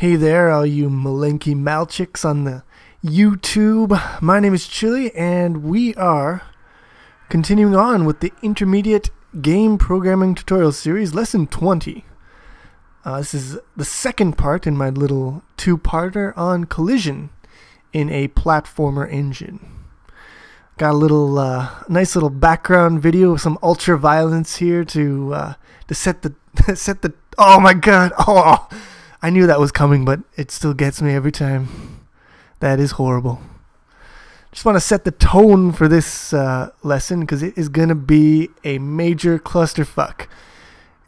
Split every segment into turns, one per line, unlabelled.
Hey there, all you Malenki Malchicks on the YouTube. My name is Chili, and we are continuing on with the Intermediate Game Programming Tutorial Series, Lesson 20. This is the second part in my little two-parter on collision in a platformer engine. Got a little nice little background video of some ultra violence here to set the oh my god, oh, I knew that was coming, but it still gets me every time. That is horrible. Just want to set the tone for this lesson because it is going to be a major clusterfuck.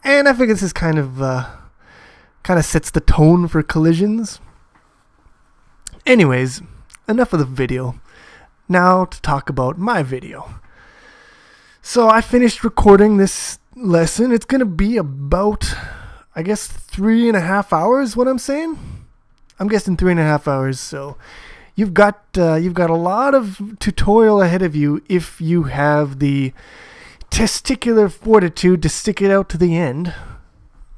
And I figure this is kind of sets the tone for collisions. Anyways, enough of the video. Now to talk about my video. So I finished recording this lesson. It's going to be about, I guess, 3.5 hours, what I'm saying? I'm guessing 3.5 hours, so you've got a lot of tutorial ahead of you if you have the testicular fortitude to stick it out to the end.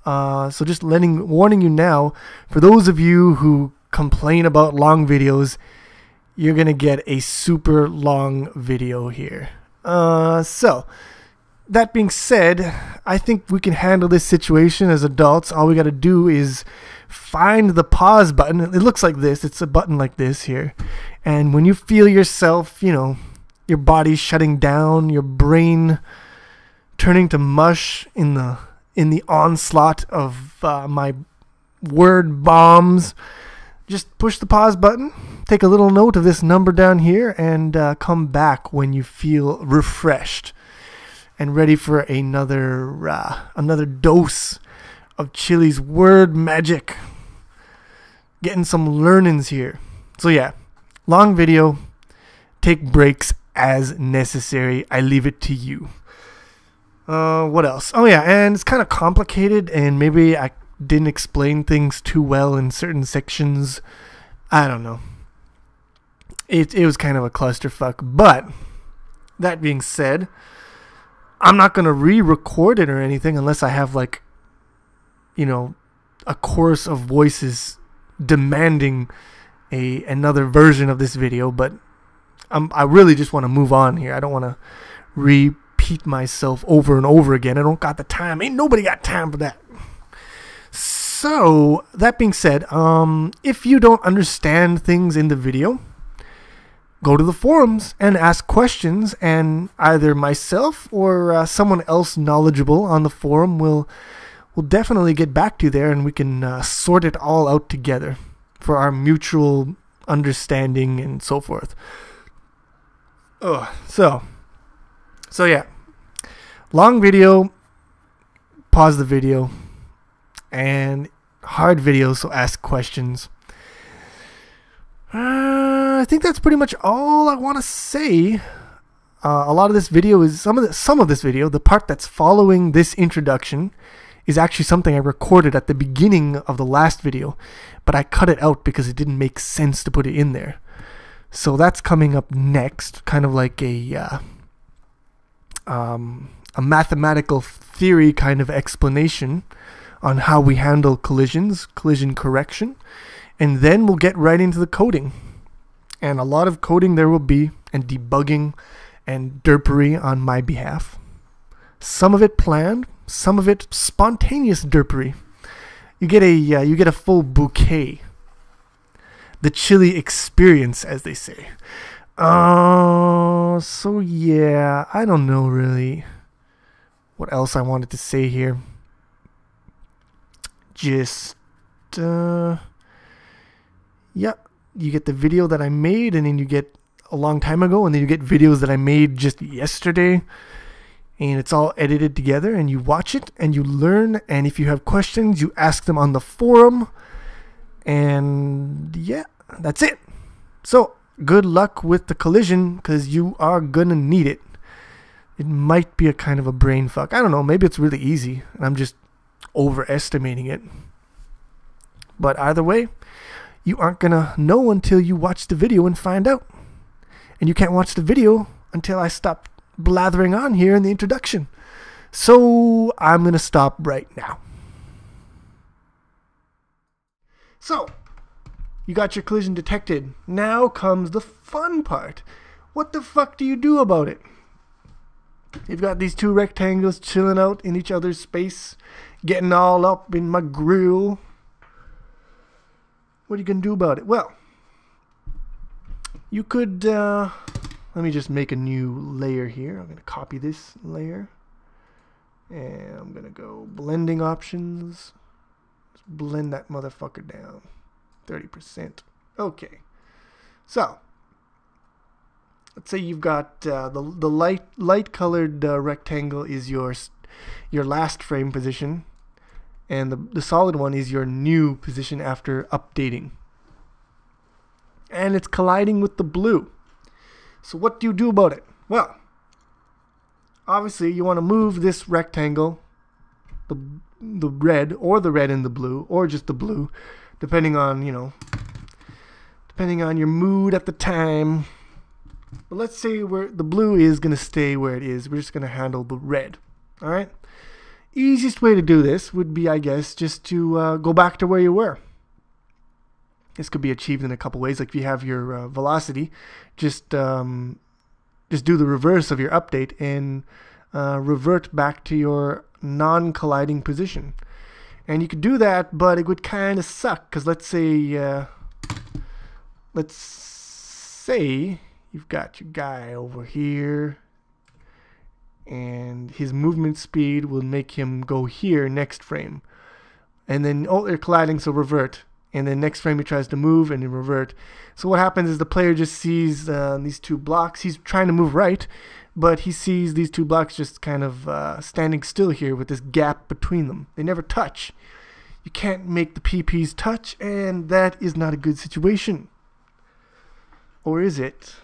So just warning you now, for those of you who complain about long videos, you're gonna get a super long video here. So that being said, I think we can handle this situation as adults. All we got to do is find the pause button. It looks like this. It's a button like this here. And when you feel yourself, your body shutting down, your brain turning to mush in the onslaught of my word bombs, just push the pause button. Take a little note of this number down here and come back when you feel refreshed and ready for another dose of Chili's word magic. Getting some learnings here. So yeah, long video. Take breaks as necessary. I leave it to you. What else? Oh yeah, and it's kind of complicated, and maybe I didn't explain things too well in certain sections. I don't know. It was kind of a clusterfuck. But that being said, I'm not going to re-record it or anything unless I have a chorus of voices demanding another version of this video. But I really just want to move on here. I don't want to repeat myself over and over again. I don't got the time. Ain't nobody got time for that. So that being said, if you don't understand things in the video, go to the forums and ask questions, and either myself or someone else knowledgeable on the forum will definitely get back to you there, and we can sort it all out together for our mutual understanding and so forth. So yeah, long video, pause the video, and hard video, so ask questions. I think that's pretty much all I want to say. A lot of this video is some of this video, the part that's following this introduction, is actually something I recorded at the beginning of the last video, but I cut it out because it didn't make sense to put it in there. So that's coming up next, kind of like a mathematical theory kind of explanation on how we handle collision correction, and then we'll get right into the coding. And a lot of coding there will be, and debugging and derpery on my behalf. Some of it planned, some of it spontaneous derpery. You get a full bouquet. The Chili experience, as they say. So yeah, I don't know really what else I wanted to say here. Just yeah, you get the video that I made, and then you get a long time ago, and then you get videos that I made just yesterday, and it's all edited together, and you watch it and you learn, and if you have questions, you ask them on the forum. And yeah, that's it. So good luck with the collision, because you are gonna need it. It might be a kind of a brain fuck. I don't know, maybe it's really easy and I'm just overestimating it. But either way, you aren't gonna know until you watch the video and find out. And you can't watch the video until I stop blathering on here in the introduction. So I'm gonna stop right now. So, you got your collision detected. Now comes the fun part. What the fuck do you do about it? You've got these two rectangles chilling out in each other's space, getting all up in my grill. What are you going to do about it? Well, you could, let me just make a new layer here. I'm going to copy this layer. And I'm going to go blending options. Just blend that motherfucker down. 30%. Okay. So, let's say you've got the light colored rectangle is your last frame position, and the solid one is your new position after updating. And it's colliding with the blue. So what do you do about it? Well, obviously you want to move this rectangle, the red or the red and the blue, or just the blue, depending on, depending on your mood at the time. But let's say the blue is going to stay where it is. We're just going to handle the red. All right? Easiest way to do this would be, I guess, just to go back to where you were. This could be achieved in a couple ways. Like if you have your velocity, just do the reverse of your update and revert back to your non-colliding position. And you could do that, but it would kind of suck, because let's say you've got your guy over here, and his movement speed will make him go here next frame. And then, oh, they're colliding, so revert. And then next frame he tries to move and then revert. So what happens is the player just sees these two blocks. He's trying to move right, but he sees these two blocks just kind of standing still here with this gap between them. They never touch. You can't make the PPs touch, and that is not a good situation. Or is it?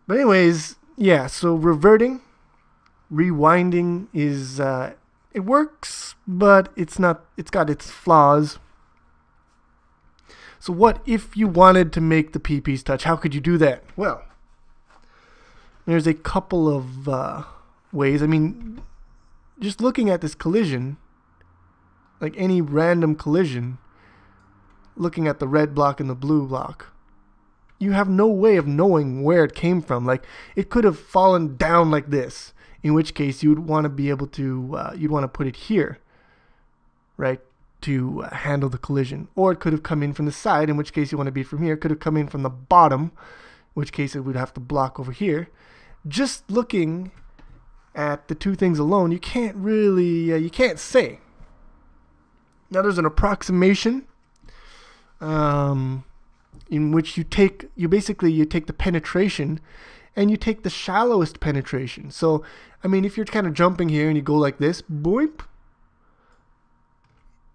But anyways, yeah, so reverting, rewinding is, it works, but it's got its flaws. So what if you wanted to make the PPs touch? How could you do that? Well, there's a couple of ways. I mean, just looking at this collision, like any random collision, looking at the red block and the blue block, you have no way of knowing where it came from. Like, it could have fallen down like this, in which case you would want to be able to, you'd want to put it here, right, to handle the collision. Or it could have come in from the side, in which case you want to be from here. It could have come in from the bottom, in which case it would have to block over here. Just looking at the two things alone, you can't really, you can't say. Now there's an approximation in which you take the penetration and you take the shallowest penetration. So, I mean, if you're kind of jumping here and you go like this, boop,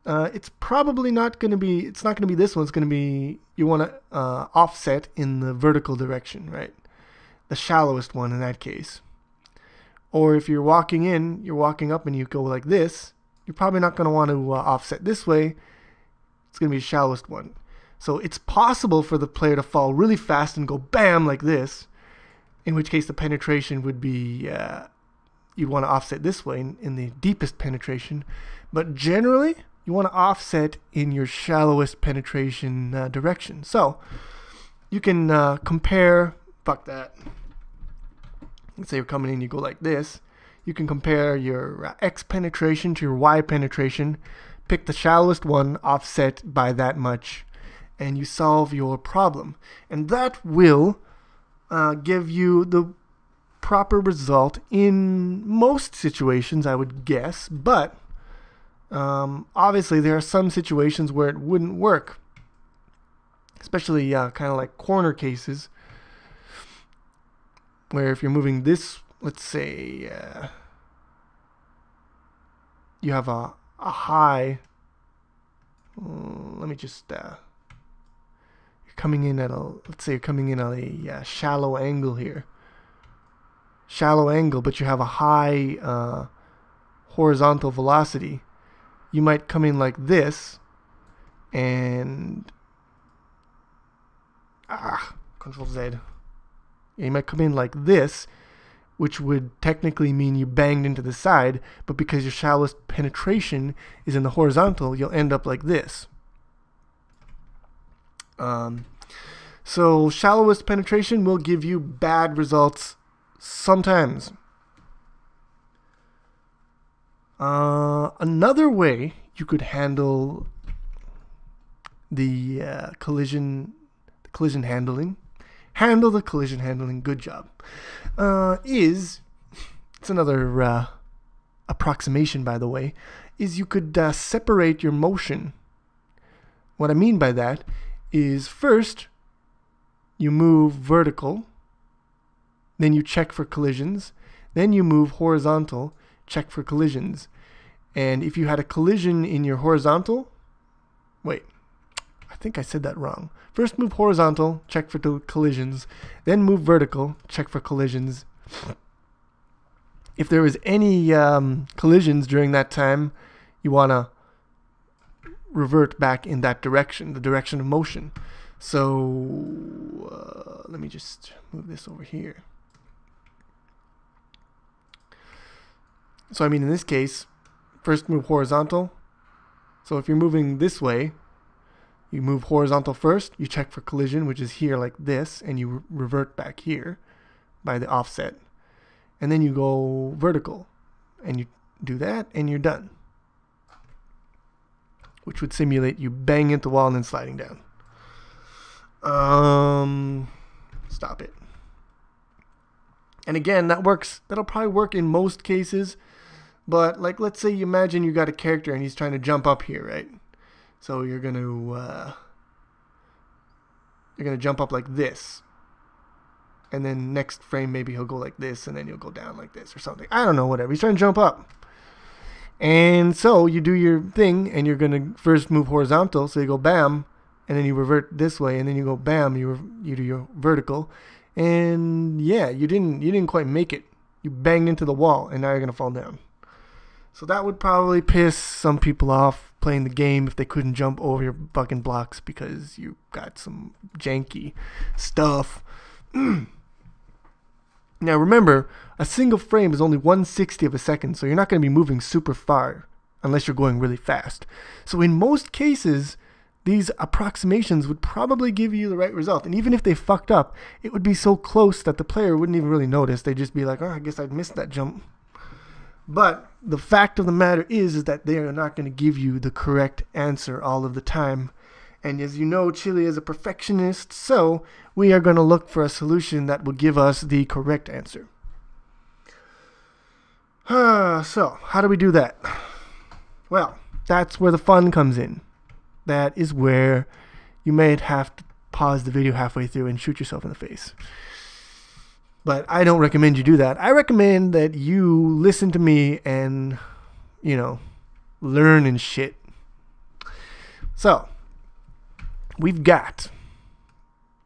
it's probably not going to be, it's not going to be this one. It's going to be, you want to offset in the vertical direction, right? The shallowest one in that case. Or if you're walking in, you're walking up and you go like this, you're probably not going to want to offset this way. It's going to be the shallowest one. So it's possible for the player to fall really fast and go bam like this, in which case the penetration would be, you'd want to offset this way in the deepest penetration. But generally, you want to offset in your shallowest penetration direction. So you can compare, fuck that. Let's say you're coming in, you go like this. You can compare your X penetration to your Y penetration. Pick the shallowest one, offset by that much, and you solve your problem. And that will give you the proper result in most situations, I would guess. But obviously there are some situations where it wouldn't work, especially kind of like corner cases, where if you're moving this, let's say you have a high, let me just, you're coming in at a, let's say you're coming in at a shallow angle here. Shallow angle, but you have a high horizontal velocity. You might come in like this, and Control Z. You might come in like this, which would technically mean you banged into the side, but because your shallowest penetration is in the horizontal, you'll end up like this. So shallowest penetration will give you bad results sometimes. Another way you could handle the collision handling, good job, it's another approximation, by the way, is you could separate your motion. What I mean by that is, first you move vertical, then you check for collisions, then you move horizontal, check for collisions. And if you had a collision in your horizontal, wait, I think I said that wrong. First move horizontal, check for collisions, then move vertical, check for collisions. If there was any collisions during that time, you want to revert back in that direction, the direction of motion. So let me just move this over here. So I mean, in this case, first move horizontal. So if you're moving this way, you move horizontal first, you check for collision, which is here like this, and you revert back here by the offset. And then you go vertical, and you do that, and you're done. Which would simulate you bang into the wall and then sliding down. Stop it. And again, that works. That'll probably work in most cases. But like, let's say you imagine you got a character and he's trying to jump up here, right? So you're gonna jump up like this, and then next frame maybe he'll go like this, and then you'll go down like this or something. I don't know, whatever. He's trying to jump up, and so you do your thing, and you're gonna first move horizontal, so you go bam, and then you revert this way, and then you go bam, you do your vertical, and yeah, you didn't quite make it. You banged into the wall, and now you're gonna fall down. So that would probably piss some people off playing the game if they couldn't jump over your fucking blocks because you got some janky stuff. Now remember, a single frame is only 1/60 of a second, so you're not going to be moving super far unless you're going really fast. So in most cases, these approximations would probably give you the right result. And even if they fucked up, it would be so close that the player wouldn't even really notice. They'd just be like, oh, I guess I missed that jump. But the fact of the matter is that they are not going to give you the correct answer all of the time. And as you know, Chile is a perfectionist, so we are going to look for a solution that will give us the correct answer. So, how do we do that? Well, that's where the fun comes in. That is where you may have to pause the video halfway through and shoot yourself in the face. But I don't recommend you do that. I recommend that you listen to me and, learn and shit. So, we've got,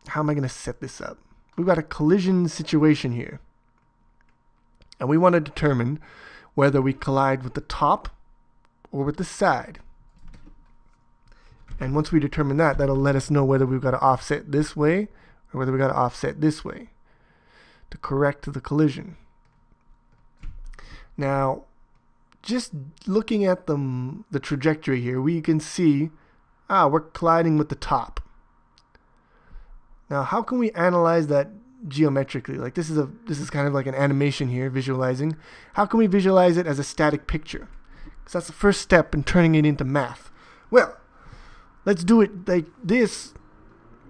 how am I going to set this up? We've got a collision situation here. And we want to determine whether we collide with the top or with the side. And once we determine that, that'll let us know whether we've got to offset this way or whether we've got to offset this way to correct the collision. Now, just looking at the trajectory here, we can see, we're colliding with the top. Now, how can we analyze that geometrically? Like this is kind of like an animation here, visualizing. How can we visualize it as a static picture? Because that's the first step in turning it into math. Well, let's do it like this,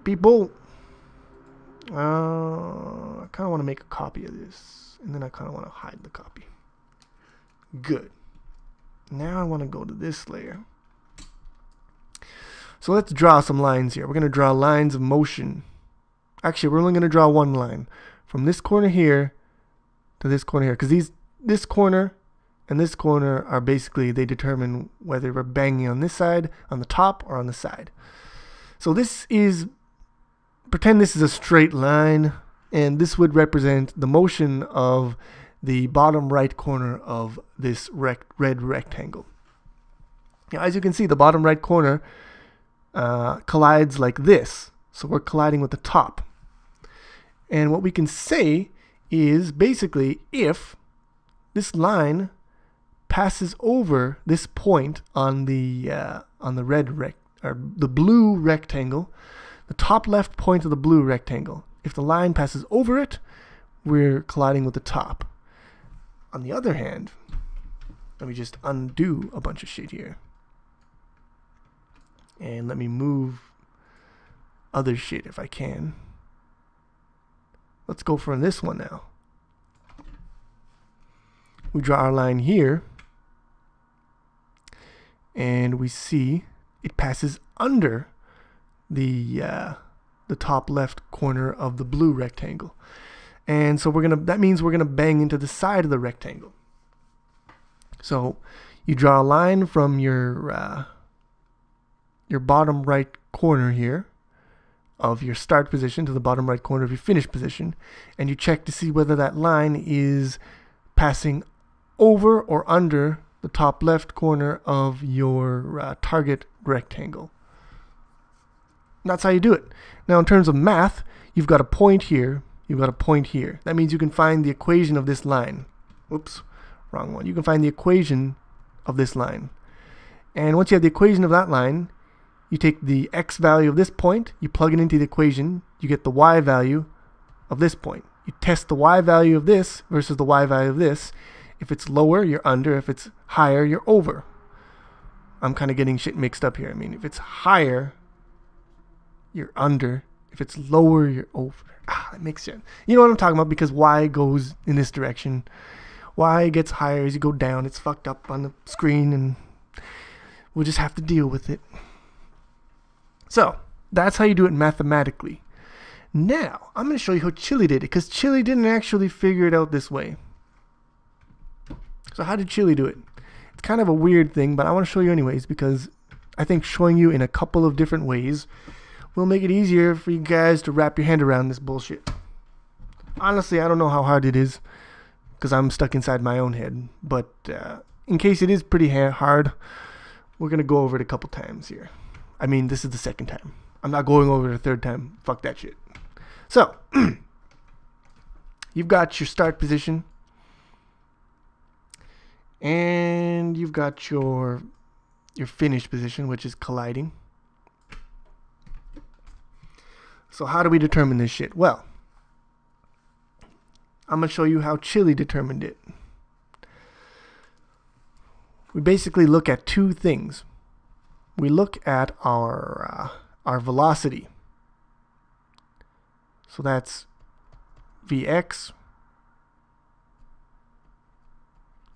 people. I kind of want to make a copy of this, and then I kind of want to hide the copy. Good. Now I want to go to this layer. So let's draw some lines here. We're going to draw lines of motion. Actually, we're only going to draw one line from this corner here to this corner here, because this corner and this corner are basically, they determine whether we're banging on this side, on the top, or on the side. So this is, pretend this is a straight line, and this would represent the motion of the bottom right corner of this red rectangle. Now, as you can see, the bottom right corner collides like this. So we're colliding with the top. And what we can say is basically if this line passes over this point on the red or the blue rectangle, the top left point of the blue rectangle. If the line passes over it, we're colliding with the top. On the other hand, let me just undo a bunch of shit here. And let me move other shit if I can. Let's go for this one now. We draw our line here, and we see it passes under the top left corner of the blue rectangle. And so that means we're gonna bang into the side of the rectangle. So you draw a line from your bottom right corner here of your start position to the bottom right corner of your finish position, and you check to see whether that line is passing over or under the top left corner of your target rectangle. And that's how you do it. Now in terms of math, you've got a point here, you've got a point here. That means you can find the equation of this line. Oops, wrong one. You can find the equation of this line. And once you have the equation of that line, you take the x value of this point, you plug it into the equation, you get the y value of this point. You test the y value of this versus the y value of this. If it's lower, you're under. If it's higher, you're over. I'm kind of getting shit mixed up here. I mean, if it's higher, you're under. If it's lower, you're over. That makes sense. You know what I'm talking about, because y goes in this direction. Y gets higher as you go down. It's fucked up on the screen, and we'll just have to deal with it. So that's how you do it mathematically. Now I'm going to show you how Chili did it, because Chili didn't actually figure it out this way. So how did Chili do it? It's kind of a weird thing, but I want to show you anyways, because I think showing you in a couple of different ways will make it easier for you guys to wrap your hand around this bullshit. Honestly, I don't know how hard it is, because I'm stuck inside my own head. But in case it is pretty hard, we're going to go over it a couple times here. I mean, this is the second time. I'm not going over it a third time. Fuck that shit. So, you've got your start position, and you've got your finish position, which is colliding. So how do we determine this shit? Well, I'm going to show you how Chili determined it. We basically look at two things. We look at our velocity. So that's Vx,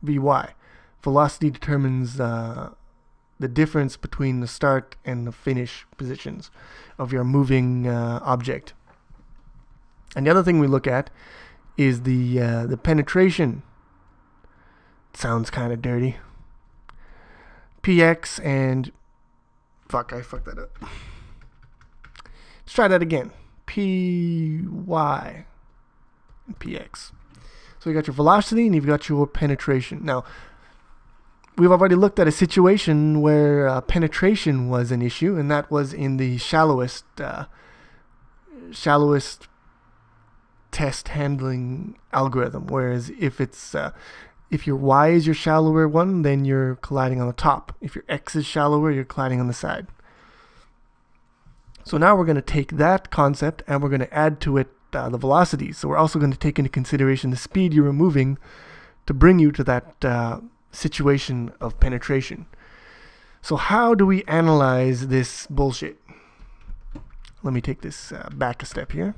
Vy. Velocity determines the difference between the start and the finish positions of your moving object. And the other thing we look at is the penetration. Sounds kind of dirty. Px and fuck, I fucked that up. Let's try that again. Py and Px. So you got your velocity and you've got your penetration. Now, we've already looked at a situation where penetration was an issue, and that was in the shallowest test handling algorithm. Whereas if your y is your shallower one, then you're colliding on the top. If your x is shallower, you're colliding on the side. So now we're going to take that concept and we're going to add to it the velocity. So we're also going to take into consideration the speed you were moving to bring you to that situation of penetration. So how do we analyze this bullshit? Let me take this back a step here.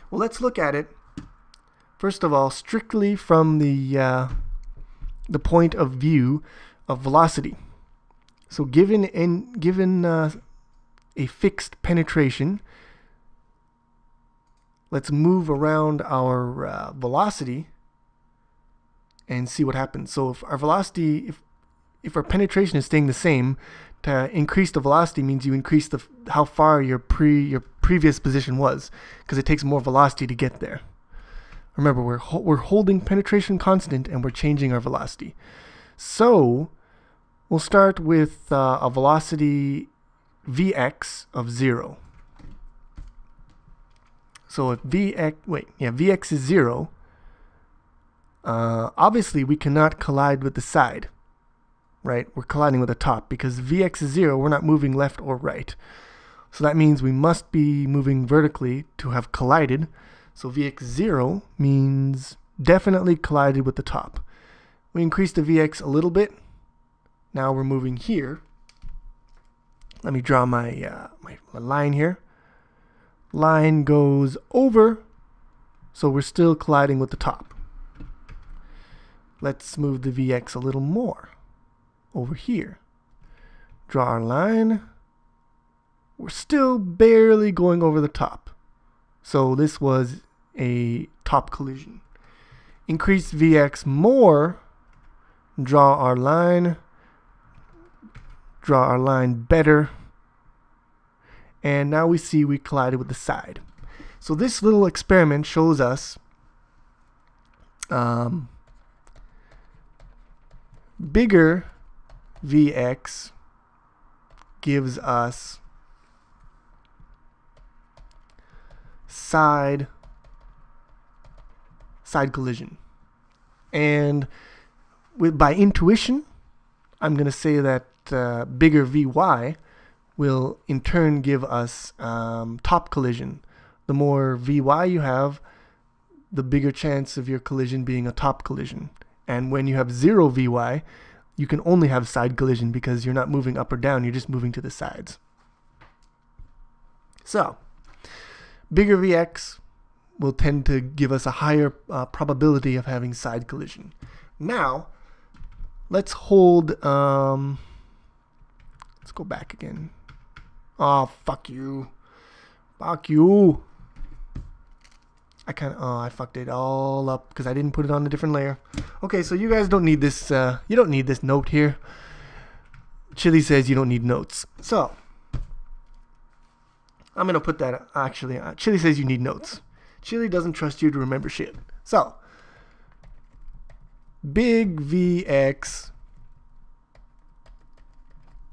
Well, let's look at it first of all strictly from the point of view of velocity. So given a fixed penetration, let's move around our velocity and see what happens. So if our velocity, if our penetration is staying the same, to increase the velocity means you increase how far your previous position was, because it takes more velocity to get there. Remember, we're holding penetration constant and we're changing our velocity. So we'll start with a velocity Vx of 0. So if Vx is 0, obviously we cannot collide with the side, right? We're colliding with the top because Vx is 0, we're not moving left or right. So that means we must be moving vertically to have collided. So Vx0 means definitely collided with the top. We increased the Vx a little bit. Now we're moving here. Let me draw my line here. Line goes over, so we're still colliding with the top. Let's move the Vx a little more over here. Draw our line. We're still barely going over the top. So this was a top collision. Increase Vx more. Draw our line. Draw our line better. And now we see we collided with the side. So this little experiment shows us bigger Vx gives us side collision. And by intuition, I'm going to say that bigger Vy will in turn give us top collision. The more Vy you have, the bigger chance of your collision being a top collision. And when you have 0 Vy, you can only have side collision because you're not moving up or down, you're just moving to the sides. So, bigger Vx will tend to give us a higher probability of having side collision. Now, let's hold, let's go back again. Oh, fuck you. Fuck you. I fucked it all up because I didn't put it on a different layer. Okay, so you guys don't need this, you don't need this note here. Chili says you don't need notes. So, I'm going to put that, actually, Chili says you need notes. Chili doesn't trust you to remember shit. So, big Vx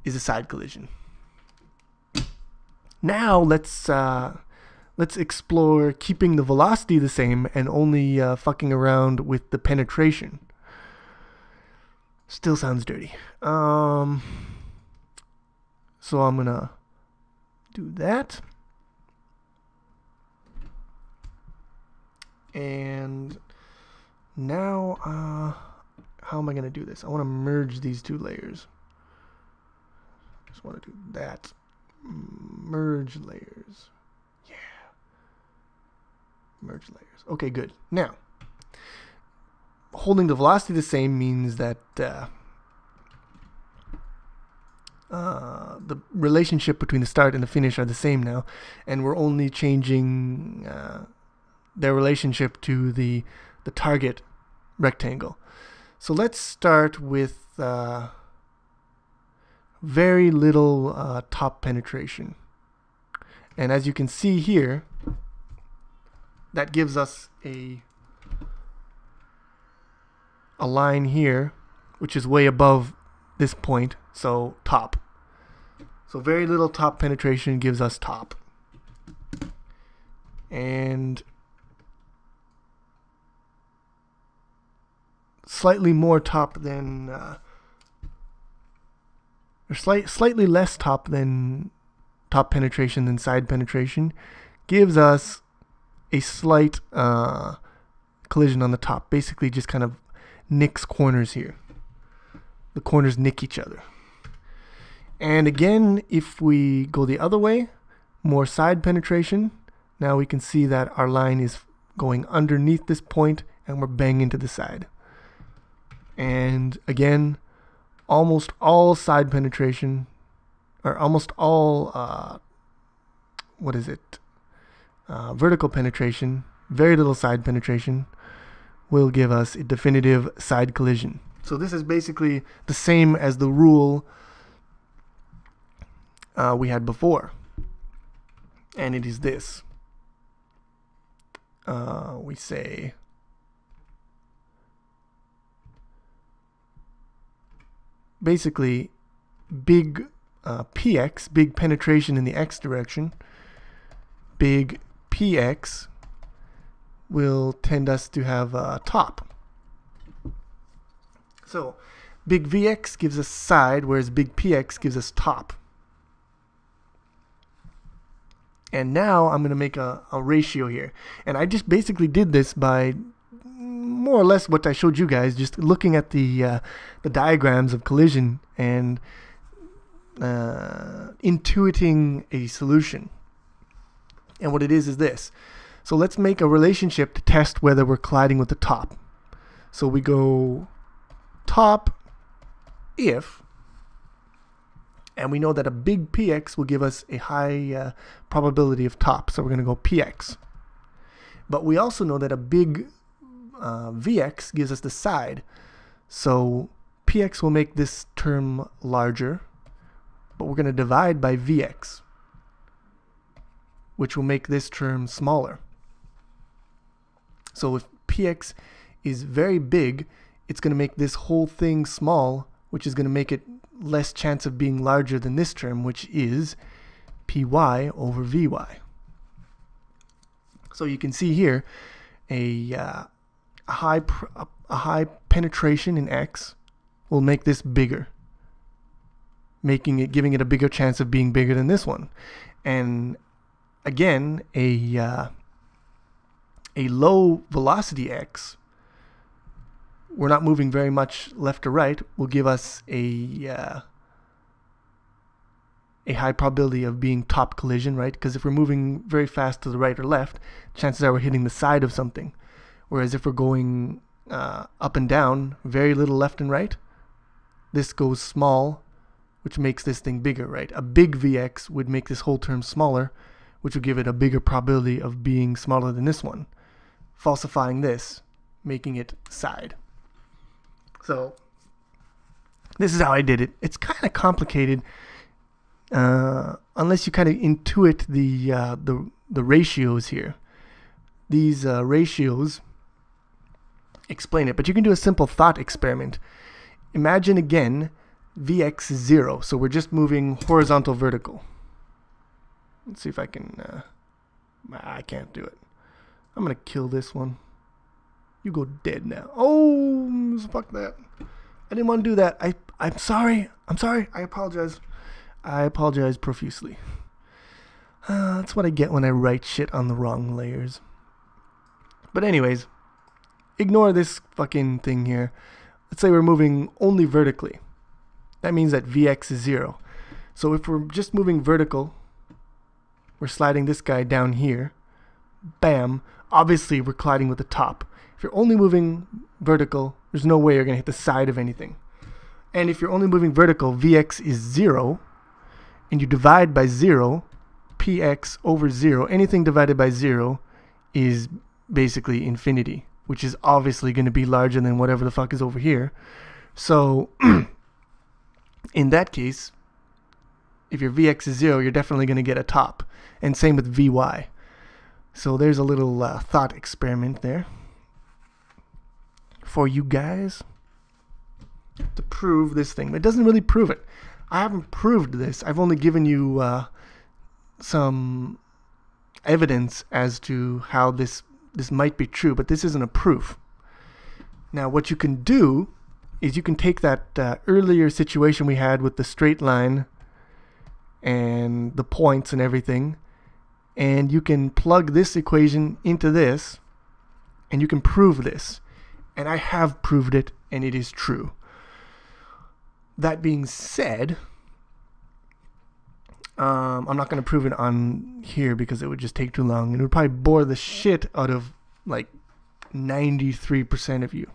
is a side collision. Now let's explore keeping the velocity the same and only fucking around with the penetration. Still sounds dirty. So I'm gonna do that. And now, how am I gonna do this? I want to merge these two layers. Just want to do that. Merge layers. Yeah. Merge layers. Okay, good. Now, holding the velocity the same means that the relationship between the start and the finish are the same now, and we're only changing their relationship to the target rectangle. So let's start with very little top penetration. And as you can see here, that gives us a line here, which is way above this point, so top. So very little top penetration gives us top. And slightly more top than or slightly less top than top penetration than side penetration gives us a slight collision on the top. Basically just kind of nicks corners here. The corners nick each other. And again, if we go the other way, more side penetration, now we can see that our line is going underneath this point and we're banging to the side. And again, almost all side penetration, or almost all, vertical penetration, very little side penetration, will give us a definitive side collision. So this is basically the same as the rule we had before. And it is this. We say basically big px, big penetration in the x direction, big px will tend us to have a top. So big Vx gives us side, whereas big px gives us top. And now I'm going to make a ratio here. And I just basically did this by more or less what I showed you guys, just looking at the diagrams of collision and intuiting a solution. And what it is this. So let's make a relationship to test whether we're colliding with the top. So we go top if, and we know that a big px will give us a high probability of top. So we're going to go px. But we also know that a big vx gives us the side. So px will make this term larger, but we're going to divide by vx, which will make this term smaller. So if px is very big, it's going to make this whole thing small, which is going to make it less chance of being larger than this term, which is py over vy. So you can see here a high penetration in x will make this bigger, giving it a bigger chance of being bigger than this one. And again, a low velocity x, we're not moving very much left or right, will give us a high probability of being top collision, right? Because if we're moving very fast to the right or left, chances are we're hitting the side of something. Whereas if we're going up and down, very little left and right, this goes small, which makes this thing bigger, right? A big Vx would make this whole term smaller, which would give it a bigger probability of being smaller than this one. Falsifying this, making it side. So this is how I did it. It's kind of complicated unless you kind of intuit the ratios here. These ratios explain it, but you can do a simple thought experiment. Imagine again Vx is 0, so we're just moving horizontal vertical. Let's see if I can I can't do it. I'm gonna kill this one. You go dead now. Oh, fuck that. I didn't want to do that. I'm sorry. I apologize. I apologize profusely. That's what I get when I write shit on the wrong layers. But anyways, ignore this fucking thing here. Let's say we're moving only vertically. That means that Vx is 0. So if we're just moving vertical, we're sliding this guy down here. Bam. Obviously, we're colliding with the top. If you're only moving vertical, there's no way you're going to hit the side of anything. And if you're only moving vertical, Vx is 0, and you divide by 0, px over 0, anything divided by 0 is basically infinity, which is obviously going to be larger than whatever the fuck is over here. So in that case, if your Vx is 0, you're definitely going to get a top. And same with Vy. So there's a little thought experiment there for you guys to prove this thing. But it doesn't really prove it. I haven't proved this. I've only given you some evidence as to how this might be true, but this isn't a proof. Now what you can do is you can take that earlier situation we had with the straight line and the points and everything, and you can plug this equation into this, and you can prove this. And I have proved it, and it is true. That being said, I'm not going to prove it on here because it would just take too long, and it would probably bore the shit out of like 93% of you.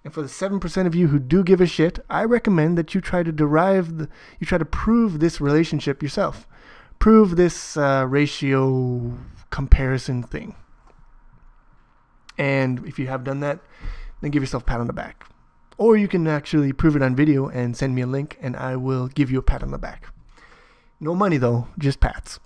And for the 7% of you who do give a shit, I recommend that you try to prove this relationship yourself. Prove this ratio comparison thing. And if you have done that, then give yourself a pat on the back. Or you can actually prove it on video and send me a link, and I will give you a pat on the back. No money though, just pats.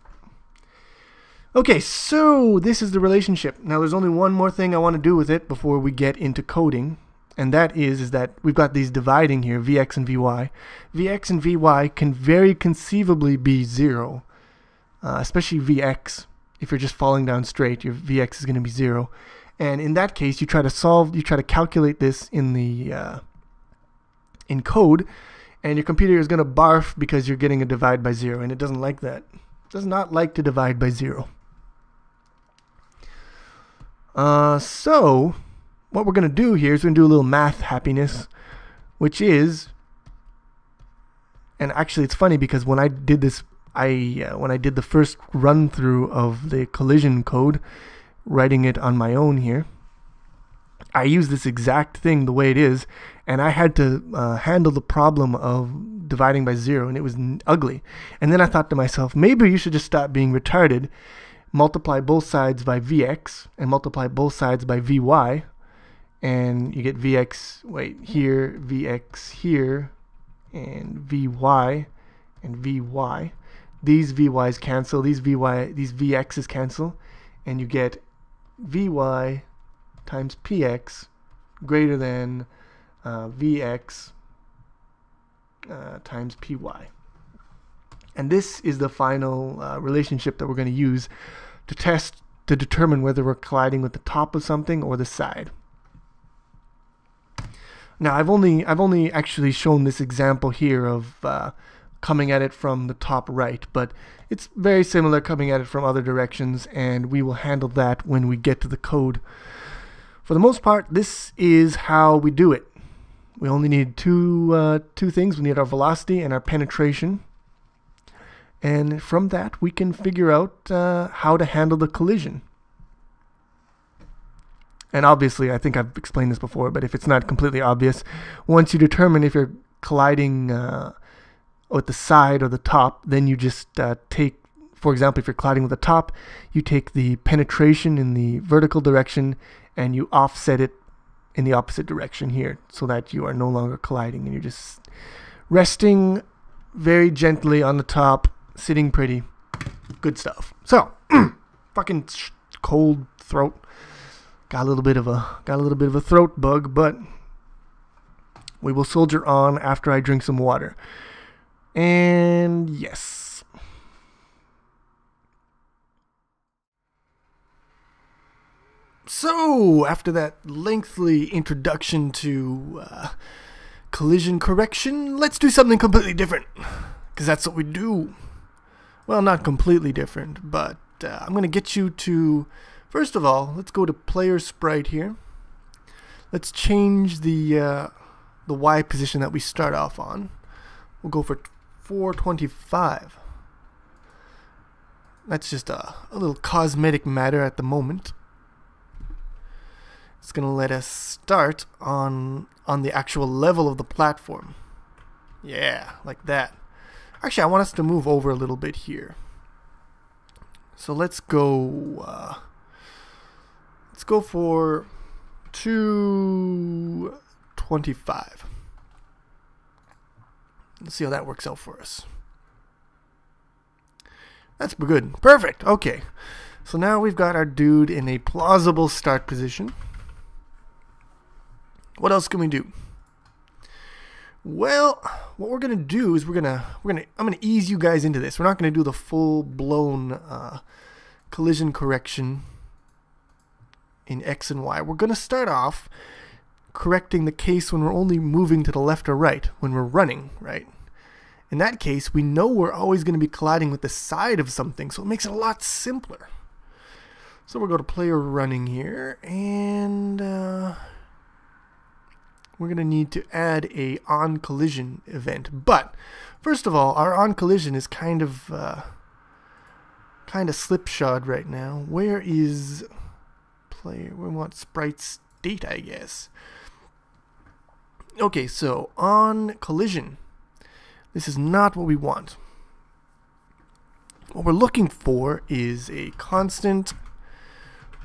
Okay, so this is the relationship. Now there's only one more thing I want to do with it before we get into coding, and that is that we've got these dividing here, Vx and Vy. Vx and Vy can very conceivably be 0, especially Vx. If you're just falling down straight, your Vx is going to be 0. And in that case, you try to calculate this in the in code, and your computer is going to barf because you're getting a divide by 0, and it doesn't like that. does not like to divide by 0. So what we're going to do here is we're going to do a little math happiness, which is, and actually it's funny because when I did this, when I did the first run through of the collision code, writing it on my own here, I used this exact thing the way it is, and I had to handle the problem of dividing by 0, and it was ugly. And then I thought to myself, maybe you should just stop being retarded, multiply both sides by Vx, and multiply both sides by Vy, and you get Vx, here, Vx here, and Vy, and Vy. These Vy's cancel, these Vx's cancel, and you get Vy times Px greater than Vx times Py. And this is the final relationship that we're going to use to test to determine whether we're colliding with the top of something or the side. Now I've only actually shown this example here of coming at it from the top right, but it's very similar coming at it from other directions, and we will handle that when we get to the code. For the most part, this is how we do it. We only need two things. We need our velocity and our penetration. And from that, we can figure out how to handle the collision. And obviously, I think I've explained this before, but if it's not completely obvious, once you determine if you're colliding with the side or the top, then you just take, for example, if you're colliding with the top, you take the penetration in the vertical direction and you offset it in the opposite direction here, so that you are no longer colliding and you're just resting very gently on the top, sitting pretty. Good stuff. So, fucking cold throat. Got a little bit of a throat bug, but we will soldier on after I drink some water. And yes. So, after that lengthy introduction to collision correction, let's do something completely different, because that's what we do. Well, not completely different, but I'm going to get you to, first of all, let's go to player sprite here. Let's change the Y position that we start off on. We'll go for 425. That's just a little cosmetic matter at the moment. It's going to let us start on the actual level of the platform. Yeah, like that. Actually, I want us to move over a little bit here. So let's go for 225. Let's see how that works out for us. That's good. Perfect. Okay. So now we've got our dude in a plausible start position. What else can we do? Well, what we're gonna do is I'm gonna ease you guys into this. We're not gonna do the full-blown collision correction in X and Y. We're gonna start off correcting the case when we're only moving to the left or right, when we're running, right? In that case, we know we're always going to be colliding with the side of something, so it makes it a lot simpler. So we'll go to player running here, and we're going to need to add a on collision event. But first of all, our on collision is kind of slipshod right now. Where is player? We want sprite state, I guess. Okay, so on collision, this is not what we want. What we're looking for is a constant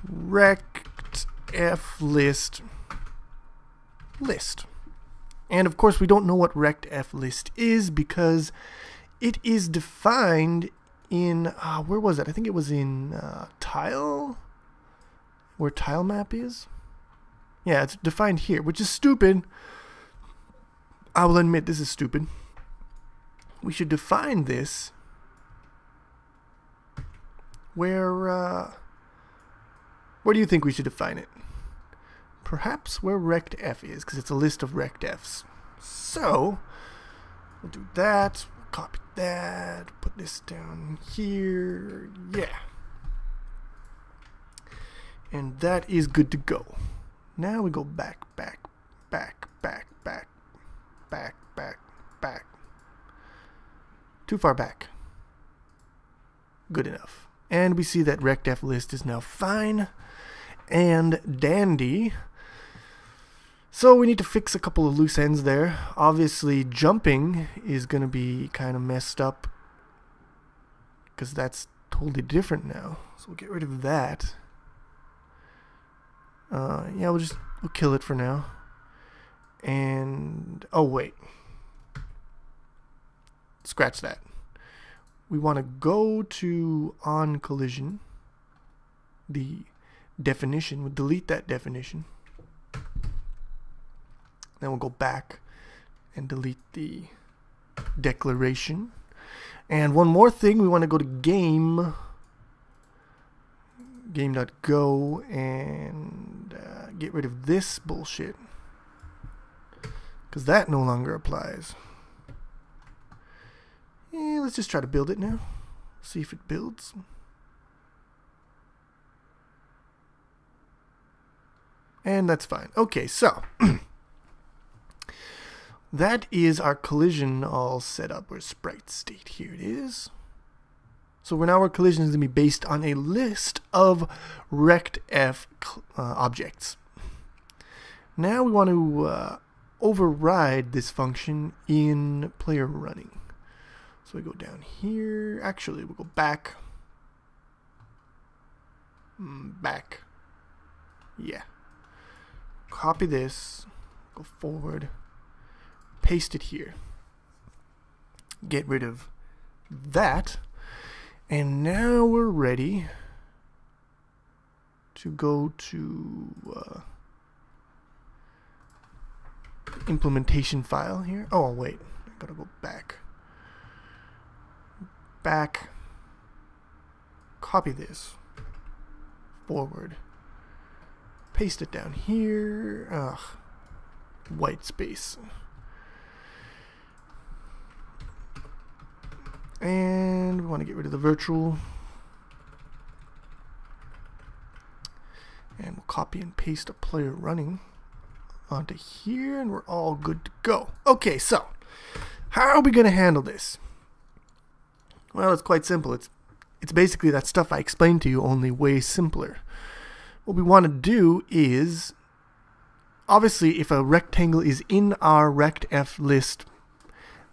rectf list. And of course we don't know what rectf list is because it is defined in, where was it? I think it was in tile, where tile map is. Yeah, it's defined here, which is stupid. I will admit this is stupid. We should define this where do you think we should define it? Perhaps where rectf is, because it's a list of rectfs. So we'll do that, copy that, put put this down here. Yeah. And that is good to go. Now we go back. Too far back. Good enough. And we see that rectf list is now fine and dandy. So we need to fix a couple of loose ends there. Obviously jumping is going to be kind of messed up because that's totally different now. So we'll get rid of that. Yeah, we'll kill it for now. And oh wait, scratch that. We want to go to on collision, the definition. We'll delete that definition. Then we'll go back and delete the declaration. And one more thing, we want to go to game.go and get rid of this bullshit, because that no longer applies. Let's just try to build it now. See if it builds. And that's fine. Okay, so that is our collision all set up, or sprite state. Here it is. So now our collision is going to be based on a list of rectf objects. Now we want to override this function in player running. So we go down here. Actually, we'll go back. Back. Yeah. Copy this. Go forward. Paste it here. Get rid of that. And now we're ready to go to implementation file here. Oh, wait. I gotta go back. Back. Copy this. Forward. Paste it down here. Ugh. White space. And we want to get rid of the virtual. And we'll copy and paste a player running onto here, and we're all good to go. Okay, so how are we going to handle this? Well, it's quite simple. It's basically that stuff I explained to you, only way simpler. What we want to do is, obviously, if a rectangle is in our rectf list,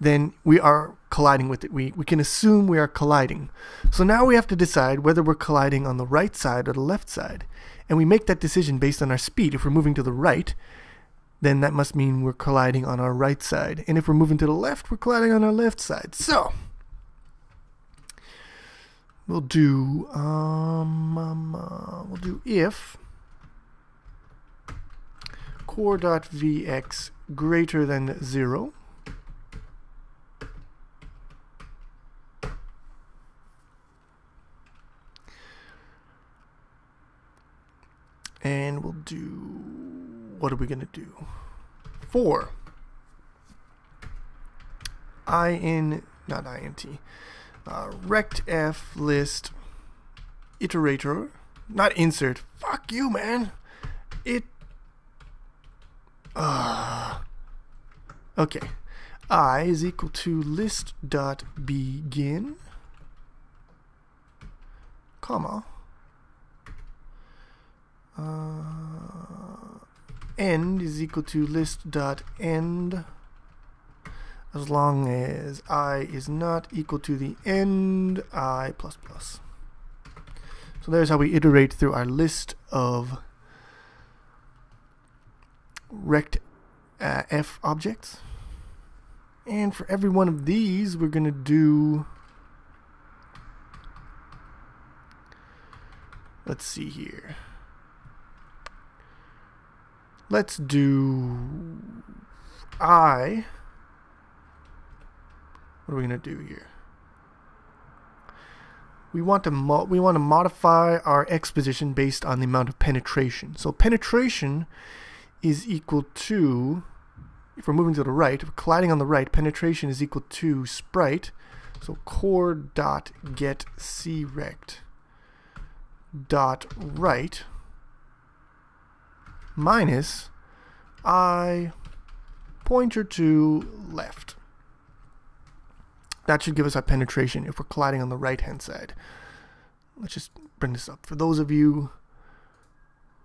then we are colliding with it. We can assume we are colliding. So now we have to decide whether we're colliding on the right side or the left side. And we make that decision based on our speed. If we're moving to the right, then that must mean we're colliding on our right side. And if we're moving to the left, we're colliding on our left side. So we'll do if core.vx greater than 0. And we'll do, what are we going to do? For rectf list iterator, not insert. Fuck you, man. Okay. I is equal to list.begin, comma, end is equal to list.end as long as I is not equal to the end I++. So there's how we iterate through our list of rectf objects. And for every one of these, we're going to do, let's see here. Let's do what are we going to do here? We want to modify our x position based on the amount of penetration. So penetration is equal to, if we're moving to the right, if we're colliding on the right, penetration is equal to sprite. So core.getCrect.right minus I pointer to left. That should give us our penetration if we're colliding on the right hand side. Let's just bring this up for those of you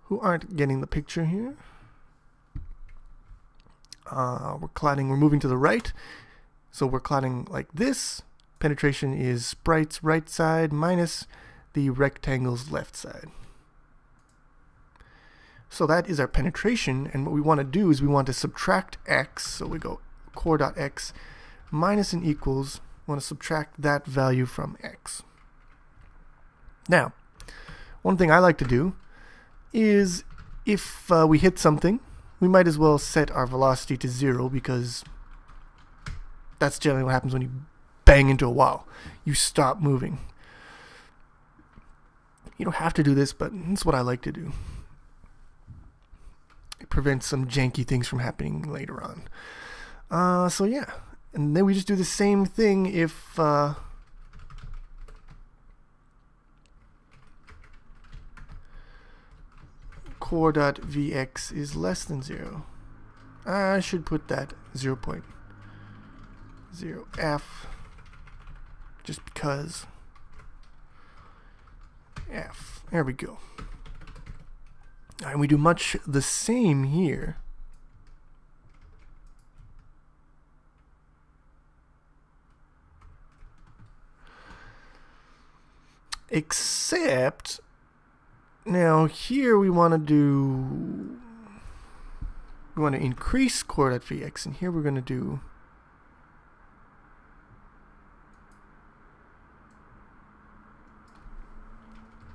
who aren't getting the picture here. We're moving to the right, so we're colliding like this. Penetration is sprite's right side minus the rectangle's left side. So that is our penetration, and what we want to do is we want to subtract x, so we go core.x minus and equals, we want to subtract that value from x. Now, one thing I like to do is if we hit something, we might as well set our velocity to 0, because that's generally what happens when you bang into a wall. You stop moving. You don't have to do this, but that's what I like to do. It prevents some janky things from happening later on. So yeah, and then we just do the same thing if core.vx is less than 0. I should put that 0.0f just because f. There we go. And we do much the same here. Except now here we want to increase core.vx, and here we're going to do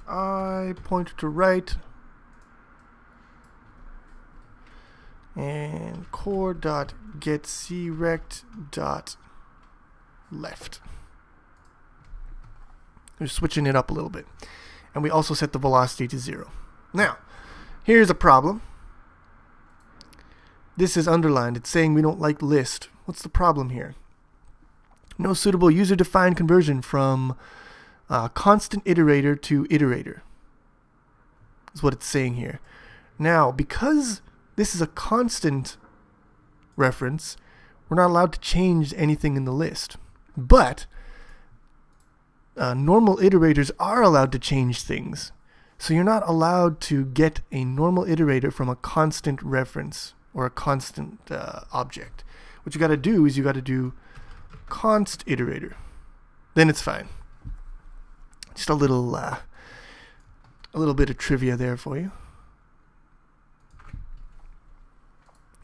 I pointer to right and core.getCrect.left. We're switching it up a little bit. And we also set the velocity to 0. Now, here's a problem. This is underlined. It's saying we don't like list. What's the problem here? No suitable user-defined conversion from constant iterator to iterator is what it's saying here. Now, because this is a constant reference, we're not allowed to change anything in the list. But normal iterators are allowed to change things. So you're not allowed to get a normal iterator from a constant reference or a constant object. What you got to do is you got to do const iterator. Then it's fine. Just a little bit of trivia there for you.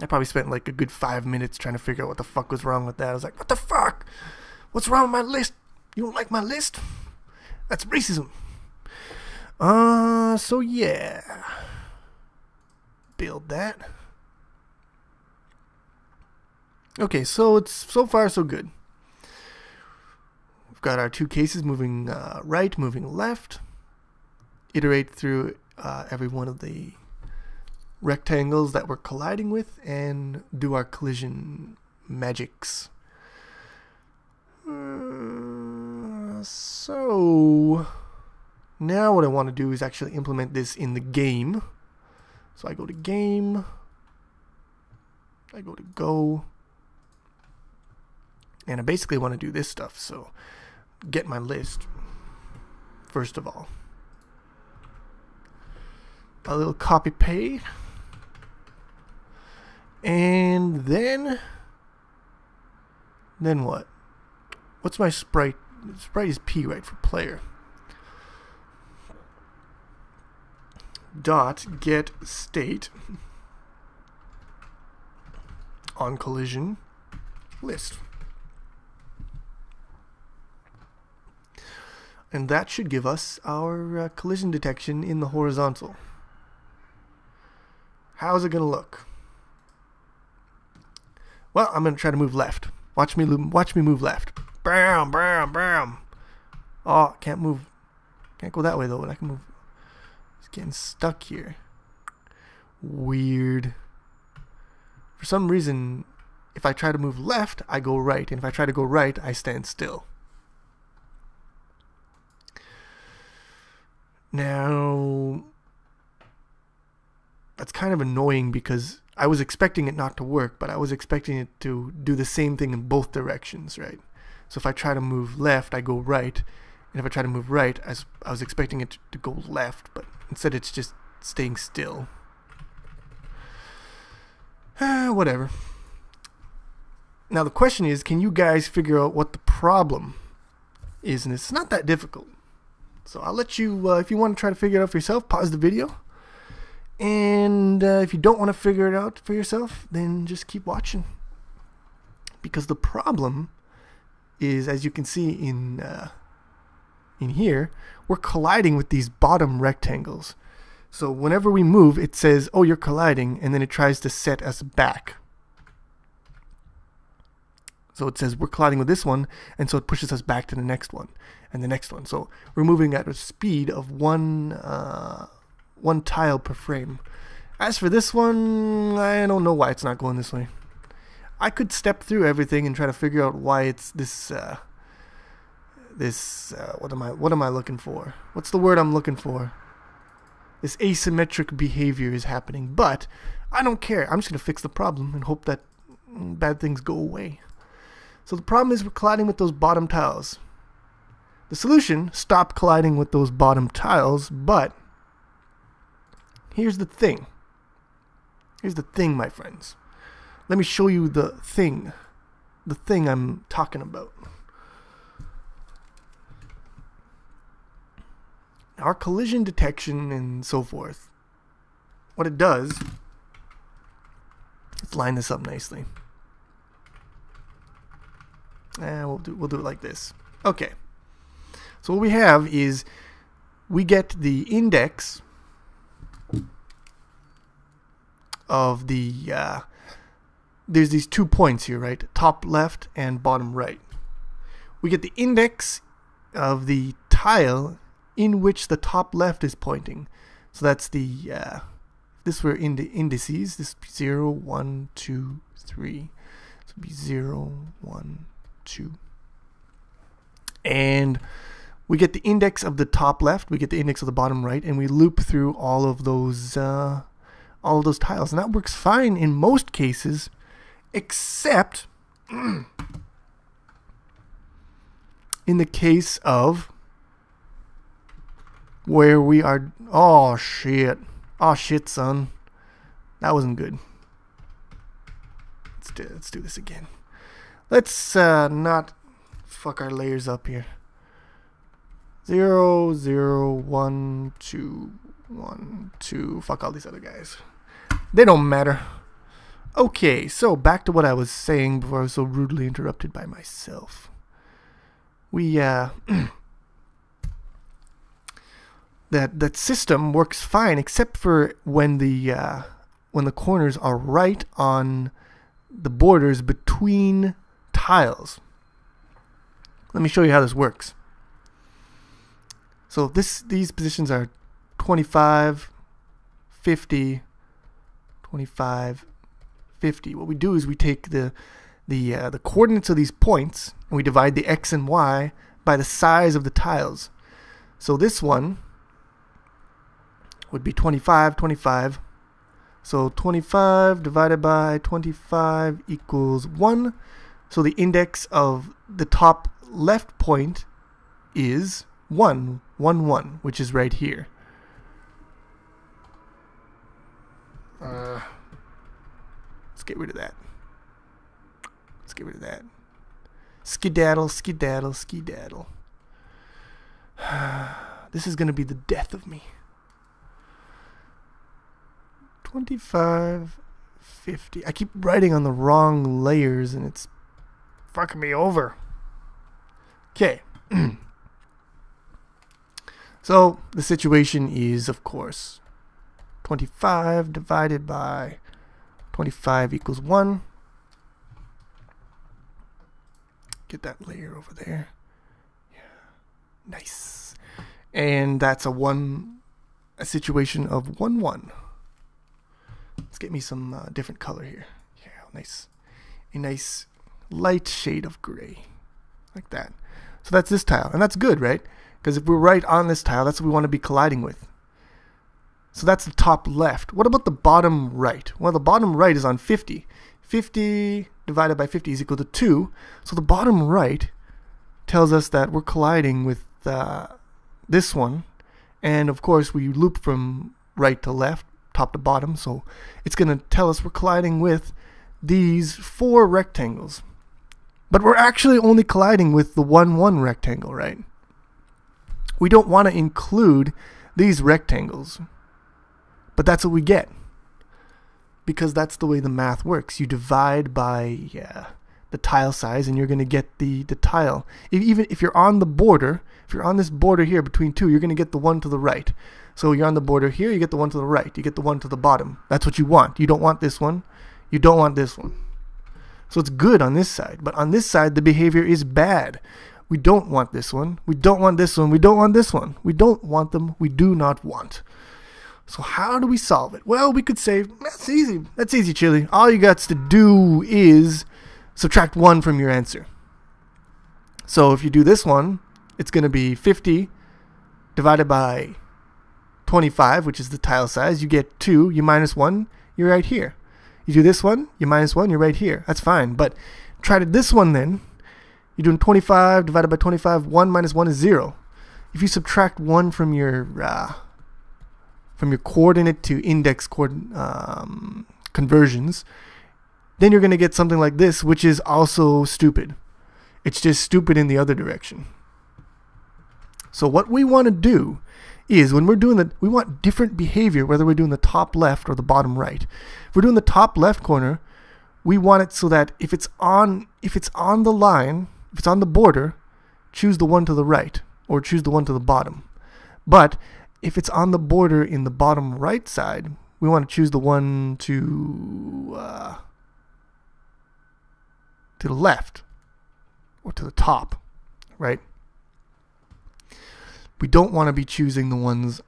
I probably spent like a good 5 minutes trying to figure out what the fuck was wrong with that. I was like, what the fuck? What's wrong with my list? You don't like my list? That's racism. So yeah. Build that. Okay, so it's so far so good. We've got our two cases moving right, moving left. Iterate through every one of the rectangles that we're colliding with and do our collision magics. So now what I want to do is actually implement this in the game. So I go to game, I go to go, and I basically want to do this stuff. So get my list first of all. A little copy paste, and then what? What's my sprite? Sprite is P, right, for player. Dot get state on collision list. And that should give us our collision detection in the horizontal. How's it going to look? Well, I'm going to try to move left. Watch me move left. Bam, bam, bam. Oh, can't move. Can't go that way though, but I can move. It's getting stuck here. Weird. For some reason, if I try to move left, I go right. And if I try to go right, I stand still. Now, that's kind of annoying because I was expecting it not to work, but I was expecting it to do the same thing in both directions, right? So if I try to move left, I go right. And if I try to move right, I was expecting it to go left, but instead it's just staying still. Whatever. Now the question is, can you guys figure out what the problem is? And it's not that difficult. So I'll let you, if you want to try to figure it out for yourself, pause the video. And if you don't want to figure it out for yourself, then just keep watching. Because the problem is, as you can see in here, we're colliding with these bottom rectangles. So whenever we move, it says, oh, you're colliding, and then it tries to set us back. So it says we're colliding with this one, and so it pushes us back to the next one, and the next one. So we're moving at a speed of one tile per frame. As for this one, I don't know why it's not going this way. I could step through everything and try to figure out why it's this, what am I looking for? What's the word I'm looking for? This asymmetric behavior is happening, but I don't care. I'm just going to fix the problem and hope that bad things go away. So the problem is we're colliding with those bottom tiles. The solution, stop colliding with those bottom tiles, but here's the thing. Here's the thing, my friends. Let me show you the thing I'm talking about. Our collision detection and so forth, what it does, let's line this up nicely. We'll do it like this. Okay. So what we have is we get the index of the there's these 2 points here, right? Top left and bottom right. We get the index of the tile in which the top left is pointing. So that's the this were in the indices. This would be 0, 1, 2, 3. This would be 0, 1, 2. And we get the index of the top left, we get the index of the bottom right, and we loop through all of those tiles. And that works fine in most cases, except in the case of where we are, oh shit, son, that wasn't good. Let's do this again. Let's not fuck our layers up here. 0, 0, 1, 2, 1, 2. Fuck all these other guys. They don't matter. Okay, so back to what I was saying before I was so rudely interrupted by myself. We that system works fine except for when the corners are right on the borders between tiles. Let me show you how this works. So these positions are 25, 50, 25, 50. What we do is we take the coordinates of these points and we divide the x and y by the size of the tiles. So this one would be 25, 25. So 25 divided by 25 equals 1. So the index of the top left point is 1, 1, 1, which is right here. Let's get rid of that. Let's get rid of that. Skedaddle, skedaddle, skedaddle. This is going to be the death of me. 25, 50. I keep writing on the wrong layers and it's fucking me over. Okay. So the situation is, of course, 25 divided by 25 equals 1. Get that layer over there. Yeah. Nice. And that's a situation of 1, 1. Let's get me some different color here. Yeah, nice. A nice light shade of gray. Like that. So that's this tile. And that's good, right? Because if we're right on this tile, that's what we want to be colliding with. So that's the top left. What about the bottom right? Well, the bottom right is on 50. 50 divided by 50 is equal to 2. So the bottom right tells us that we're colliding with this one. And of course, we loop from right to left, top to bottom. So it's going to tell us we're colliding with these 4 rectangles. But we're actually only colliding with the 1, 1 rectangle, right? We don't want to include these rectangles. But that's what we get. Because that's the way the math works. You divide by the tile size and you're going to get the tile. Even if you're on the border, if you're on this border here between 2, you're going to get the one to the right. So you're on the border here, you get the one to the right. You get the one to the bottom. That's what you want. You don't want this one. You don't want this one. So it's good on this side. But on this side, the behavior is bad. We don't want this one. We don't want this one. We don't want this one. We don't want them. We do not want. So how do we solve it? Well, we could say, that's easy. That's easy, Chili. All you got to do is subtract 1 from your answer. So if you do this one, it's going to be 50 divided by 25, which is the tile size. You get 2. You minus 1, you're right here. You do this one, you minus 1, you're right here. That's fine. But try to this one then. You're doing 25 divided by 25. 1 minus 1 is 0. If you subtract 1 from your coordinate to index conversions, then you're going to get something like this, which is also stupid. It's just stupid in the other direction. So what we want to do is when we're doing we want different behavior, whether we're doing the top left or the bottom right. If we're doing the top left corner, we want it so that if it's on the line, if it's on the border, choose the one to the right or choose the one to the bottom. But if it's on the border in the bottom right side, we want to choose the one to the left or to the top, right? We don't want to be choosing the ones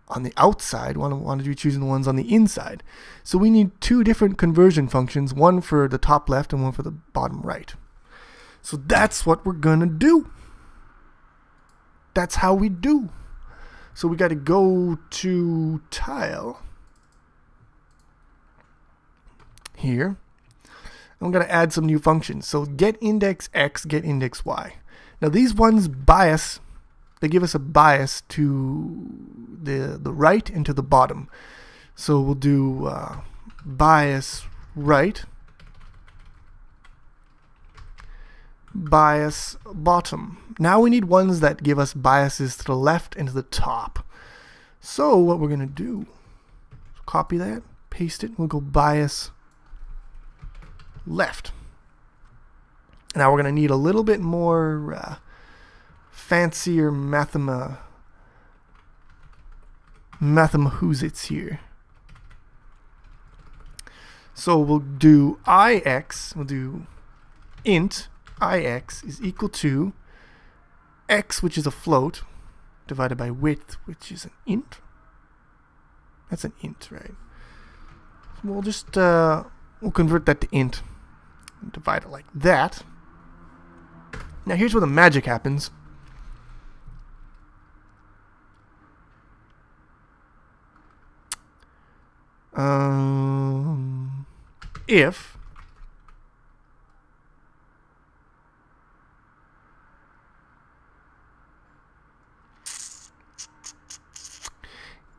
on the outside. We want to be choosing the ones on the inside. So we need 2 different conversion functions, one for the top left and one for the bottom right. So that's what we're going to do. That's how we do. So we got to go to tile here. I'm going to add some new functions. So get index x, get index y. Now these ones bias, they give us a bias to the right and to the bottom. So we'll do bias right, bias bottom. Now we need ones that give us biases to the left and to the top. So what we're going to do, copy that, paste it, we'll go bias left. Now we're going to need a little bit more fancier mathemahuzits here. So we'll do ix, we'll do int ix is equal to x, which is a float, divided by width, which is an int. That's an int, right? We'll just we'll convert that to int and divide it like that. Now here's where the magic happens.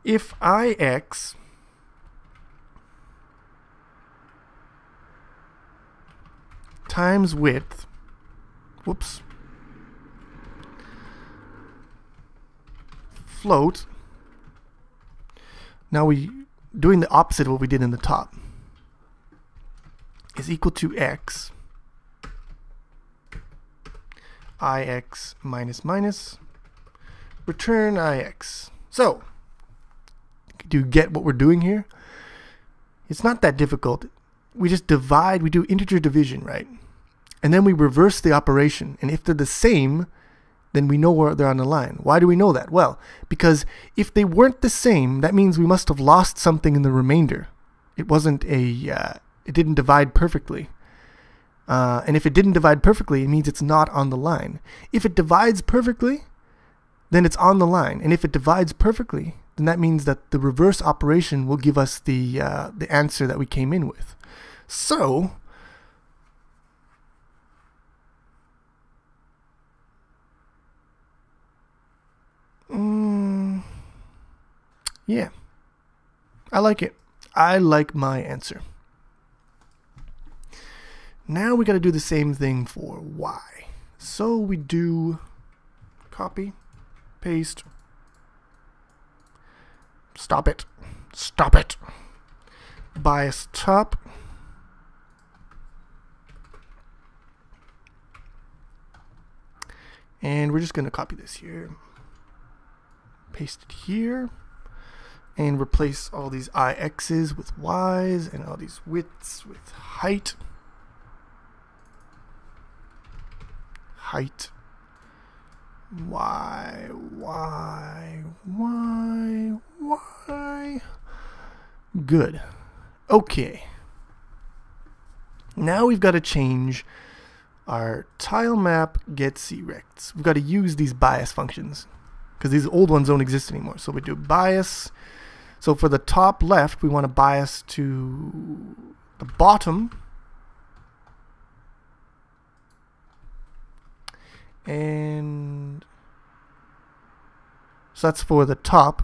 If ix times width, whoops, float, now we doing the opposite of what we did in the top, is equal to x, ix minus minus, return ix. So, do you get what we're doing here? It's not that difficult. We just divide, we do integer division, right? And then we reverse the operation. And if they're the same, then we know where they're on the line. Why do we know that? Well, because if they weren't the same, that means we must have lost something in the remainder. It wasn't it didn't divide perfectly. And if it didn't divide perfectly, it means it's not on the line. If it divides perfectly, then it's on the line. And if it divides perfectly, then that means that the reverse operation will give us the answer that we came in with. So yeah, I like it. I like my answer. Now we got to do the same thing for y. So we do copy, paste, stop it, bias top, and we're just going to copy this here, paste it here, and replace all these IXs with Ys and all these widths with height. Y. Good. Okay. Now we've got to change our tile map get C-rects. We've got to use these bias functions because these old ones don't exist anymore. So we do bias. So for the top left, we want to bias to the bottom. And so that's for the top.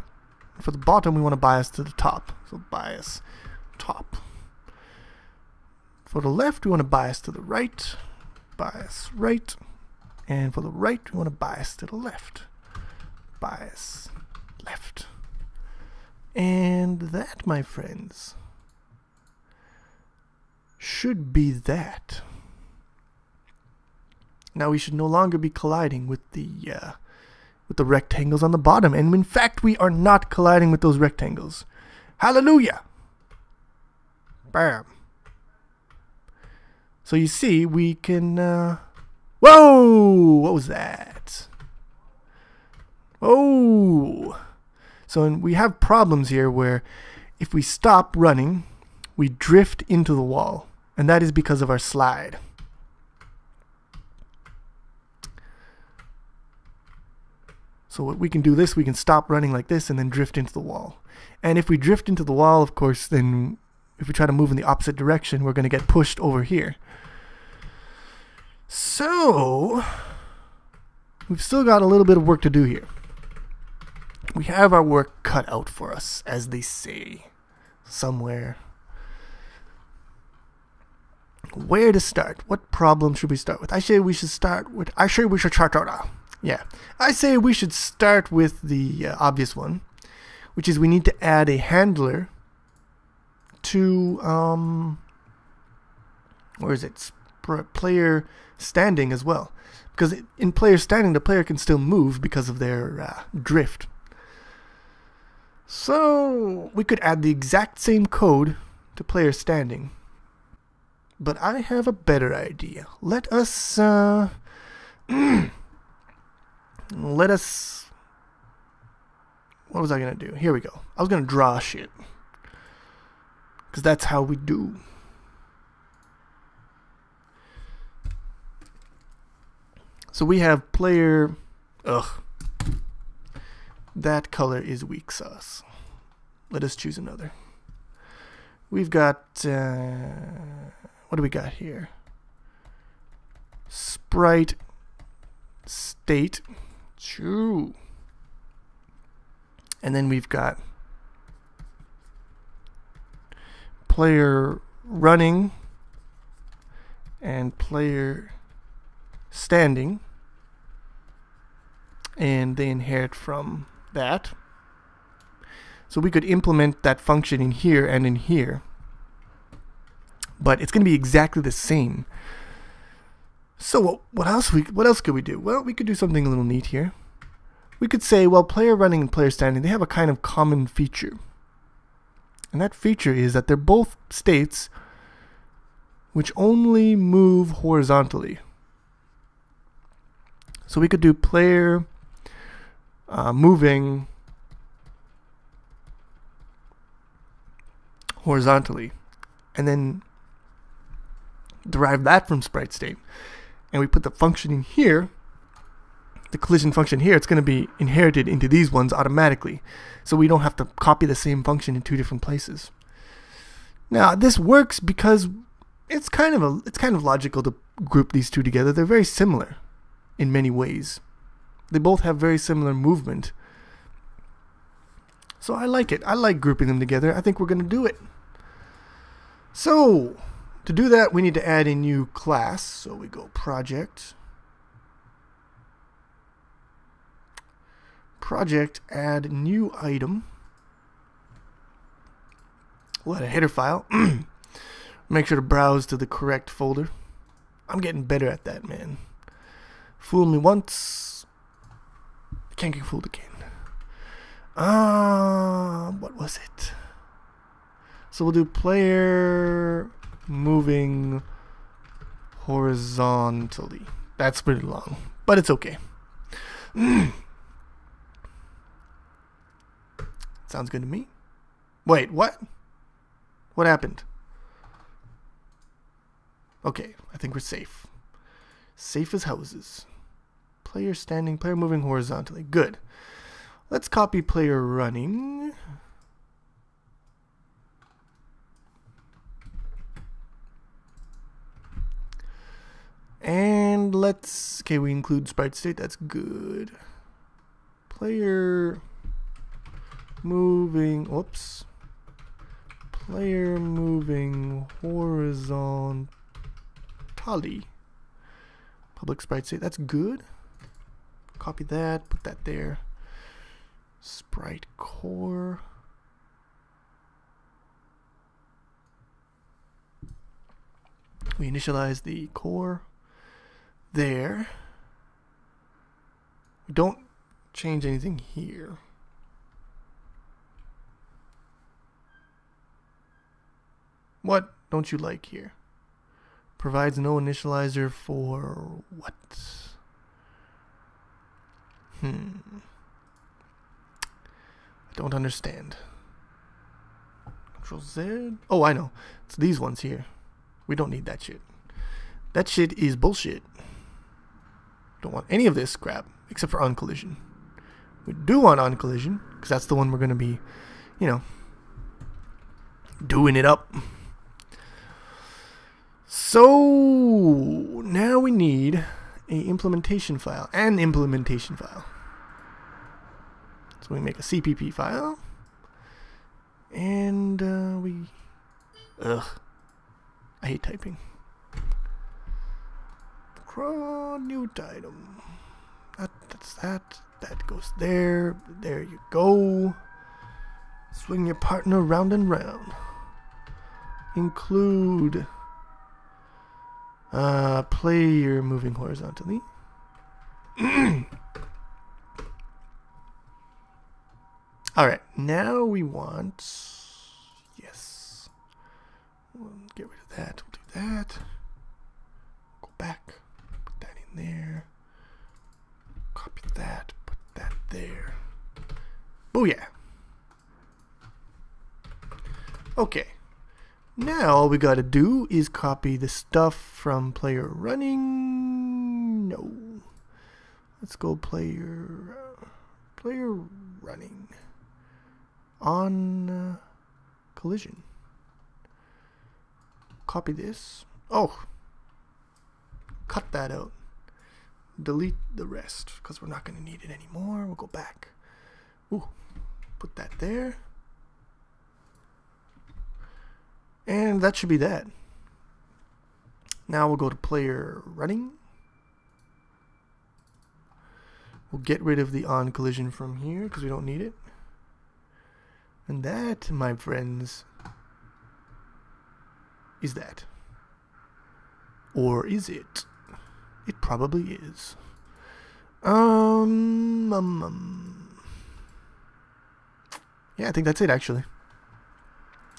For the bottom, we want to bias to the top. So bias top. For the left, we want to bias to the right. Bias right. And for the right, we want to bias to the left. Bias left. And that, my friends, should be that. Now we should no longer be colliding with the rectangles on the bottom. And in fact, we are not colliding with those rectangles. Hallelujah! Bam. So you see, we can... whoa! What was that? Oh! So we have problems here where if we stop running, we drift into the wall. And that is because of our slide. So we can do this, we can stop running like this and then drift into the wall. And if we drift into the wall, of course, then if we try to move in the opposite direction, we're going to get pushed over here. So we've still got a little bit of work to do here. We have our work cut out for us, as they say, somewhere. Where to start? What problem should we start with? I say we should start with Yeah, I say we should start with the obvious one, which is we need to add a handler to, where is it? Player standing as well. Because in player standing, the player can still move because of their drift. So we could add the exact same code to player standing. But I have a better idea. Let us, what was I going to do? Here we go. I was going to draw shit. Because that's how we do. So we have player... That color is weak sauce. Let us choose another. We've got... what do we got here? Sprite state. True. And then we've got player running and player standing, and they inherit from that. So we could implement that function in here and in here, but it's going to be exactly the same. So what else could we do? Well, we could do something a little neat here. We could say, well, player running and player standing, they have a kind of common feature. And that feature is that they're both states which only move horizontally. So we could do player moving horizontally, and then derive that from sprite state. And we put the function in here the collision function here, it's going to be inherited into these ones automatically. So we don't have to copy the same function in two different places. Now, this works because it's kind of logical to group these two together. They're very similar in many ways. They both have very similar movement. So I like it. I like grouping them together. I think we're going to do it. So, to do that, we need to add a new class. So we go project, add new item. We'll add a header file. Make sure to browse to the correct folder. I'm getting better at that, man. Fool me once, can't get fooled again. What was it? So we'll do player moving horizontally. That's pretty long, but it's okay. Sounds good to me. Wait, what? What happened? Okay, I think we're safe. Safe as houses. Player standing, player moving horizontally. Good. Let's copy player running. And let's, okay, we include sprite state. That's good. Player moving, whoops. Player moving horizontally. Public sprite state. That's good. Copy that. Put that there. Sprite core. We initialize the core there. We don't change anything here. What don't you like here? Provides no initializer for what? I don't understand. Control Z. Oh, I know. It's these ones here. We don't need that shit. That shit is bullshit. Don't want any of this crap except for on collision. We do want on collision because that's the one we're going to be, you know, doing it up. So now we need an implementation file. So we make a CPP file, and I hate typing. New item. That's that. That goes there. There you go. Swing your partner round and round. Include player moving horizontally. Alright, now we want, yes, we'll get rid of that, we'll do that, go back, put that in there, copy that, put that there, booyah. Okay, now all we gotta do is copy the stuff from player running, no, let's go player running. On collision. Copy this. Oh, cut that out. Delete the rest because we're not going to need it anymore. We'll go back. Ooh, put that there. And that should be that. Now we'll go to player running. We'll get rid of the on collision from here because we don't need it. And that, my friends, is that. Or is it? It probably is. Yeah, I think that's it, actually.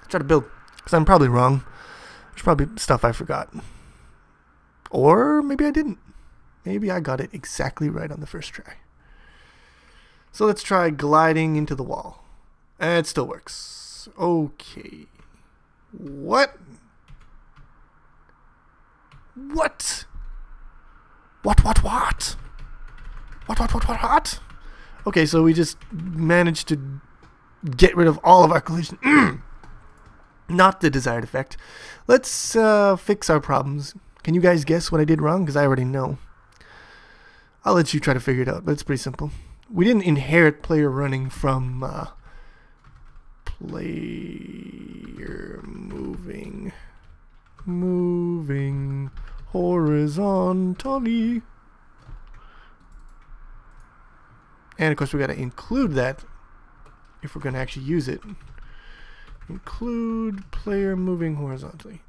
Try to build, because I'm probably wrong. There's probably stuff I forgot. Or maybe I didn't. Maybe I got it exactly right on the first try. So let's try gliding into the wall. And it still works. Okay. What? What? What? What? Okay, so we just managed to get rid of all of our collision. Not the desired effect. Let's fix our problems. Can you guys guess what I did wrong? Because I already know. I'll let you try to figure it out, but it's pretty simple. We didn't inherit player running from player moving horizontally. And of course we got to include that if we're going to actually use it. Include player moving horizontally.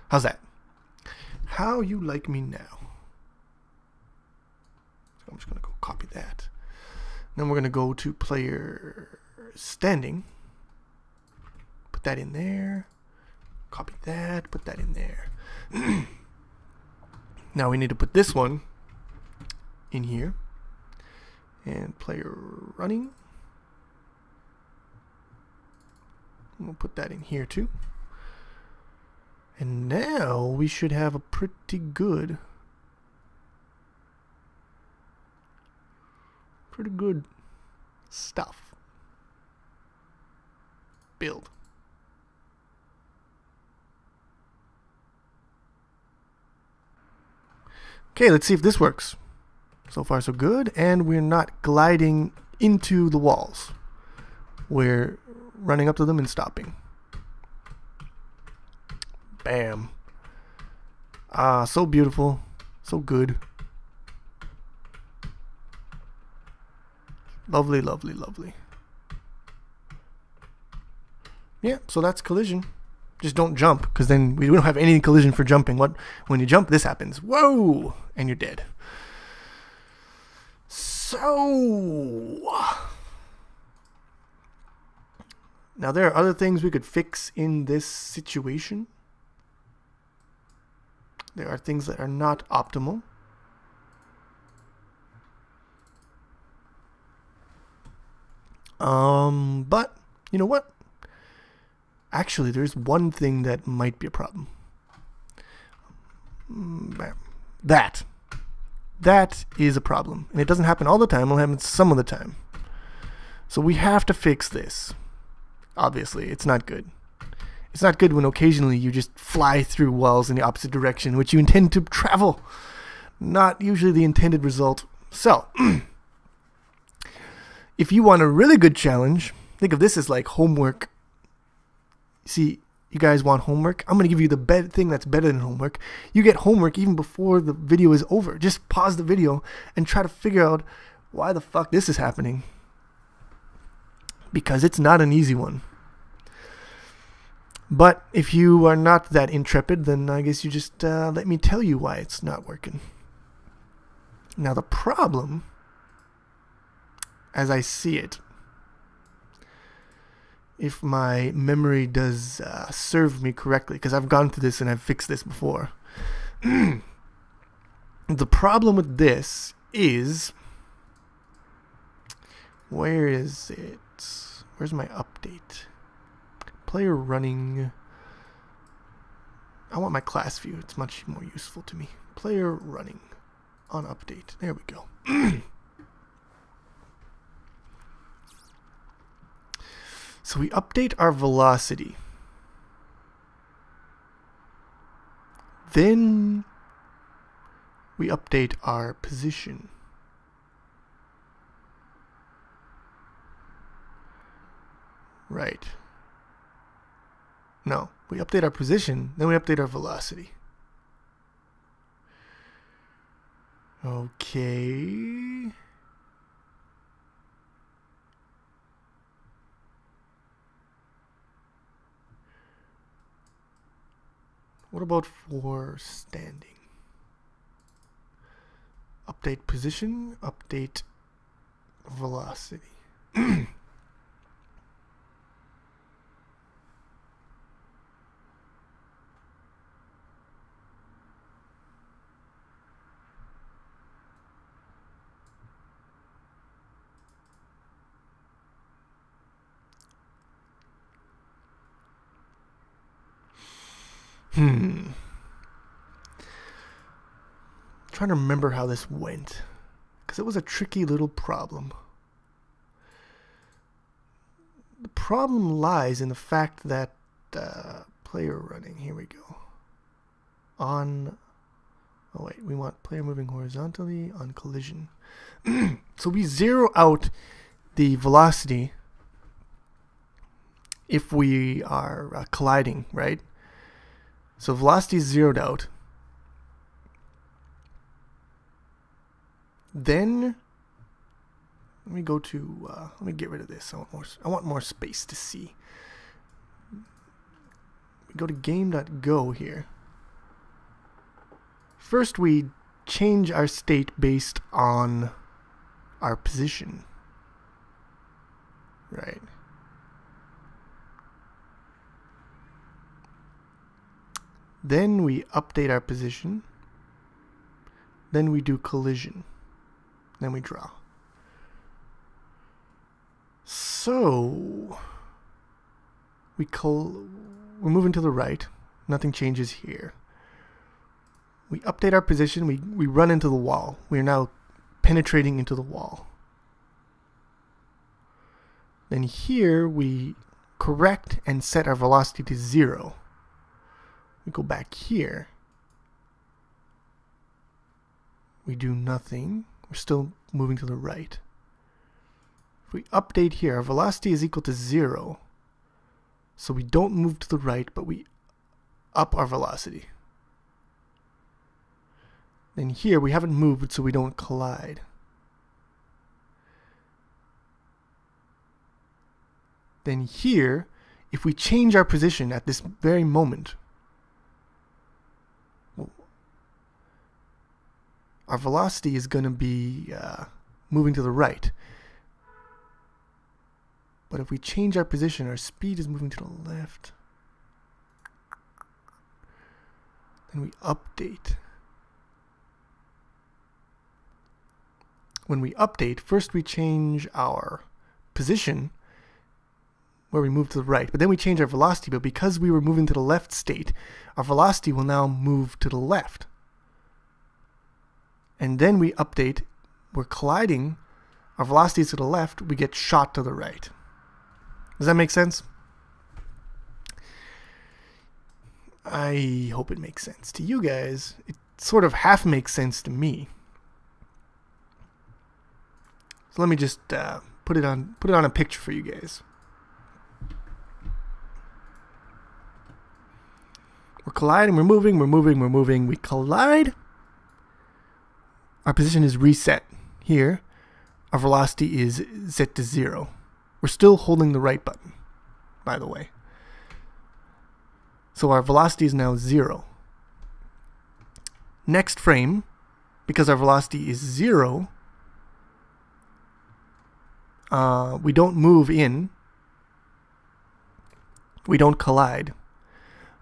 How's that? How you like me now? So I'm just going to go copy that. Then we're going to go to player standing. Put that in there. Copy that. Put that in there. Now we need to put this one in here. And player running. We'll put that in here too. And now we should have a pretty good stuff. Build. Okay, let's see if this works. So far so good, and we're not gliding into the walls. We're running up to them and stopping. Bam. Ah, so beautiful. So good. Lovely, lovely, lovely. Yeah, so that's collision. Just don't jump, because then we don't have any collision for jumping. When you jump, this happens. Whoa! And you're dead. So now there are other things we could fix in this situation. There are things that are not optimal. But you know what? Actually, there's one thing that might be a problem. That is a problem. And it doesn't happen all the time, it'll happen some of the time. So we have to fix this. Obviously, it's not good. It's not good when occasionally you just fly through walls in the opposite direction, which you intend to travel. Not usually the intended result. So, if you want a really good challenge, think of this as like homework. See, you guys want homework? I'm going to give you the thing that's better than homework. You get homework even before the video is over. Just pause the video and try to figure out why the fuck this is happening. Because it's not an easy one. But if you are not that intrepid, then I guess you just let me tell you why it's not working. Now the problem, as I see it, if my memory does serve me correctly, because I've gone through this and I've fixed this before. The problem with this is, where is it? Where's my update? Player running. I want my class view. It's much more useful to me. Player running on update. There we go. So we update our velocity. Then we update our position. Right. No, we update our position, then we update our velocity. Okay. What about for standing? Update position, update velocity. trying to remember how this went, because it was a tricky little problem. The problem lies in the fact that player running, here we go, on, oh wait, we want player moving horizontally on collision. So we zero out the velocity if we are colliding, right? So velocity is zeroed out. Then let me go to let me get rid of this. I want more space to see. We go to game.go here. First we change our state based on our position, right? Then we update our position. Then we do collision. Then we draw. So we're moving to the right. Nothing changes here. We update our position. We run into the wall. We are now penetrating into the wall. Then here we correct and set our velocity to 0. We go back here. We do nothing. We're still moving to the right. If we update here, our velocity is equal to 0. So we don't move to the right, but we up our velocity. Then here we haven't moved, so we don't collide. Then here, if we change our position at this very moment, our velocity is going to be moving to the right. But if we change our position, our speed is moving to the left. Then we update. When we update, first we change our position where we move to the right, but then we change our velocity, but because we were moving to the left state, our velocity will now move to the left. And then we update, we're colliding, our velocity is to the left, we get shot to the right. Does that make sense? I hope it makes sense to you guys. It sort of half makes sense to me. So let me just put it on a picture for you guys. We're colliding, we're moving, we collide. Our position is reset here. Our velocity is set to 0. We're still holding the right button, by the way. So our velocity is now 0. Next frame, because our velocity is 0, we don't move in, we don't collide,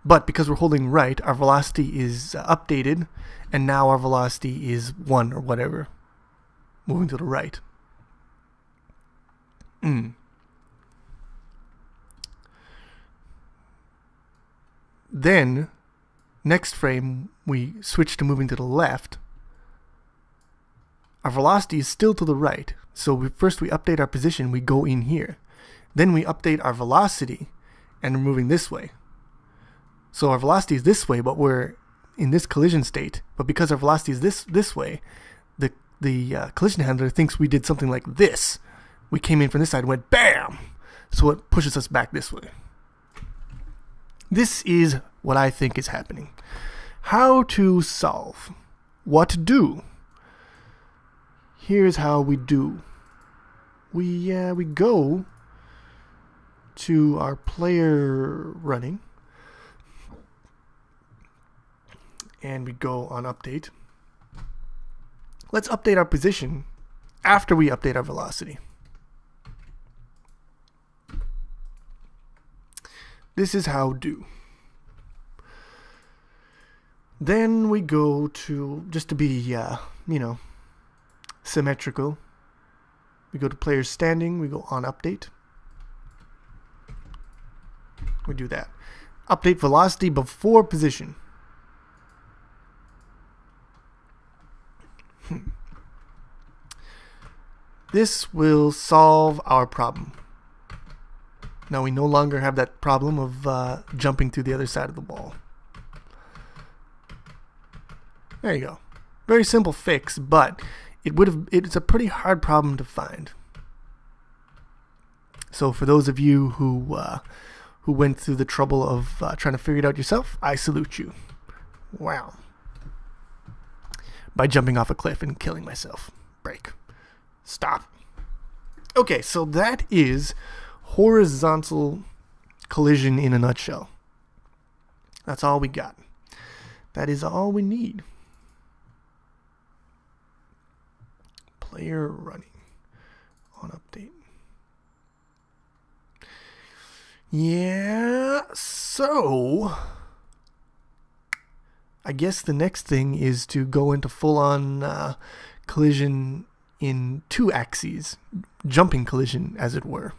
but because we're holding right, our velocity is updated, and now our velocity is 1 or whatever, moving to the right. Then, next frame, we switch to moving to the left. Our velocity is still to the right. So first we update our position, we go in here. Then we update our velocity, and we're moving this way. So our velocity is this way, but we're in this collision state. But because our velocity is this way, the collision handler thinks we did something like this. We came in from this side and went BAM! So it pushes us back this way. This is what I think is happening. How to solve? What to do? Here's how we do. We go to our player running, and we go on update. Let's update our position after we update our velocity. This is how do. Then we go to, just to be, symmetrical, we go to players standing, we go on update. We do that. Update velocity before position. This will solve our problem. Now we no longer have that problem of jumping to the other side of the wall. There you go. Very simple fix, but it's a pretty hard problem to find. So for those of you who went through the trouble of trying to figure it out yourself, I salute you. Wow. By jumping off a cliff and killing myself. Break. Stop. Okay, so that is horizontal collision in a nutshell. That's all we got. That is all we need. Player running on update. Yeah, so I guess the next thing is to go into full-on collision in 2 axes, jumping collision as it were.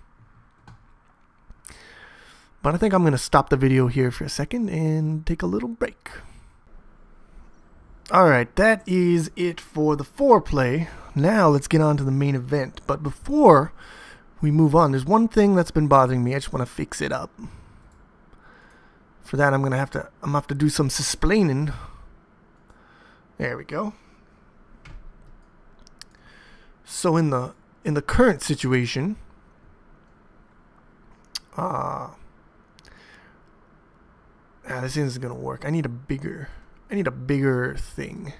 But I think I'm going to stop the video here for a second and take a little break. Alright, that is it for the foreplay. Now let's get on to the main event. But before we move on, there's one thing that's been bothering me. I just want to fix it up. For that I'm gonna have to do some splaining. There we go. So in the current situation, this isn't gonna work. I need a bigger thing.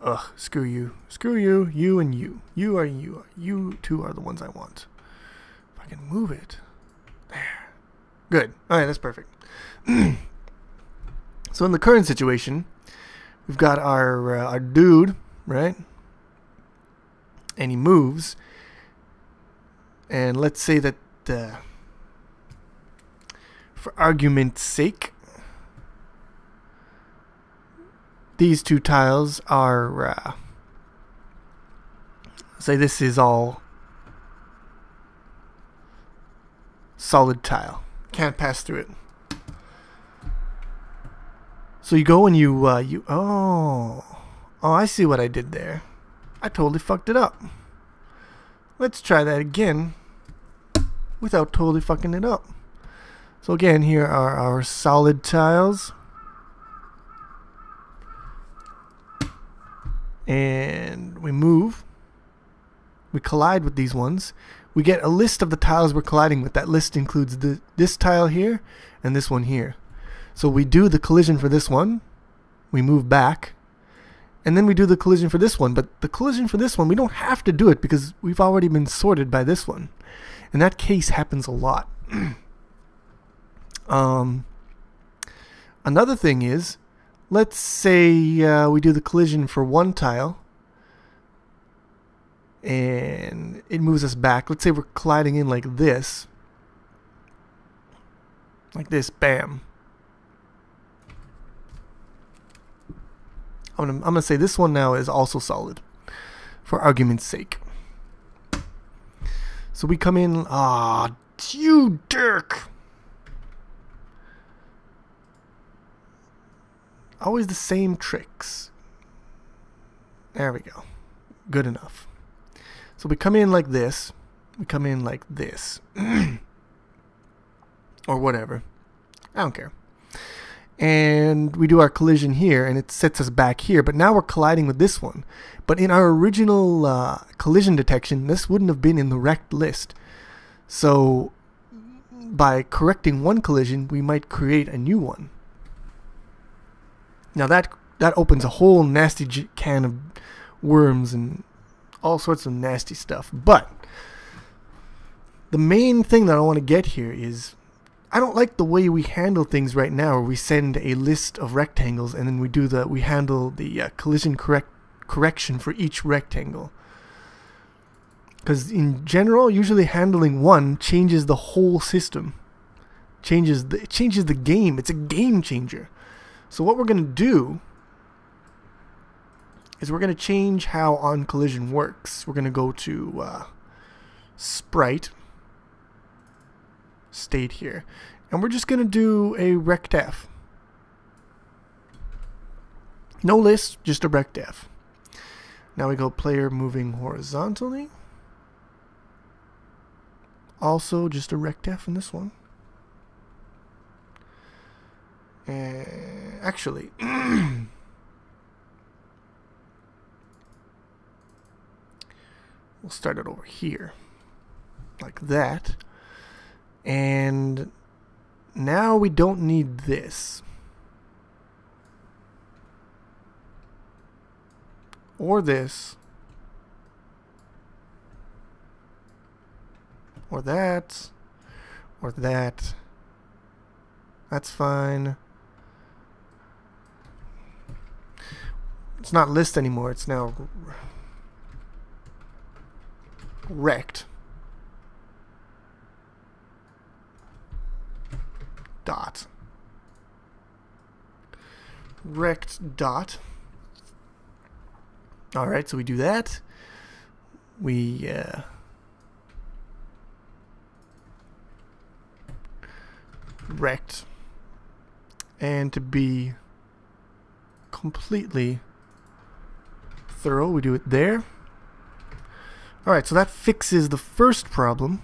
Ugh, screw you. Screw you, you and you. You two are the ones I want. If I can move it. There. Good. Alright, that's perfect. So in the current situation, we've got our dude, right? And he moves. And let's say that for argument's sake, these 2 tiles are, say this is all solid tile. Can't pass through it. So you go and oh, I see what I did there. I totally fucked it up. Let's try that again without totally fucking it up. So again, here are our solid tiles. And we move. We collide with these ones. We get a list of the tiles we're colliding with. That list includes this tile here and this one here. So we do the collision for this one. We move back. And then we do the collision for this one. But the collision for this one, we don't have to do it because we've already been sorted by this one. And that case happens a lot. Another thing is, let's say we do the collision for one tile. And it moves us back. Let's say we're colliding in like this. Like this, bam. I'm gonna say this one now is also solid, for argument's sake. So we come in. Ah, you Dirk! Always the same tricks. There we go. Good enough. So we come in like this. We come in like this. Or whatever. I don't care. And we do our collision here, and it sets us back here. But now we're colliding with this one. But in our original collision detection, this wouldn't have been in the rect list. So by correcting one collision, we might create a new one. Now that opens a whole nasty can of worms and all sorts of nasty stuff. But the main thing that I want to get here is, I don't like the way we handle things right now, where we send a list of rectangles and then we handle the collision correction for each rectangle. Because in general, usually handling one changes the whole system. It changes the game. It's a game changer. So what we're going to do is we're going to change how on collision works. We're going to go to sprite, state here, and we're just going to do a rectf. No list, just a rectf. Now we go player moving horizontally. Also just a rectf in this one. And actually, we'll start it over here, like that. And now we don't need this. Or this. Or that. Or that. That's fine. It's not list anymore, it's now rect. Dot. Rect dot. Alright, so we do that. We rect. And to be completely thorough, we do it there. Alright, so that fixes the first problem.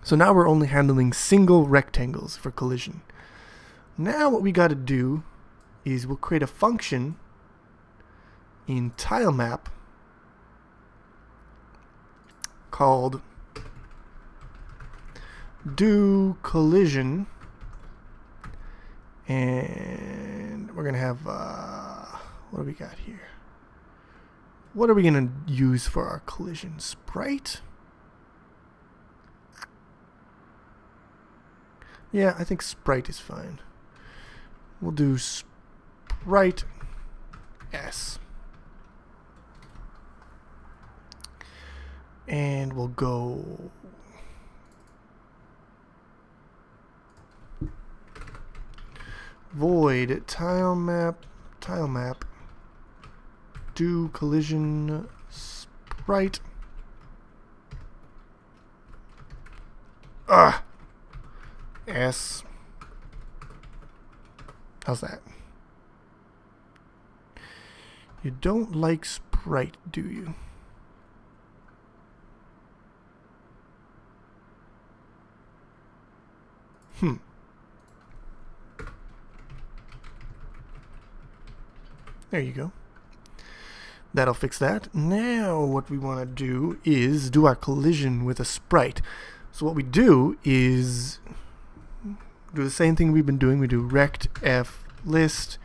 So now we're only handling single rectangles for collision. Now what we got to do is we'll create a function in tilemap called do collision, and we're gonna have what do we got here? What are we gonna use for our collision? Sprite? Yeah, I think sprite is fine. We'll do sprite s. And we'll go void tilemap do collision sprite s. How's that? You don't like sprite, do you? There you go. That'll fix that. Now what we want to do is do our collision with a sprite. So what we do is do the same thing we've been doing. We do rect f list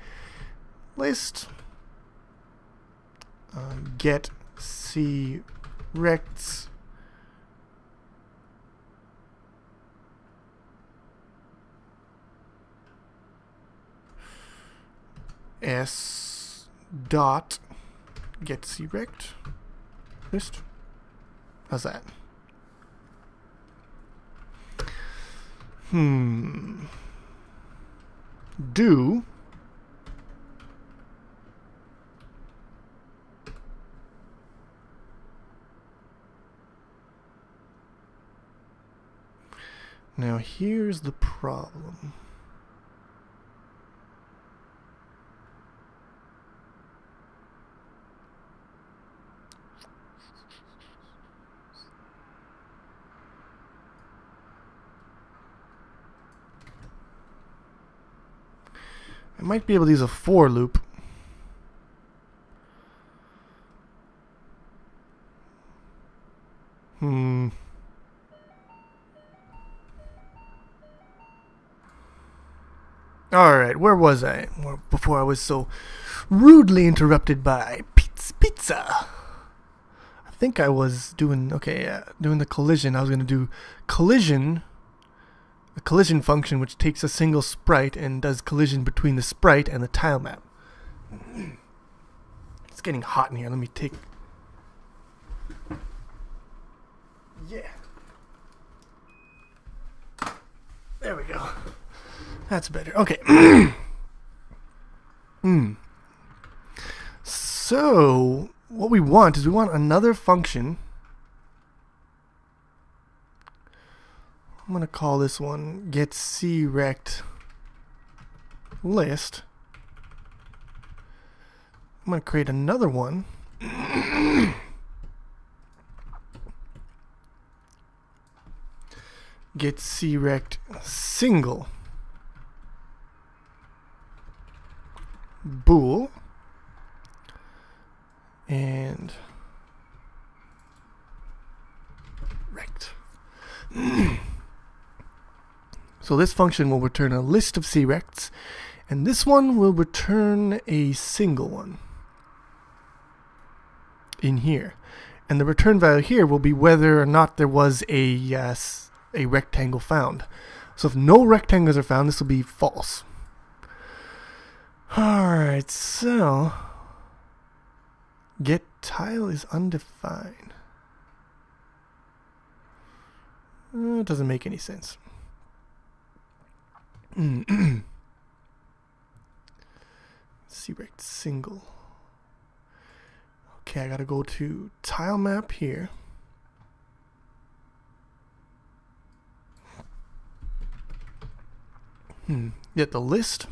get c rects s dot get c rect list. How's that? Do now here's the problem. I might be able to use a for loop. Alright, where was I? Before I was so rudely interrupted by pizza. I think I was doing, doing the collision. I was going to do collision, a collision function which takes a single sprite and does collision between the sprite and the tile map. It's getting hot in here. Let me take... Yeah. There we go. That's better. Okay. So, what we want is we want another function. I'm going to call this one get c rect list. I'm going to create another one. Get Crect single bool and rect. So this function will return a list of Crects, and this one will return a single one in here. And the return value here will be whether or not there was a rectangle found. So if no rectangles are found, this will be false. Alright, so get tile is undefined. It doesn't make any sense. Crect single. Okay, I gotta go to tile map here. Get the list.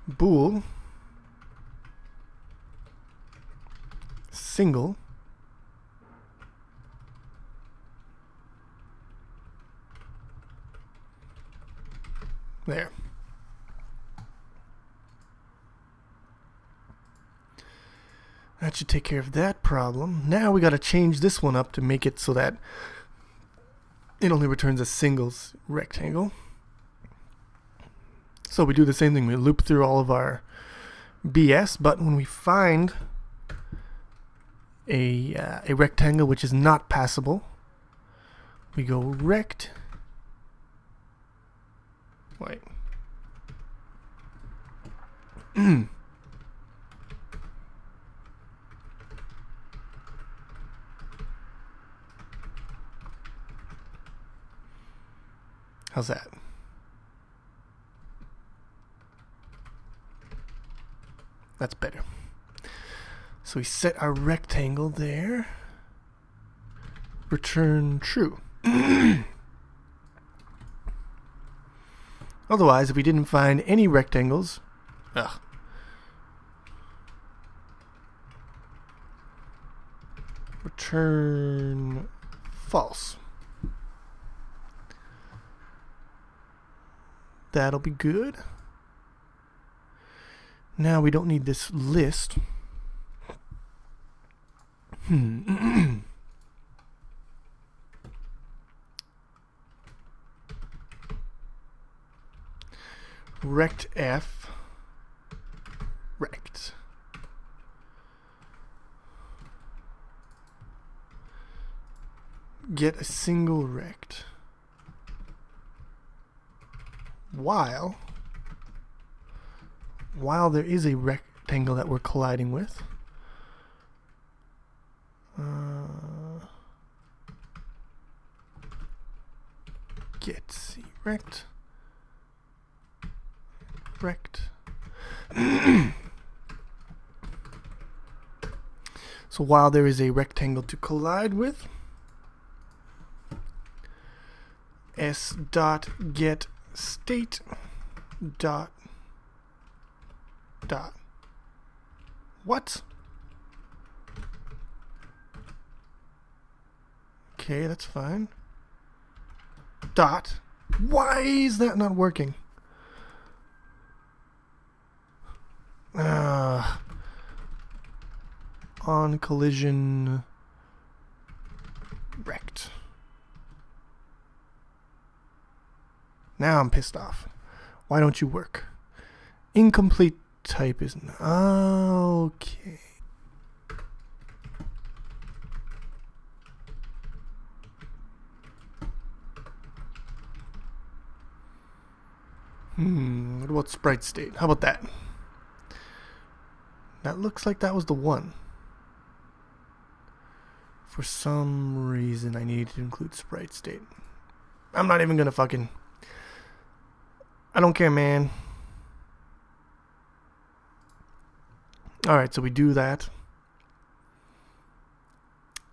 Bool single there. That should take care of that problem. Now we got to change this one up to make it so that it only returns a single rectangle. So we do the same thing. We loop through all of our BS, but when we find a rectangle which is not passable, we go rect. Wait. How's that? That's better. So we set our rectangle there. Return true. Otherwise, if we didn't find any rectangles, return false. That'll be good. Now we don't need this list. Rect F rect. Get a single rect. While there is a rectangle that we're colliding with, get Crect rect. So while there is a rectangle to collide with, s dot get state dot what? Okay, that's fine. Dot. Why is that not working? On collision rect. Now I'm pissed off. Why don't you work? Incomplete type isn't. Okay. What about sprite state? How about that? That looks like that was the one. For some reason I needed to include sprite state. I'm not even gonna fucking... I don't care, man. Alright, so we do that.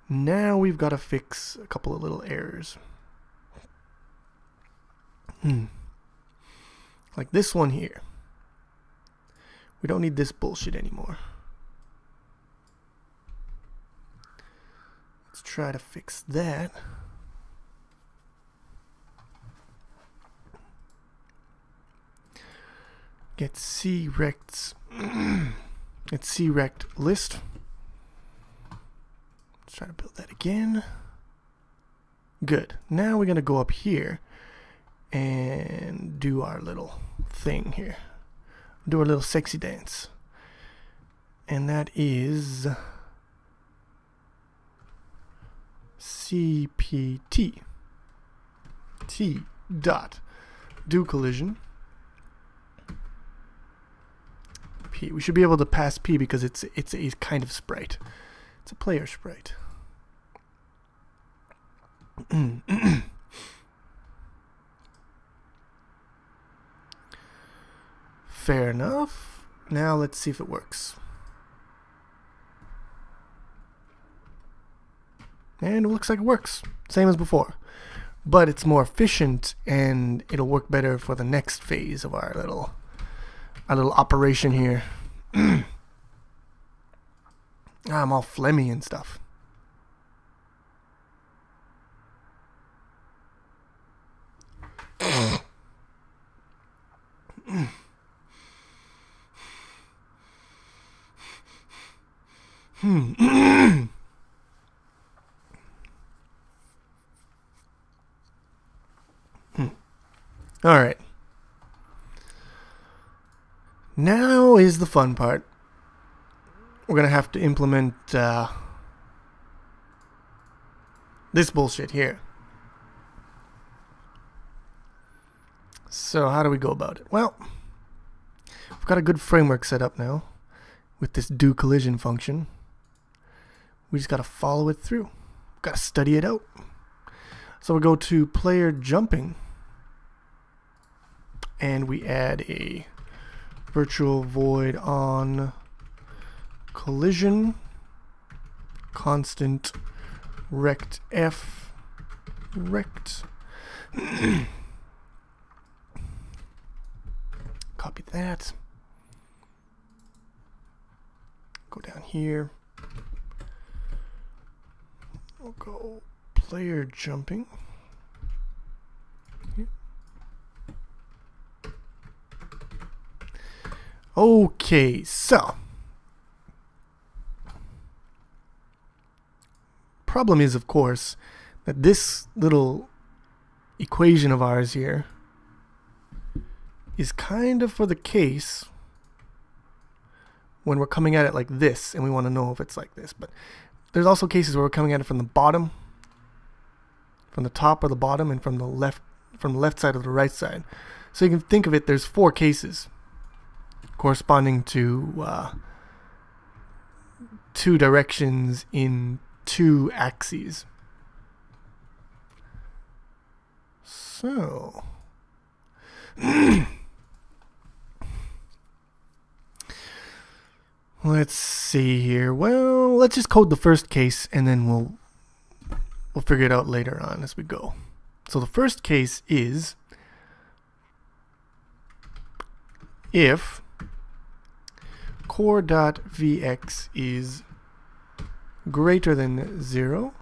Now we've got to fix a couple of little errors. like this one here. We don't need this bullshit anymore. Let's try to fix that. Get Crect. Get Crect list. Let's try to build that again. Good. Now we're gonna go up here and do our little thing here. Do our little sexy dance. And that is CPT. T dot do collision. P. We should be able to pass P because it's a kind of sprite. It's a player sprite. Fair enough. Now let's see if it works. And it looks like it works. Same as before. But it's more efficient and it'll work better for the next phase of our little operation here. I'm all phlegmy and stuff. All right. Now is the fun part. We're gonna have to implement this bullshit here. So how do we go about it? Well, we've got a good framework set up now with this do collision function. We just gotta follow it through. Gotta study it out. So we go to player jumping and we add a virtual void on collision constant rect f rect. Copy that. Go down here. We'll go player jumping. Here. Okay, so problem is, of course, that this little equation of ours here is kind of for the case when we're coming at it like this and we want to know if it's like this. But there's also cases where we're coming at it from the bottom, from the top or the bottom, and from the left side or the right side. So you can think of it, there's 4 cases corresponding to 2 directions in 2 axes. So let's see here. Well, let's just code the first case and then we'll figure it out later on as we go. So the first case is if core.vx is greater than 0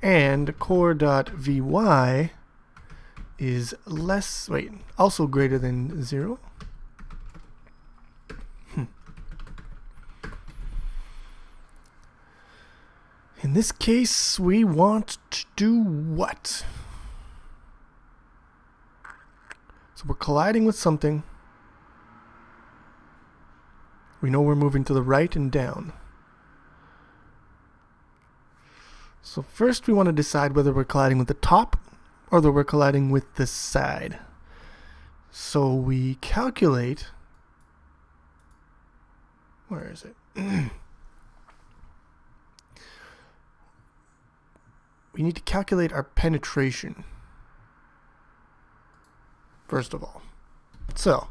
and core.vy is also greater than 0. In this case, we want to do what? So we're colliding with something. We know we're moving to the right and down. So first we want to decide whether we're colliding with the top or whether we're colliding with the side. So we calculate, where is it? We need to calculate our penetration, first of all. So,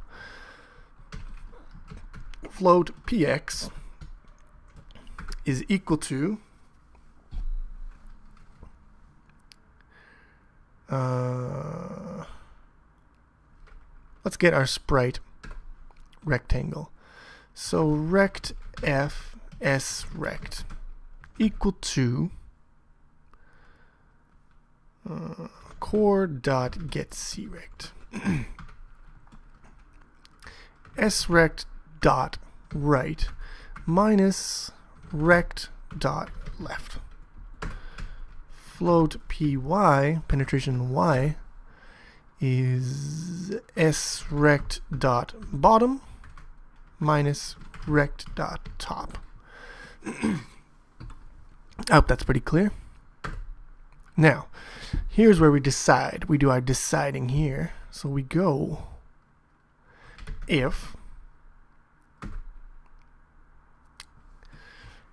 float px is equal to let's get our sprite rectangle. So rect f s rect equal to core dot get crect srect dot right minus rect dot left. Float py penetration y is srect dot bottom minus rect dot top. I hope that's pretty clear. Now, here's where we decide. We do our deciding here. So we go if,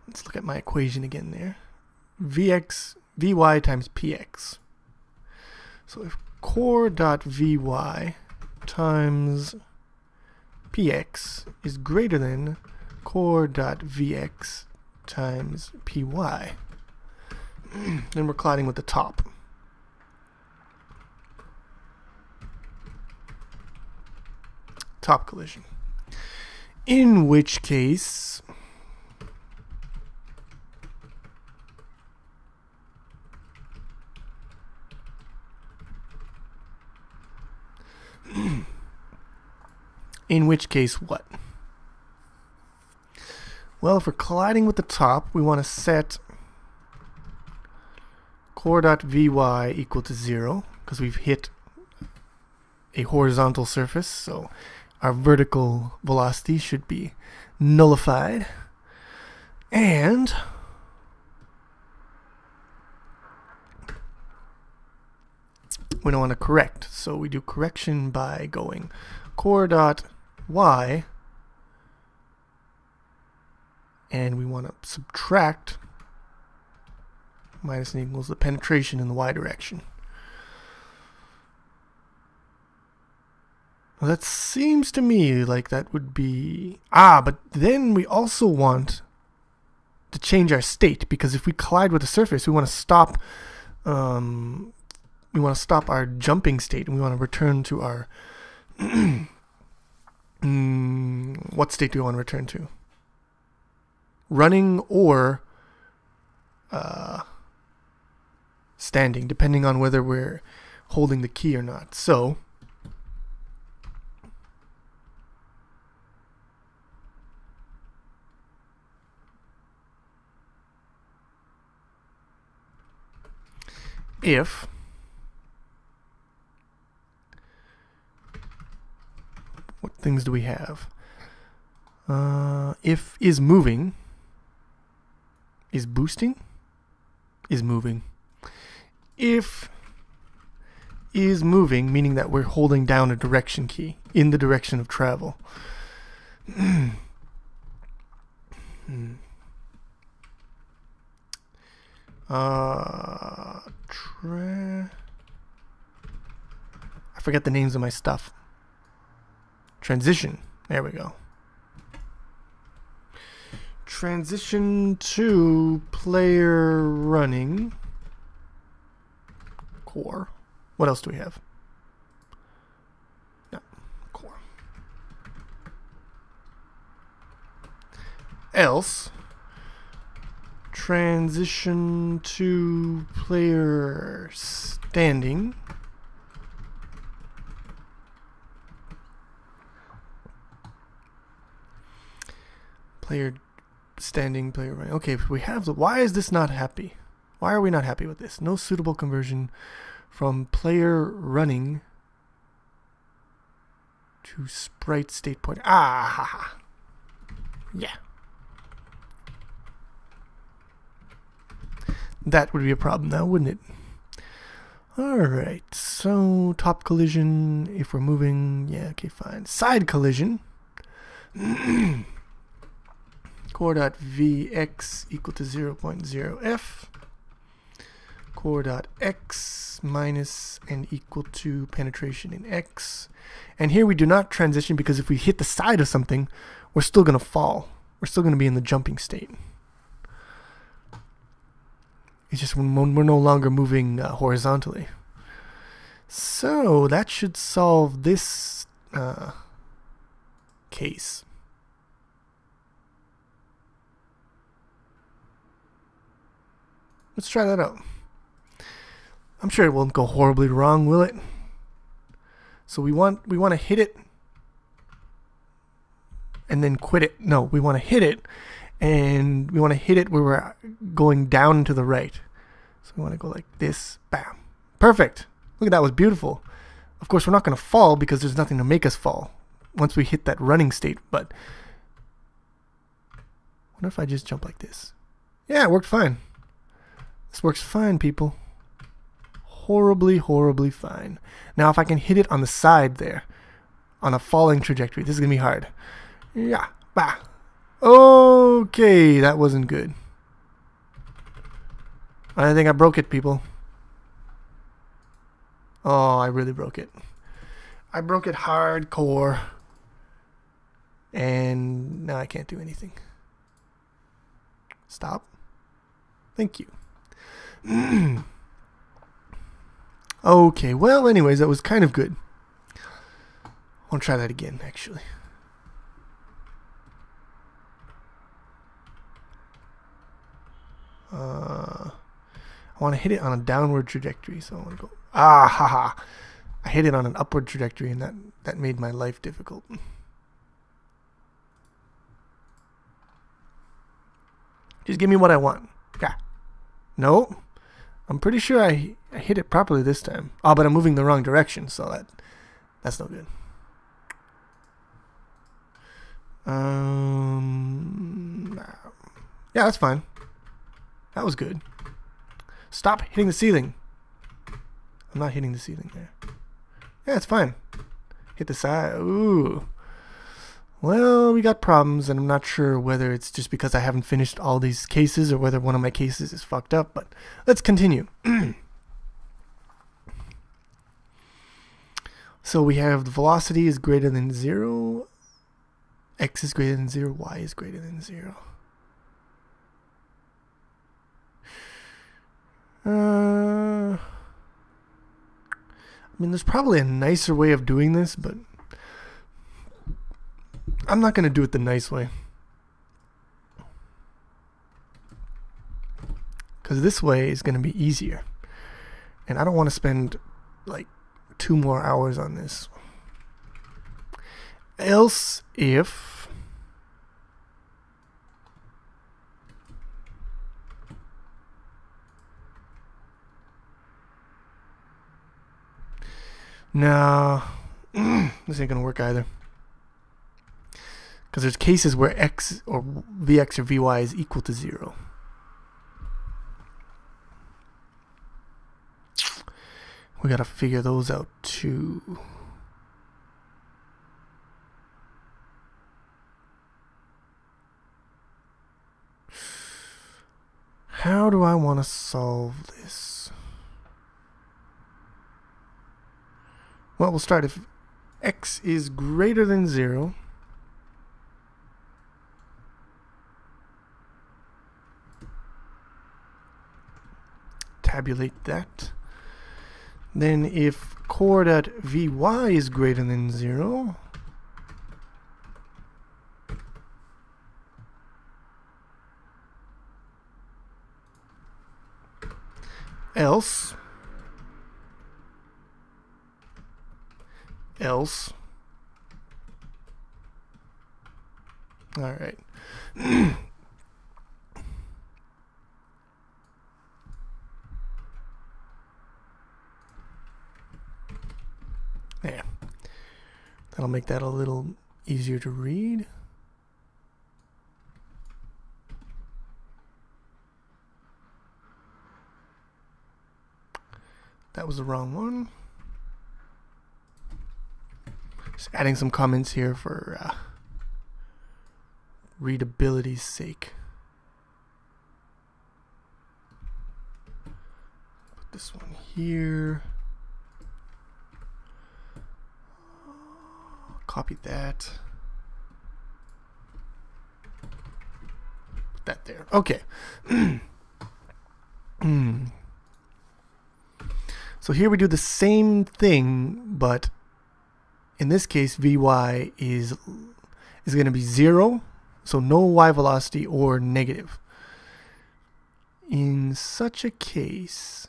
let's look at my equation again there, vy times px. So if core.vy times px is greater than core.vx times py, then we're colliding with the top. Top collision. In which case, what? Well, if we're colliding with the top, we want to set core.vy equal to 0 because we've hit a horizontal surface, so our vertical velocity should be nullified. And we don't want to correct, so we do correction by going core.y, and we want to subtract minus and equals the penetration in the y direction. Well, that seems to me like that would be... but then we also want to change our state, because if we collide with the surface, we want to stop our jumping state, and we want to return to our what state do we want to return to? Running or standing, depending on whether we're holding the key or not. So if what things do we have? If is moving, is boosting, is moving. If is moving, meaning that we're holding down a direction key in the direction of travel. I forget the names of my stuff. Transition. There we go. Transition to player running core. What else do we have? No, core. Else, transition to player standing. Player standing, player running. Okay, if we have the, why is this not happy? Why are we not happy with this? No suitable conversion from player running to sprite state point. Yeah. That would be a problem now, wouldn't it? Alright, so top collision, if we're moving, yeah, okay, fine. Side collision. Core.vx equal to 0.0f. Core.x minus and equal to penetration in x. And here we do not transition, because if we hit the side of something, we're still going to fall. We're still going to be in the jumping state. It's just when we're no longer moving horizontally. So that should solve this case. Let's try that out. I'm sure it won't go horribly wrong, will it? So we want to hit it and then quit it. No, we want to hit it, and we want to hit it where we're going down to the right. So we want to go like this. Bam. Perfect. Look at that. Was beautiful. Of course, we're not going to fall because there's nothing to make us fall once we hit that running state. But what if I just jump like this? Yeah, it worked fine. This works fine, people. Horribly, horribly fine. Now, if I can hit it on the side there, on a falling trajectory, this is going to be hard. Yeah. Bah. Okay, that wasn't good. I think I broke it, people. Oh, I really broke it. I broke it hardcore. And now I can't do anything. Stop. Thank you. Okay, well, anyways, that was kind of good. I want to try that again, actually. I want to hit it on a downward trajectory, so I want to go. Ah, haha. I hit it on an upward trajectory, and that made my life difficult. Just give me what I want. Yeah. No. I'm pretty sure I hit it properly this time. Oh, but I'm moving the wrong direction, so that's no good. Yeah, that's fine. That was good. Stop hitting the ceiling. I'm not hitting the ceiling there. Yeah, it's fine. Hit the side. Ooh. Well, we got problems, and I'm not sure whether it's just because I haven't finished all these cases or whether one of my cases is fucked up, but let's continue. So we have the velocity is greater than 0, x is greater than 0, y is greater than 0. I mean, there's probably a nicer way of doing this, but I'm not going to do it the nice way. Because this way is going to be easier. And I don't want to spend like 2 more hours on this. Else if no, this ain't going to work either. Because there's cases where x or vx or vy is equal to 0. We got to figure those out too. How do I want to solve this? Well, we'll start if x is greater than 0. Tabulate that. Then if coordinate vy is greater than 0, else all right. Yeah, that'll make that a little easier to read. That was the wrong one. Just adding some comments here for readability's sake. Put this one here. Copy that. Put that there. Okay. So here we do the same thing, but in this case, Vy is going to be 0, so no y velocity or negative. In such a case,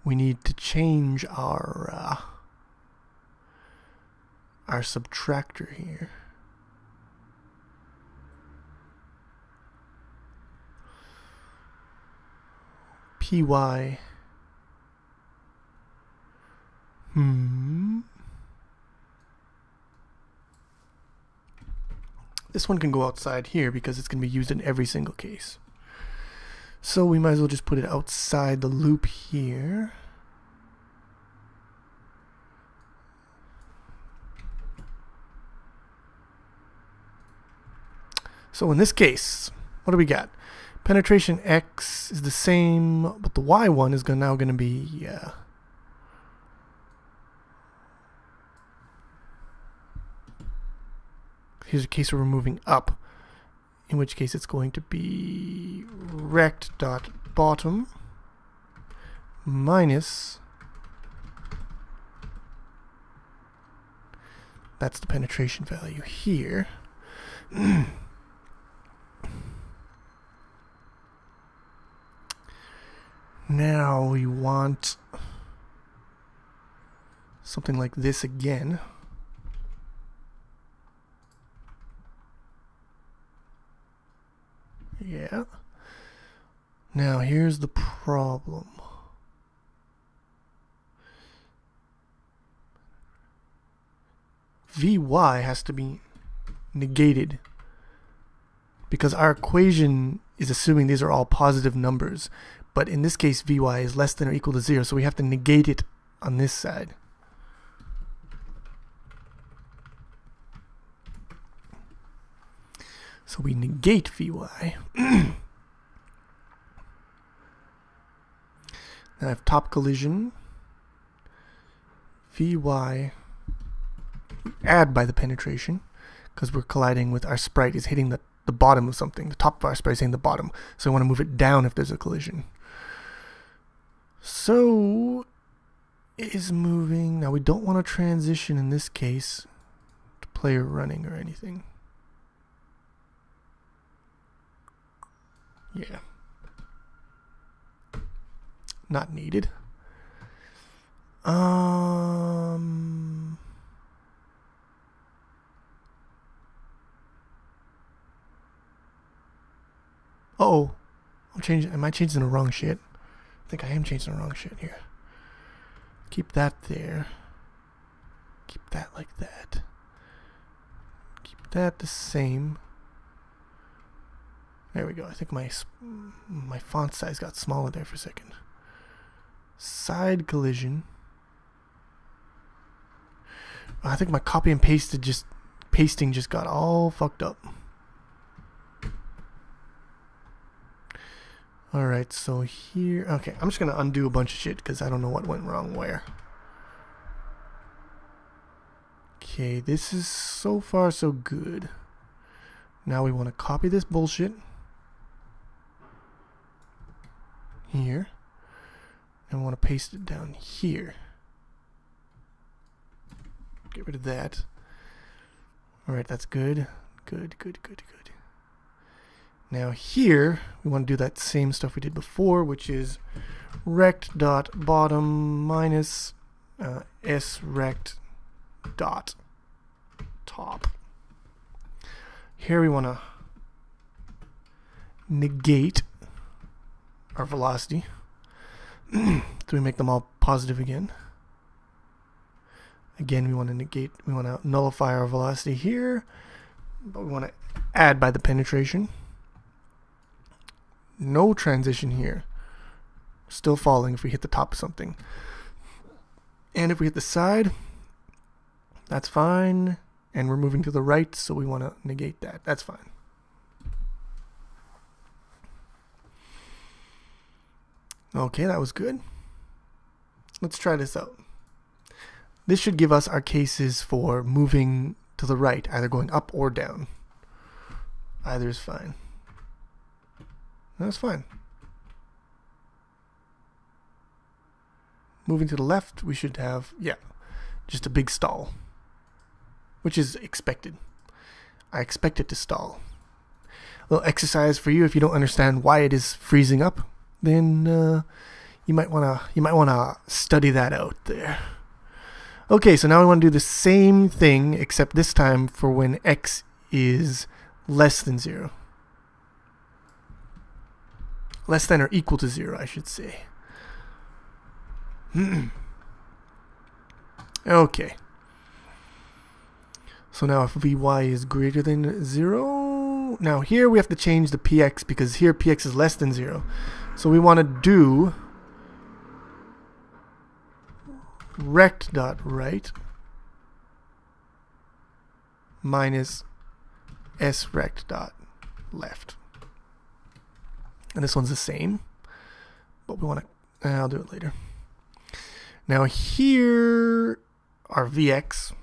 we need to change our subtractor here. Py. This one can go outside here because it's going to be used in every single case. So we might as well just put it outside the loop here. So in this case, what do we got? Penetration x is the same, but the y one is now going to be here's a case where we're moving up, in which case it's going to be rect.bottom minus, that's the penetration value here. Now we want something like this again. Yeah. Now here's the problem. Vy has to be negated because our equation is assuming these are all positive numbers. But in this case, Vy is less than or equal to 0, so we have to negate it on this side. So we negate Vy. Now I have top collision. Vy, add by the penetration, because we're colliding with our sprite is hitting the bottom of something. The top of our sprite is hitting the bottom. So I want to move it down if there's a collision. So it is moving. Now we don't want to transition in this case to player running or anything. Yeah. Not needed. Uh-oh. Am I changing the wrong shit? I think I am changing the wrong shit here. Keep that there. Keep that like that. Keep that the same. There we go. I think my font size got smaller there for a second. Side collision. I think my copy and pasting just got all fucked up. Alright, so here, okay, I'm just gonna undo a bunch of shit because I don't know what went wrong where. Okay, this is so far so good. Now we want to copy this bullshit here, and we want to paste it down here. Get rid of that. Alright, that's good. Good. Now here, we want to do that same stuff we did before, which is rect.bottom minus srect.top. Here we want to negate our velocity. Do we make them all positive again? Again, we want to nullify our velocity here, but we want to add by the penetration. No transition here. Still falling if we hit the top of something. And if we hit the side, that's fine. And we're moving to the right, so we want to negate that. That's fine. Okay, that was good. Let's try this out. This should give us our cases for moving to the right, either going up or down. Either is fine. That's fine. Moving to the left, we should have, yeah, just a big stall, which is expected. I expect it to stall. A little exercise for you: if you don't understand why it is freezing up, then you might wanna study that out there. Okay, so now we want to do the same thing, except this time for when x is less than 0. Less than or equal to 0, I should say. Okay. So now if Vy is greater than 0, now here we have to change the Px because here Px is less than 0. So we want to do rect.right minus srect.left. And this one's the same, but we want to, I'll do it later. Now here, our Vx is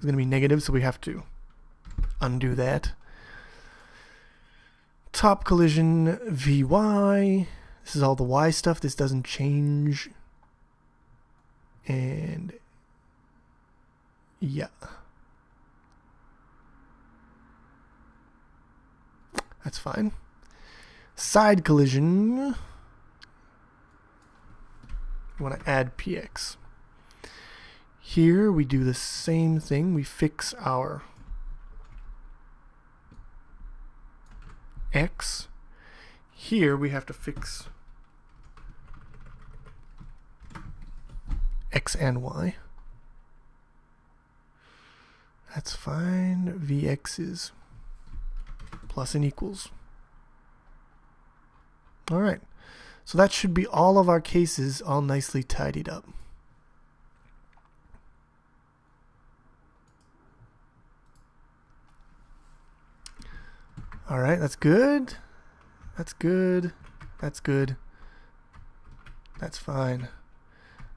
going to be negative, so we have to undo that. Top collision Vy, this is all the y stuff, this doesn't change. And yeah, that's fine. Side collision, we want to add Px. Here we do the same thing. We fix our x. Here we have to fix x and y. That's fine. Vx is plus and equals. All right. So that should be all of our cases all nicely tidied up. All right, that's good. That's good. That's good. That's fine.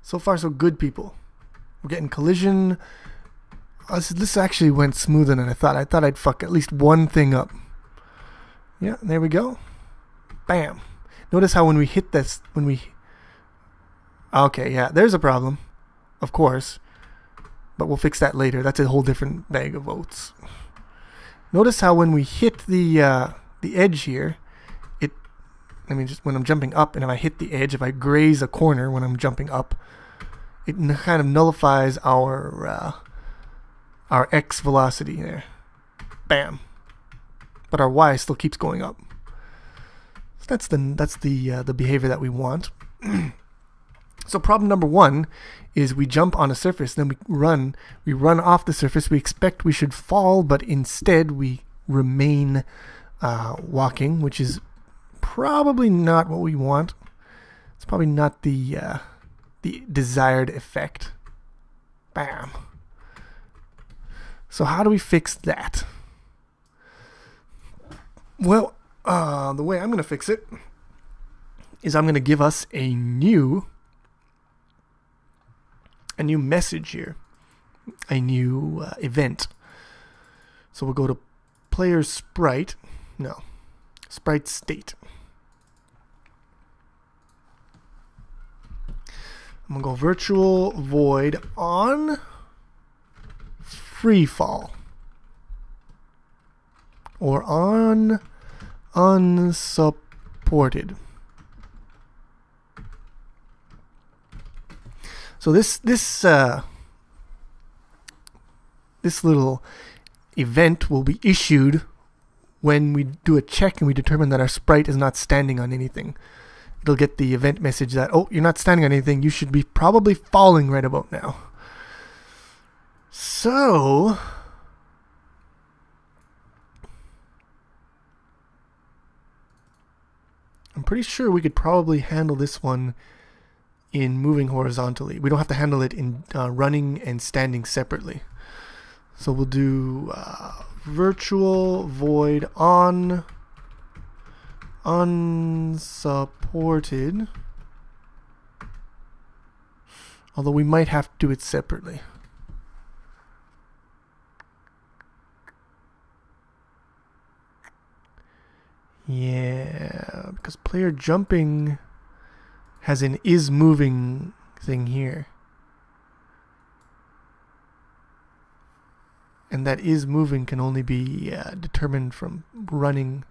So far, so good, people. We're getting collision. This actually went smoother than I thought. I thought I'd fuck at least one thing up. Yeah, there we go. Bam. Notice how when we hit this, okay, yeah, there's a problem, of course, but we'll fix that later. That's a whole different bag of oats. Notice how when we hit the edge here, just when I'm jumping up, and if I hit the edge, if I graze a corner when I'm jumping up, it kind of nullifies our x velocity there. Bam. But our y still keeps going up. So that's the behavior that we want. So problem number 1 is we jump on a surface, then we run off the surface. We expect we should fall, but instead we remain walking, which is probably not what we want. It's probably not the desired effect. Bam. So how do we fix that? Well, the way I'm going to fix it is I'm going to give us a new message here, a new event. So we'll go to player sprite, sprite state. I'm going to go virtual void on free fall or on unsupported. So this little event will be issued when we do a check and we determine that our sprite is not standing on anything. It'll get the event message that, oh, you're not standing on anything, you should be probably falling right about now. So I'm pretty sure we could probably handle this one in moving horizontally. We don't have to handle it in running and standing separately. So we'll do virtual void on unsupported, although we might have to do it separately. Yeah, because player jumping has an is moving thing here. And that is moving can only be determined from running.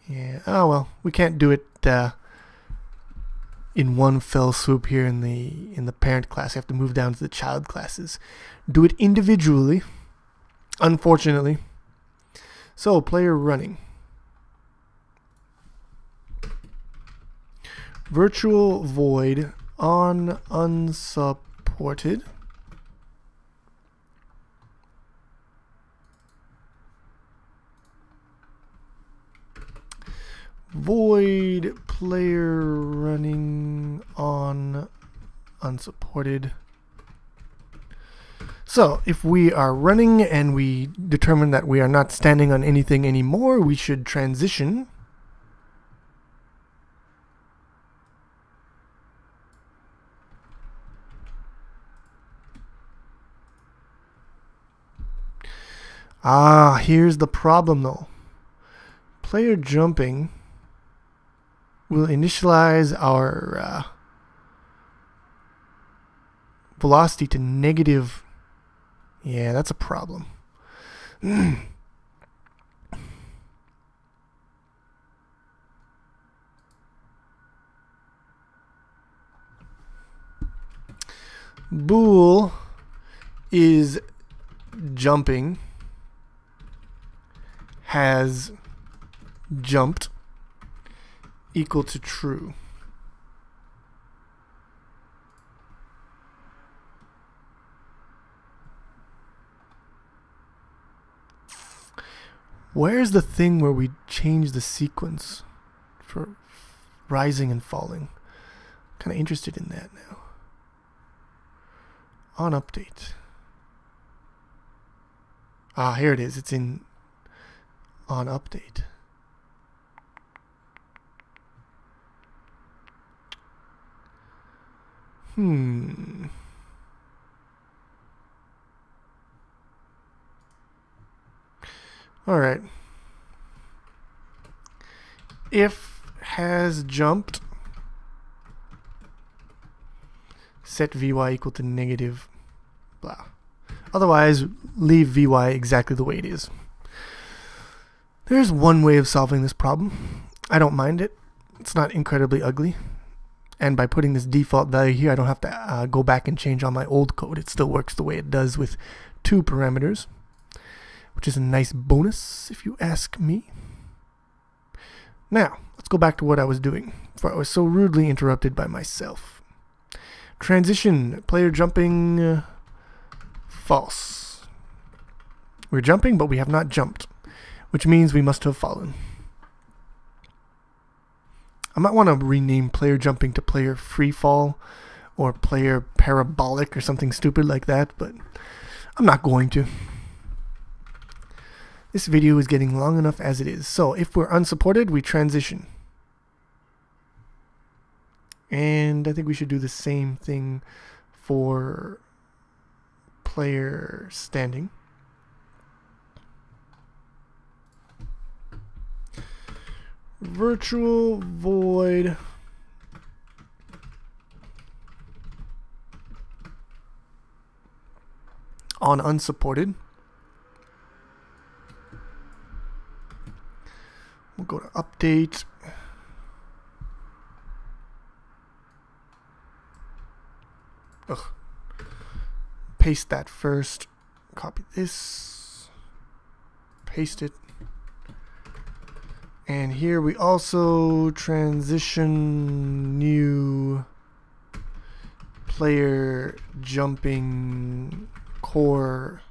Yeah. Oh well, we can't do it in one fell swoop here in the parent class. You have to move down to the child classes. Do it individually, unfortunately. So player running. Virtual void on unsupported. Void player running on unsupported. So if we are running and we determine that we are not standing on anything anymore, we should transition. Here's the problem though. Player jumping will initialize our velocity to negative. Yeah, that's a problem. Bool is jumping, has jumped, equal to true. Where's the thing where we change the sequence for rising and falling? Kind of interested in that now. On update. Here it is. It's in on update. All right. If has jumped, set Vy equal to negative blah. Otherwise, leave Vy exactly the way it is. There's one way of solving this problem. I don't mind it. It's not incredibly ugly. And by putting this default value here, I don't have to go back and change all my old code. It still works the way it does with 2 parameters, which is a nice bonus if you ask me. Now, let's go back to what I was doing before I was so rudely interrupted by myself. Transition, player jumping, false. We're jumping, but we have not jumped, which means we must have fallen. I might want to rename player jumping to player free fall or player parabolic or something stupid like that, but I'm not going to. This video is getting long enough as it is. So if we're unsupported, we transition. And I think we should do the same thing for player standing. Virtual void on unsupported. We'll go to update. Paste that first. Copy this. Paste it. And here we also transition new player jumping core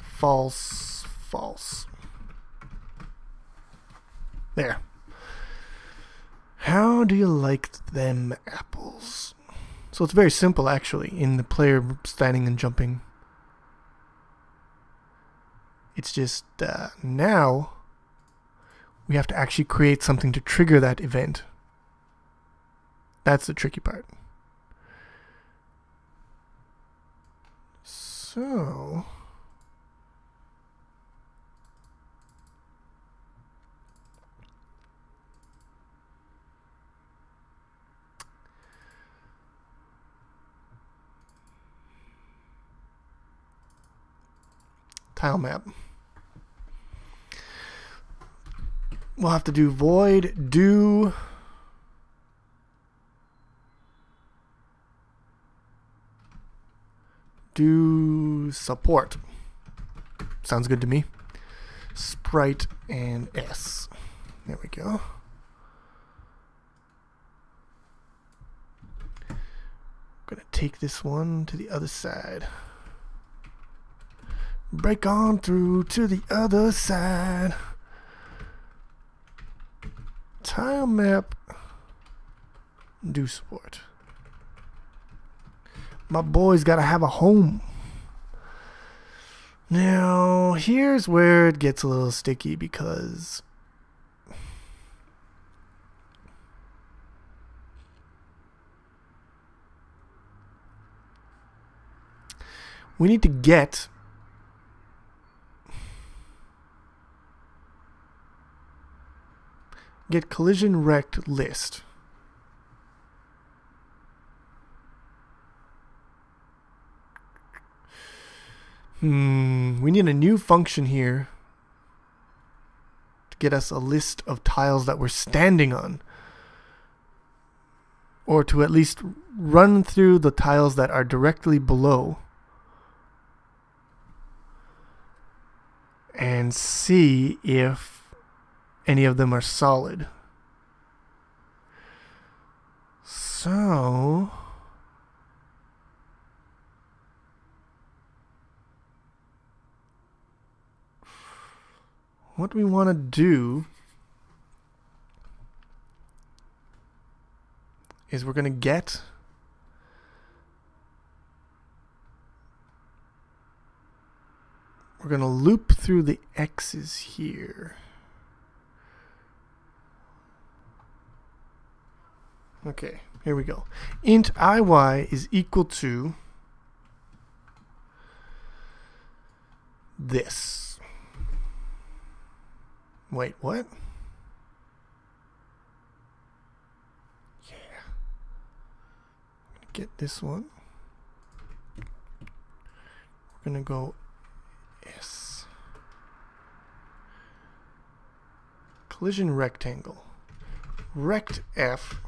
false false. There. How do you like them apples? So it's very simple actually in the player standing and jumping. It's just now we have to actually create something to trigger that event. That's the tricky part. So tile map. We'll have to do void do support. Sounds good to me. Sprite and S. There we go. I'm gonna take this one to the other side. Break on through to the other side. Tile map do support. My boy's gotta have a home. Now, here's where it gets a little sticky because we need to get collision rect list. We need a new function here to get us a list of tiles that we're standing on, or to at least run through the tiles that are directly below and see if any of them are solid. So what we want to do is we're going to loop through the X's here. Okay, here we go. Int IY is equal to this. Wait, what? Yeah. I'm gonna get this one. We're gonna go S. Collision rectangle. Rect F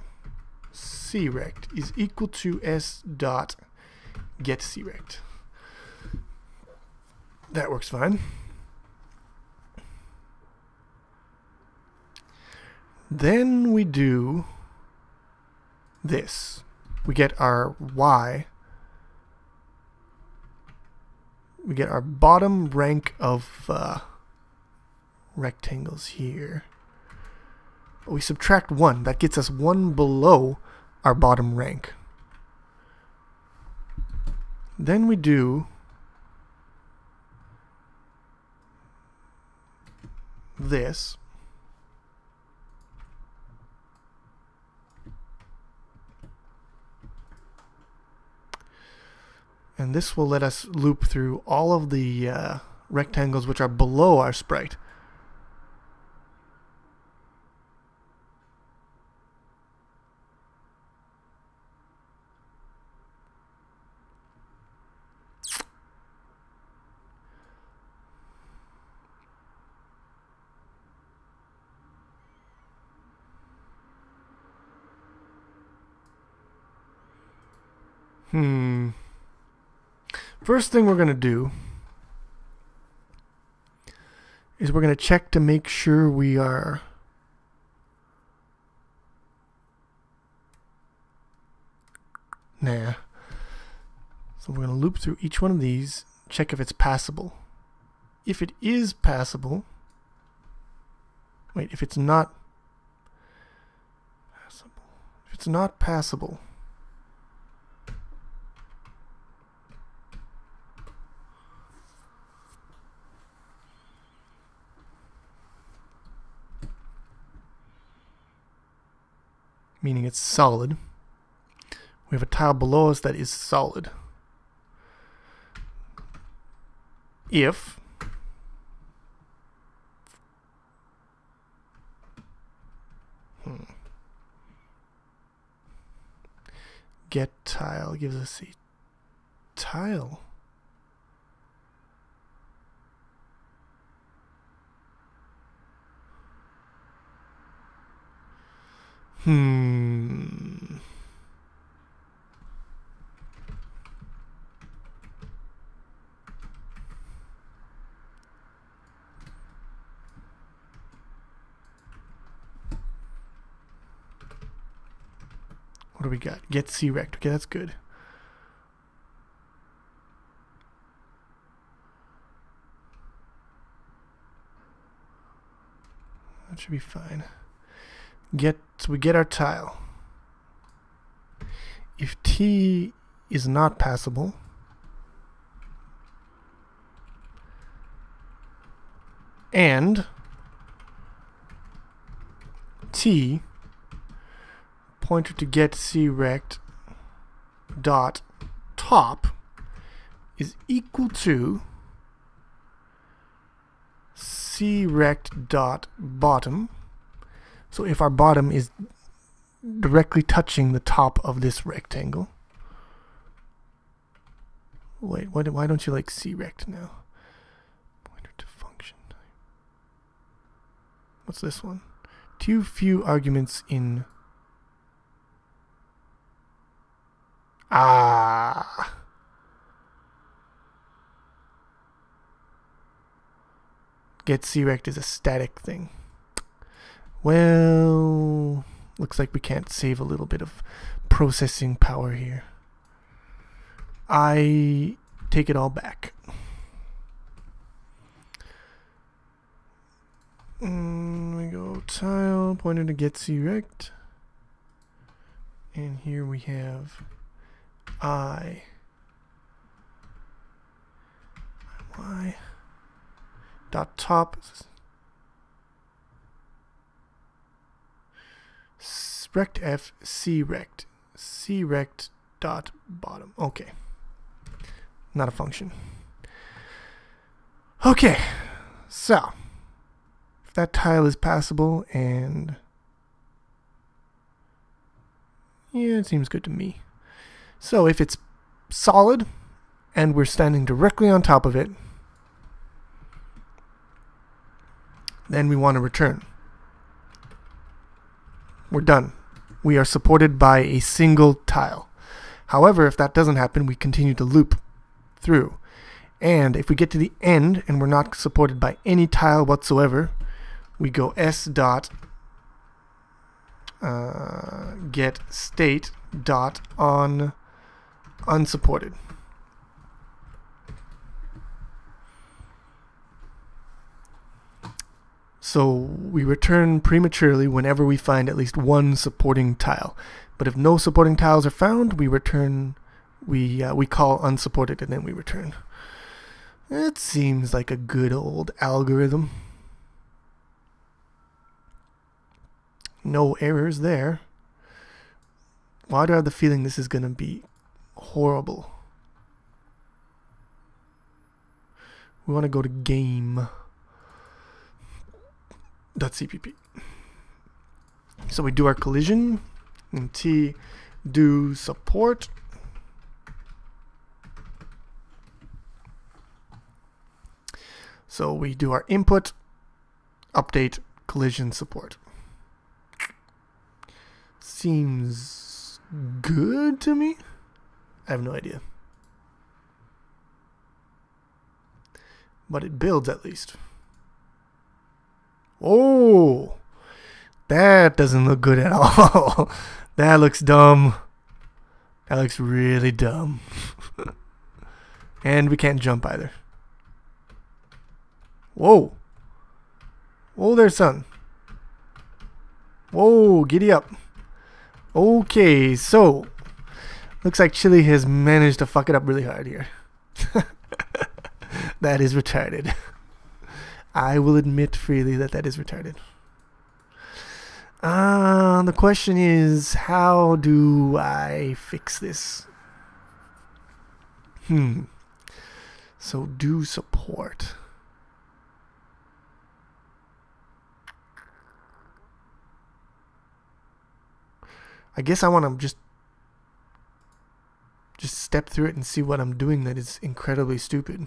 crect is equal to S dot get crect. That works fine. Then we do this. We get our Y. We get our bottom rank of rectangles here. But we subtract 1. That gets us 1 below our bottom rank. Then we do this. And this will let us loop through all of the rectangles which are below our sprite. First thing we're going to do is we're going to check to make sure we are So we're going to loop through each one of these, check if it's passable. If it is passable, if it's not passable, meaning it's solid. We have a tile below us that is solid. If get tile gives us a tile Hmm. What do we got? Get C-rect. Okay, that's good. That should be fine. So we get our tile. If T is not passable, and T pointer to get C-rect dot top is equal to C-rect dot bottom. So if our bottom is directly touching the top of this rectangle. Wait, why don't you like C-rect now? Pointer to function type. What's this one? Too few arguments in... Ah. Get C-rect is a static thing. Well, looks like we can't save a little bit of processing power here. I take it all back. We go tile, pointer to get C-rect. And here we have y dot top rect f c-rect dot bottom. Okay, not a function. Okay, so if that tile is passable, and yeah, it seems good to me. So if it's solid and we're standing directly on top of it, then we want to return. We're done. We are supported by a single tile. However, if that doesn't happen, we continue to loop through. And if we get to the end and we're not supported by any tile whatsoever, we go s dot get state dot on unsupported. So we return prematurely whenever we find at least one supporting tile. But if no supporting tiles are found, we return, we call unsupported, and then we return. It seems like a good old algorithm. No errors there. Why do I have the feeling this is going to be horrible? We want to go to game.cpp. So we do our collision, and T do support. So we do our input, update, collision, support. Seems good to me. I have no idea. But it builds at least. Oh, that doesn't look good at all. That looks dumb. That looks really dumb. And we can't jump either. Whoa. Whoa there, son. Whoa, giddy up. Okay, so looks like Chili has managed to fuck it up really hard here. That is retarded. I will admit freely that that is retarded. The question is, how do I fix this? So do support. I guess I want to just step through it and see what I'm doing that is incredibly stupid.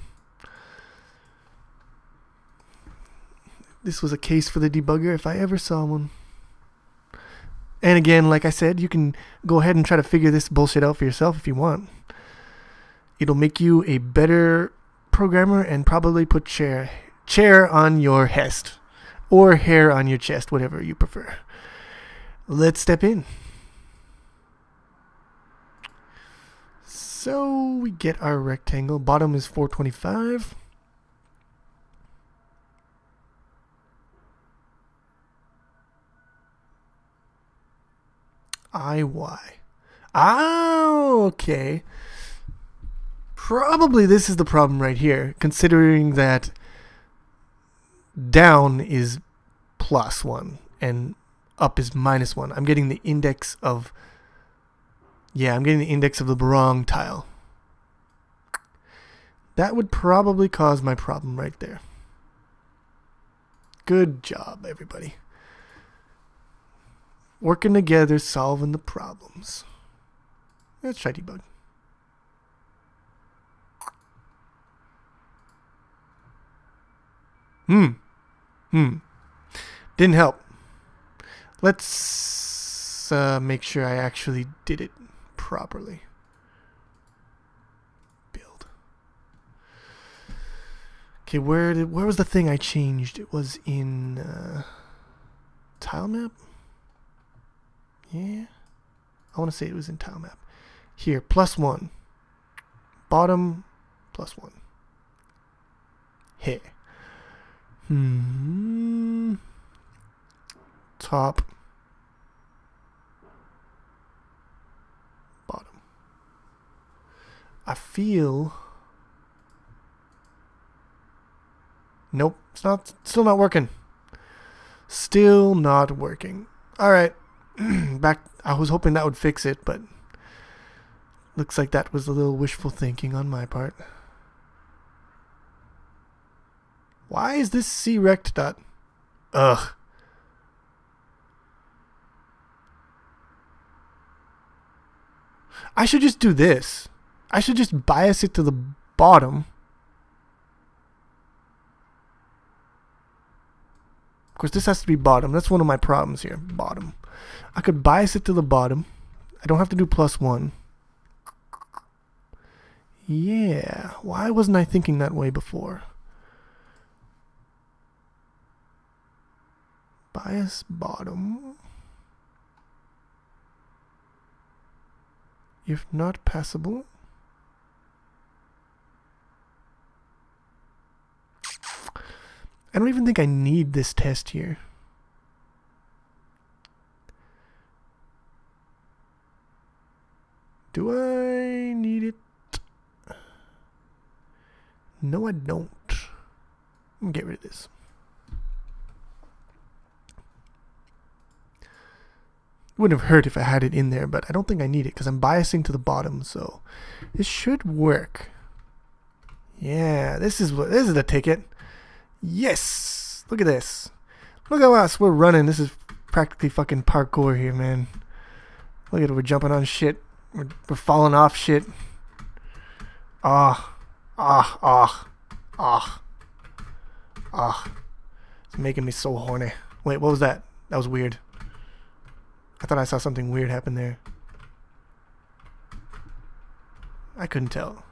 This was a case for the debugger if I ever saw one. And again, like I said, you can go ahead and try to figure this bullshit out for yourself if you want. It'll make you a better programmer and probably put chair on your chest or hair on your chest, whatever you prefer. Let's step in. So we get our rectangle. Bottom is 425. IY. Oh, okay. Probably this is the problem right here, considering that down is +1 and up is -1. I'm getting the index of... Yeah, I'm getting the index of the wrong tile. That would probably cause my problem right there. Good job, everybody. Working together, solving the problems. Let's try debug. Didn't help. Let's make sure I actually did it properly. Build. Okay, where was the thing I changed? It was in tile map. Yeah, I want to say it was in tile map. Here, +1. Bottom, +1. Here. Top. Bottom. I feel... Nope, still not working. Still not working. Alright. Back. I was hoping that would fix it, but looks like that was a little wishful thinking on my part. Why is this C-rect dot? Ugh. I should just do this. I should just bias it to the bottom. Of course, this has to be bottom. That's one of my problems here. Bottom. I could bias it to the bottom. I don't have to do +1. Yeah. Why wasn't I thinking that way before? Bias bottom. If not passable. I don't even think I need this test here. Do I need it? No, I don't. I'm gonna get rid of this. Wouldn't have hurt if I had it in there, but I don't think I need it because I'm biasing to the bottom, so this should work. Yeah, this is the ticket. Yes! Look at this. Look at us. We're running. This is practically fucking parkour here, man. Look at it. We're jumping on shit. We're falling off shit. Ah. It's making me so horny. Wait, what was that? That was weird. I thought I saw something weird happen there. I couldn't tell.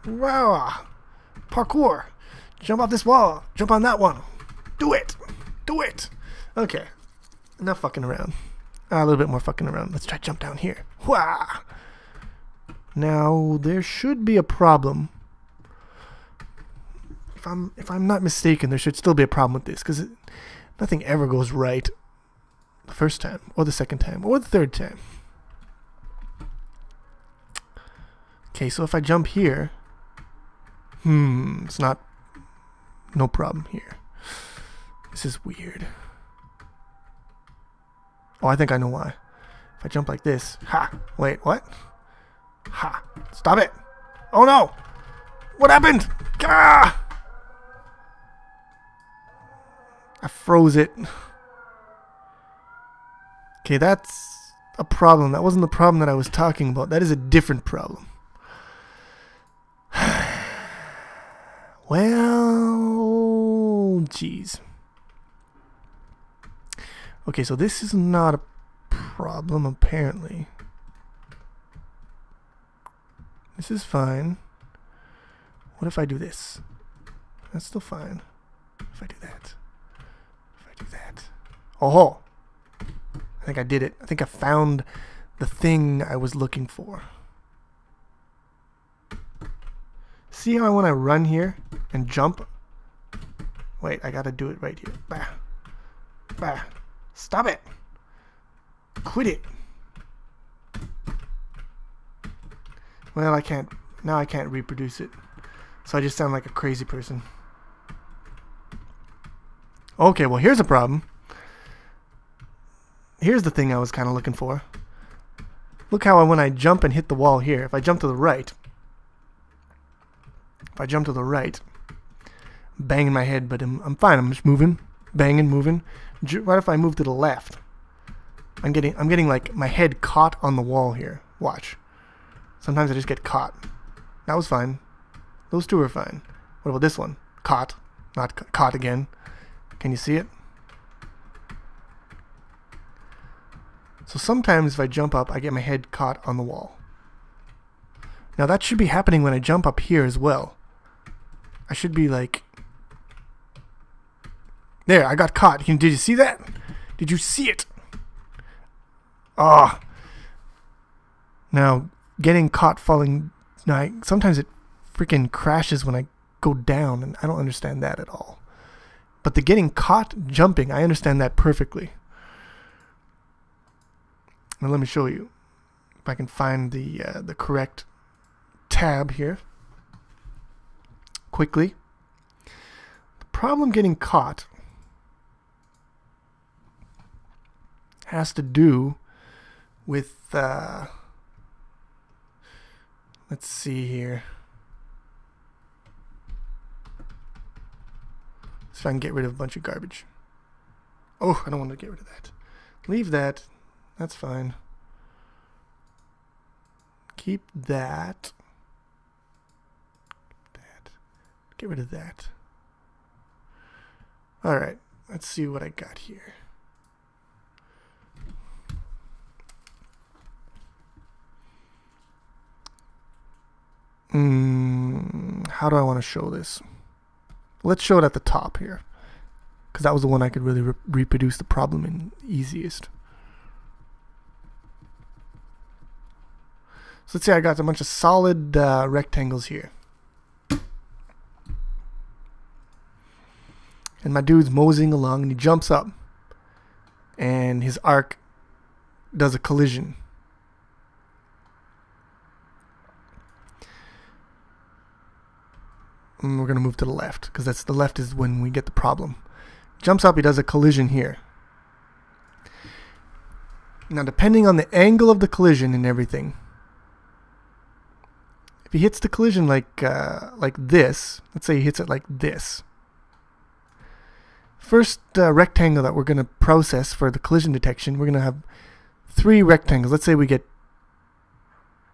Wow. Parkour. Jump off this wall. Jump on that one. Do it. Do it. Okay. Enough fucking around. A little bit more fucking around. Let's try to jump down here. Wah! Now, there should be a problem. If I'm not mistaken, there should still be a problem with this, because nothing ever goes right the first time, or the second time, or the third time. Okay, so if I jump here, it's not, no problem here. This is weird. Oh, I think I know why. If I jump like this, ha! Wait, what? Ha! Stop it! Oh no! What happened? Ah! I froze it. Okay, that's a problem. That wasn't the problem that I was talking about. That is a different problem. Well, geez. Okay, so this is not a problem apparently. This is fine. What if I do this? That's still fine. If I do that. If I do that. Oh! I think I did it. I think I found the thing I was looking for. See how when I run here and jump? Wait, I gotta do it right here. Bah. Bah. Stop it! Quit it! Well, I can't. Now I can't reproduce it. So I just sound like a crazy person. Okay, well here's a problem. Here's the thing I was kind of looking for. Look how when I jump and hit the wall here, if I jump to the right, banging my head, but I'm fine. I'm just moving, banging, moving. What if I move to the left? I'm getting like my head caught on the wall here. Watch. Sometimes I just get caught. That was fine. Those two are fine. What about this one? Caught. Not caught again. Can you see it? So sometimes if I jump up, I get my head caught on the wall. Now that should be happening when I jump up here as well. I should be like... There, I got caught. Did you see that? Did you see it? Ah. Now, getting caught falling... Now, sometimes it freaking crashes when I go down, and I don't understand that at all. But the getting caught jumping, I understand that perfectly. Now let me show you. If I can find the correct tab here. Quickly. The problem getting caught has to do with let's see here. Let's see if I can get rid of a bunch of garbage. Oh, I don't want to get rid of that. Leave that. That's fine. Keep that. Get rid of that. Alright, let's see what I got here. How do I want to show this? Let's show it at the top here, because that was the one I could really reproduce the problem in easiest. So let's say I got a bunch of solid rectangles here. And my dude's moseying along and he jumps up and his arc does a collision. And we're going to move to the left because that's the left is when we get the problem. Jumps up, he does a collision here. Now depending on the angle of the collision and everything, if he hits the collision like this, let's say he hits it like this. First rectangle that we're going to process for the collision detection, we're going to have 3 rectangles. Let's say we get,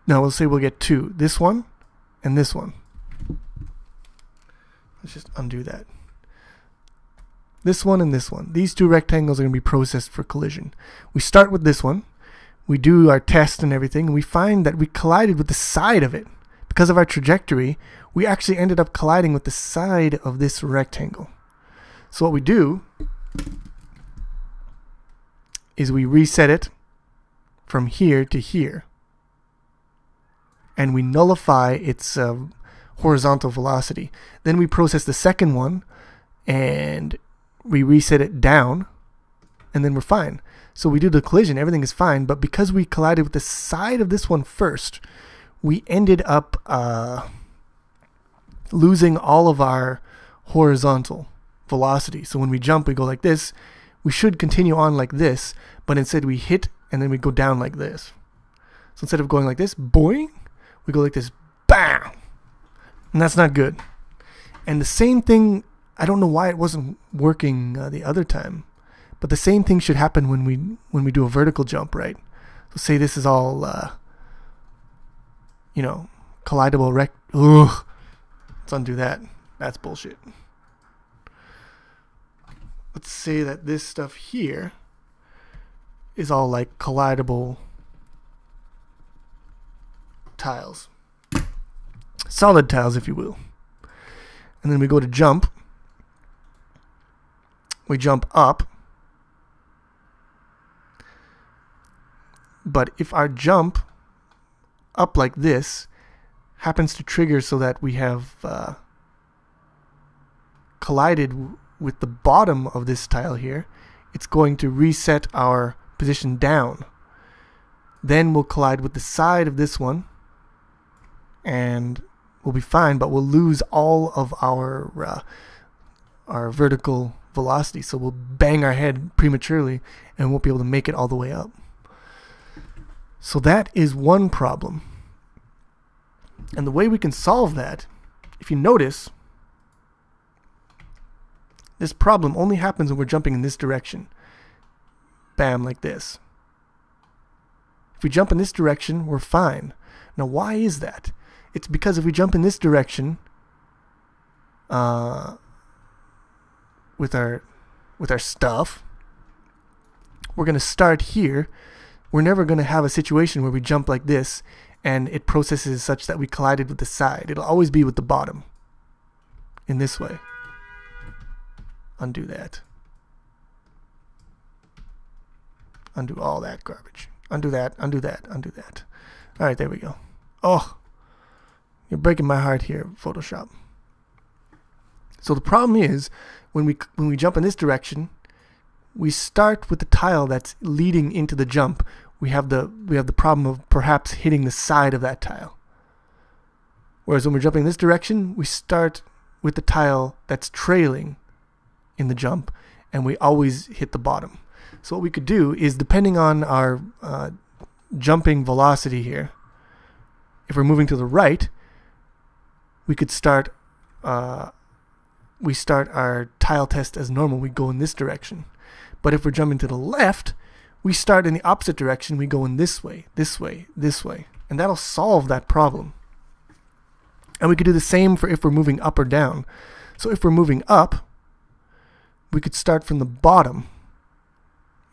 no, we'll say we'll get 2. This one and this one. Let's just undo that. This one and this one. These 2 rectangles are going to be processed for collision. We start with this one. We do our test and everything, and we find that we collided with the side of it. Because of our trajectory, we actually ended up colliding with the side of this rectangle. So what we do is we reset it from here to here, and we nullify its horizontal velocity. Then we process the second one and we reset it down, and then we're fine. So we do the collision, everything is fine, but because we collided with the side of this one first, we ended up losing all of our horizontal velocity. So when we jump, we go like this. We should continue on like this, but instead we hit and then we go down like this. So instead of going like this, boing, we go like this, bam! And that's not good. And the same thing, I don't know why it wasn't working the other time, but the same thing should happen when we do a vertical jump, right? So say this is all, you know, collidable Ugh. Let's undo that. That's bullshit. Let's say that this stuff here, is all like collidable tiles. Solid tiles, if you will. And then we go to jump. We jump up. But if our jump up like this happens to trigger so that we have collided with the bottom of this tile here, it's going to reset our position down. Then we'll collide with the side of this one and we'll be fine, but we'll lose all of our vertical velocity, so we'll bang our head prematurely and won't be able to make it all the way up. So that is one problem. And the way we can solve that, if you notice, this problem only happens when we're jumping in this direction. Bam, like this. If we jump in this direction, we're fine. Now, why is that? It's because if we jump in this direction, with our stuff, we're going to start here. We're never going to have a situation where we jump like this and it processes such that we collided with the side. It'll always be with the bottom in this way. Undo that. Undo all that garbage. Undo that, undo that, undo that. Alright, there we go. Oh, you're breaking my heart here, Photoshop. So the problem is, when we jump in this direction, we start with the tile that's leading into the jump. We have the problem of perhaps hitting the side of that tile. Whereas when we're jumping this direction, we start with the tile that's trailing in the jump, and we always hit the bottom. So what we could do is, depending on our jumping velocity here, if we're moving to the right, we could start we start our tile test as normal. We go in this direction. But if we're jumping to the left, we start in the opposite direction. We go in this way, this way, this way. And that'll solve that problem. And we could do the same for if we're moving up or down. So if we're moving up, we could start from the bottom.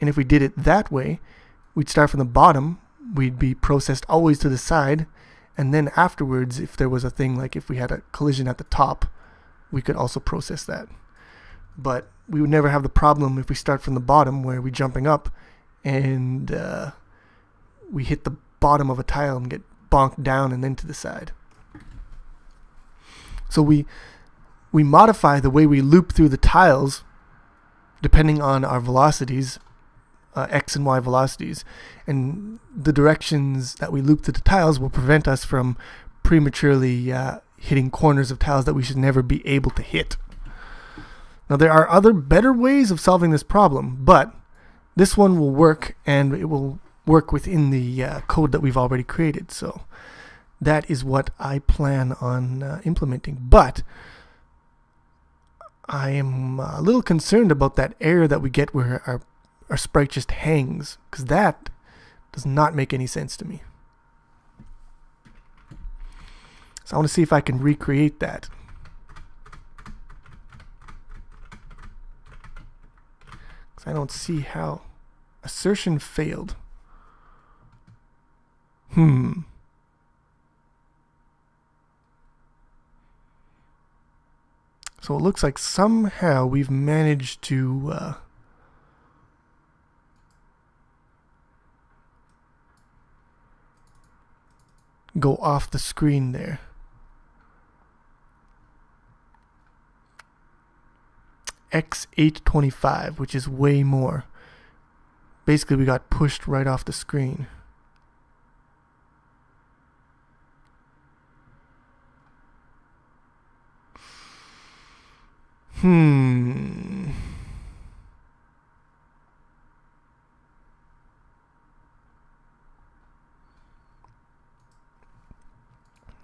And if we did it that way, we'd start from the bottom. We'd be processed always to the side. And then afterwards, if there was a thing like if we had a collision at the top, we could also process that. But we would never have the problem if we start from the bottom, where we're jumping up and we hit the bottom of a tile and get bonked down and then to the side. So we modify the way we loop through the tiles depending on our velocities, X and Y velocities, and the directions that we loop through the tiles will prevent us from prematurely hitting corners of tiles that we should never be able to hit. Now, there are other better ways of solving this problem, but this one will work, and it will work within the code that we've already created. So that is what I plan on implementing. But I am a little concerned about that error that we get where our sprite just hangs, because that does not make any sense to me. So I want to see if I can recreate that. Because I don't see how. Assertion failed. So it looks like somehow we've managed to go off the screen there. X825, which is way more. Basically, we got pushed right off the screen.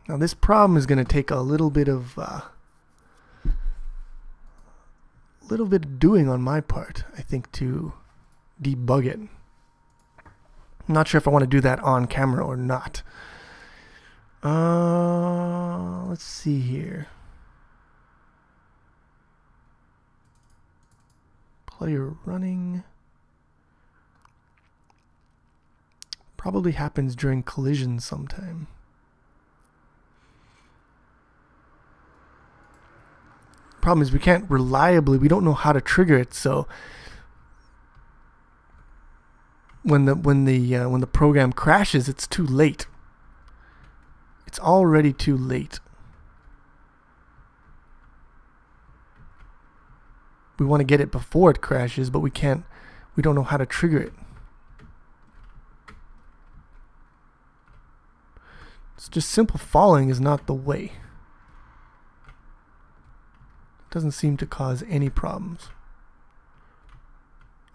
Now this problem is going to take a little bit of doing on my part, I think, to debug it. I'm not sure if I want to do that on camera or not. Let's see here. Player running. Probably happens during collision sometime. Problem is we can't reliably, we don't know how to trigger it, so when the program crashes, it's too late. It's already too late. We want to get it before it crashes, but we don't know how to trigger it. It's just simple falling is not the way. It doesn't seem to cause any problems.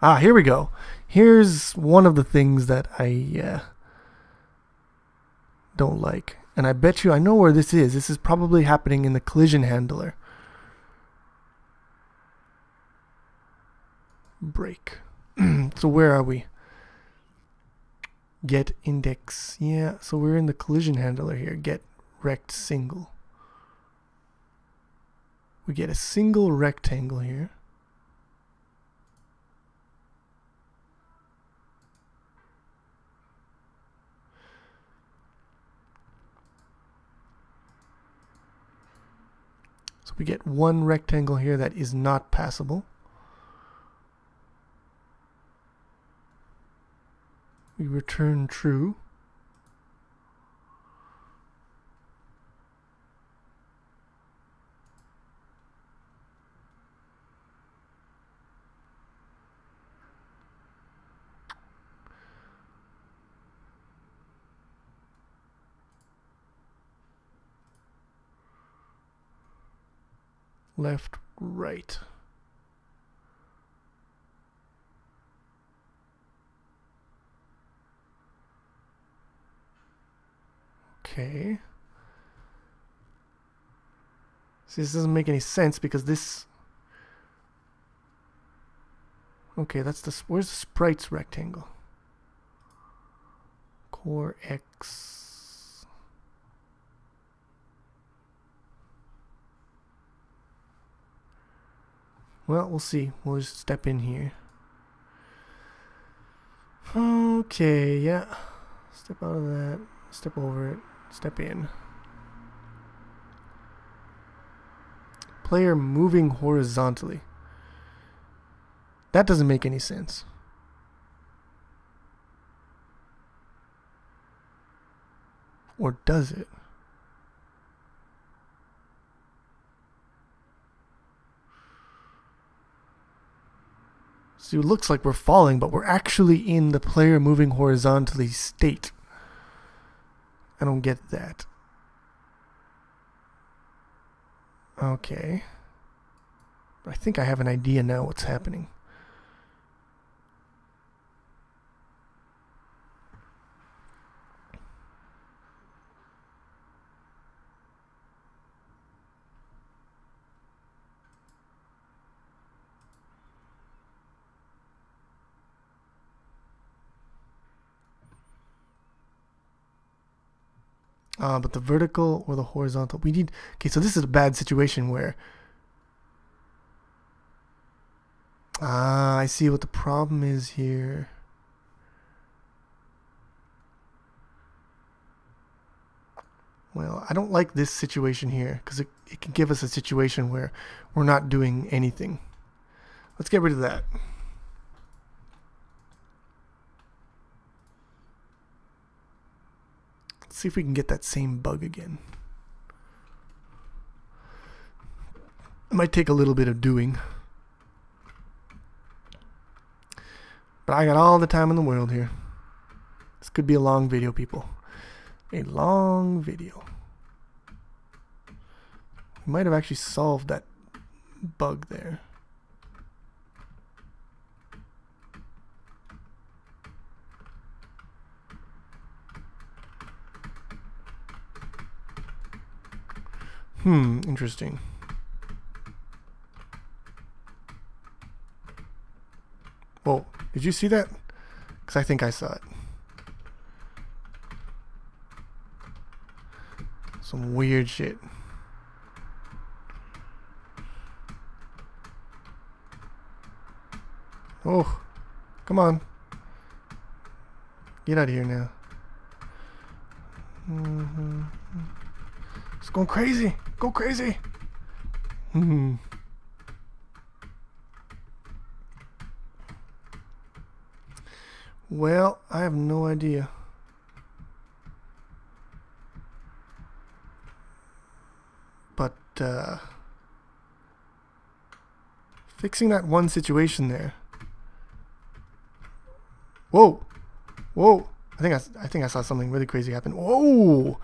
Ah, here we go. Here's one of the things that I don't like. And I bet you I know where this is. This is probably happening in the collision handler. Brake. So where are we? Get index. Yeah, so we're in the collision handler here. Get rect single. We get a single rectangle here. So we get one rectangle here that is not passable. We return true. Left, right. Okay. See, this doesn't make any sense because this... Okay, that's the... Where's the sprites rectangle? Core X... Well, we'll see. We'll just step in here. Okay, yeah. Step out of that. Step over it. Step in. Player moving horizontally. That doesn't make any sense. Or does it? So it looks like we're falling, but we're actually in the player moving horizontally state. I don't get that. Okay. I think I have an idea now what's happening. But the vertical or the horizontal, we need... Okay, so this is a bad situation where... I see what the problem is here. Well, I don't like this situation here, because it can give us a situation where we're not doing anything. Let's get rid of that. See if we can get that same bug again. It might take a little bit of doing. But I got all the time in the world here. This could be a long video, people. A long video. We might have actually solved that bug there. Interesting. Whoa, did you see that? Because I think I saw it. Some weird shit. Oh, come on. Get out of here now. It's going crazy. Go crazy. Well, I have no idea. But, fixing that one situation there. Whoa. Whoa. I think I saw something really crazy happen. Whoa.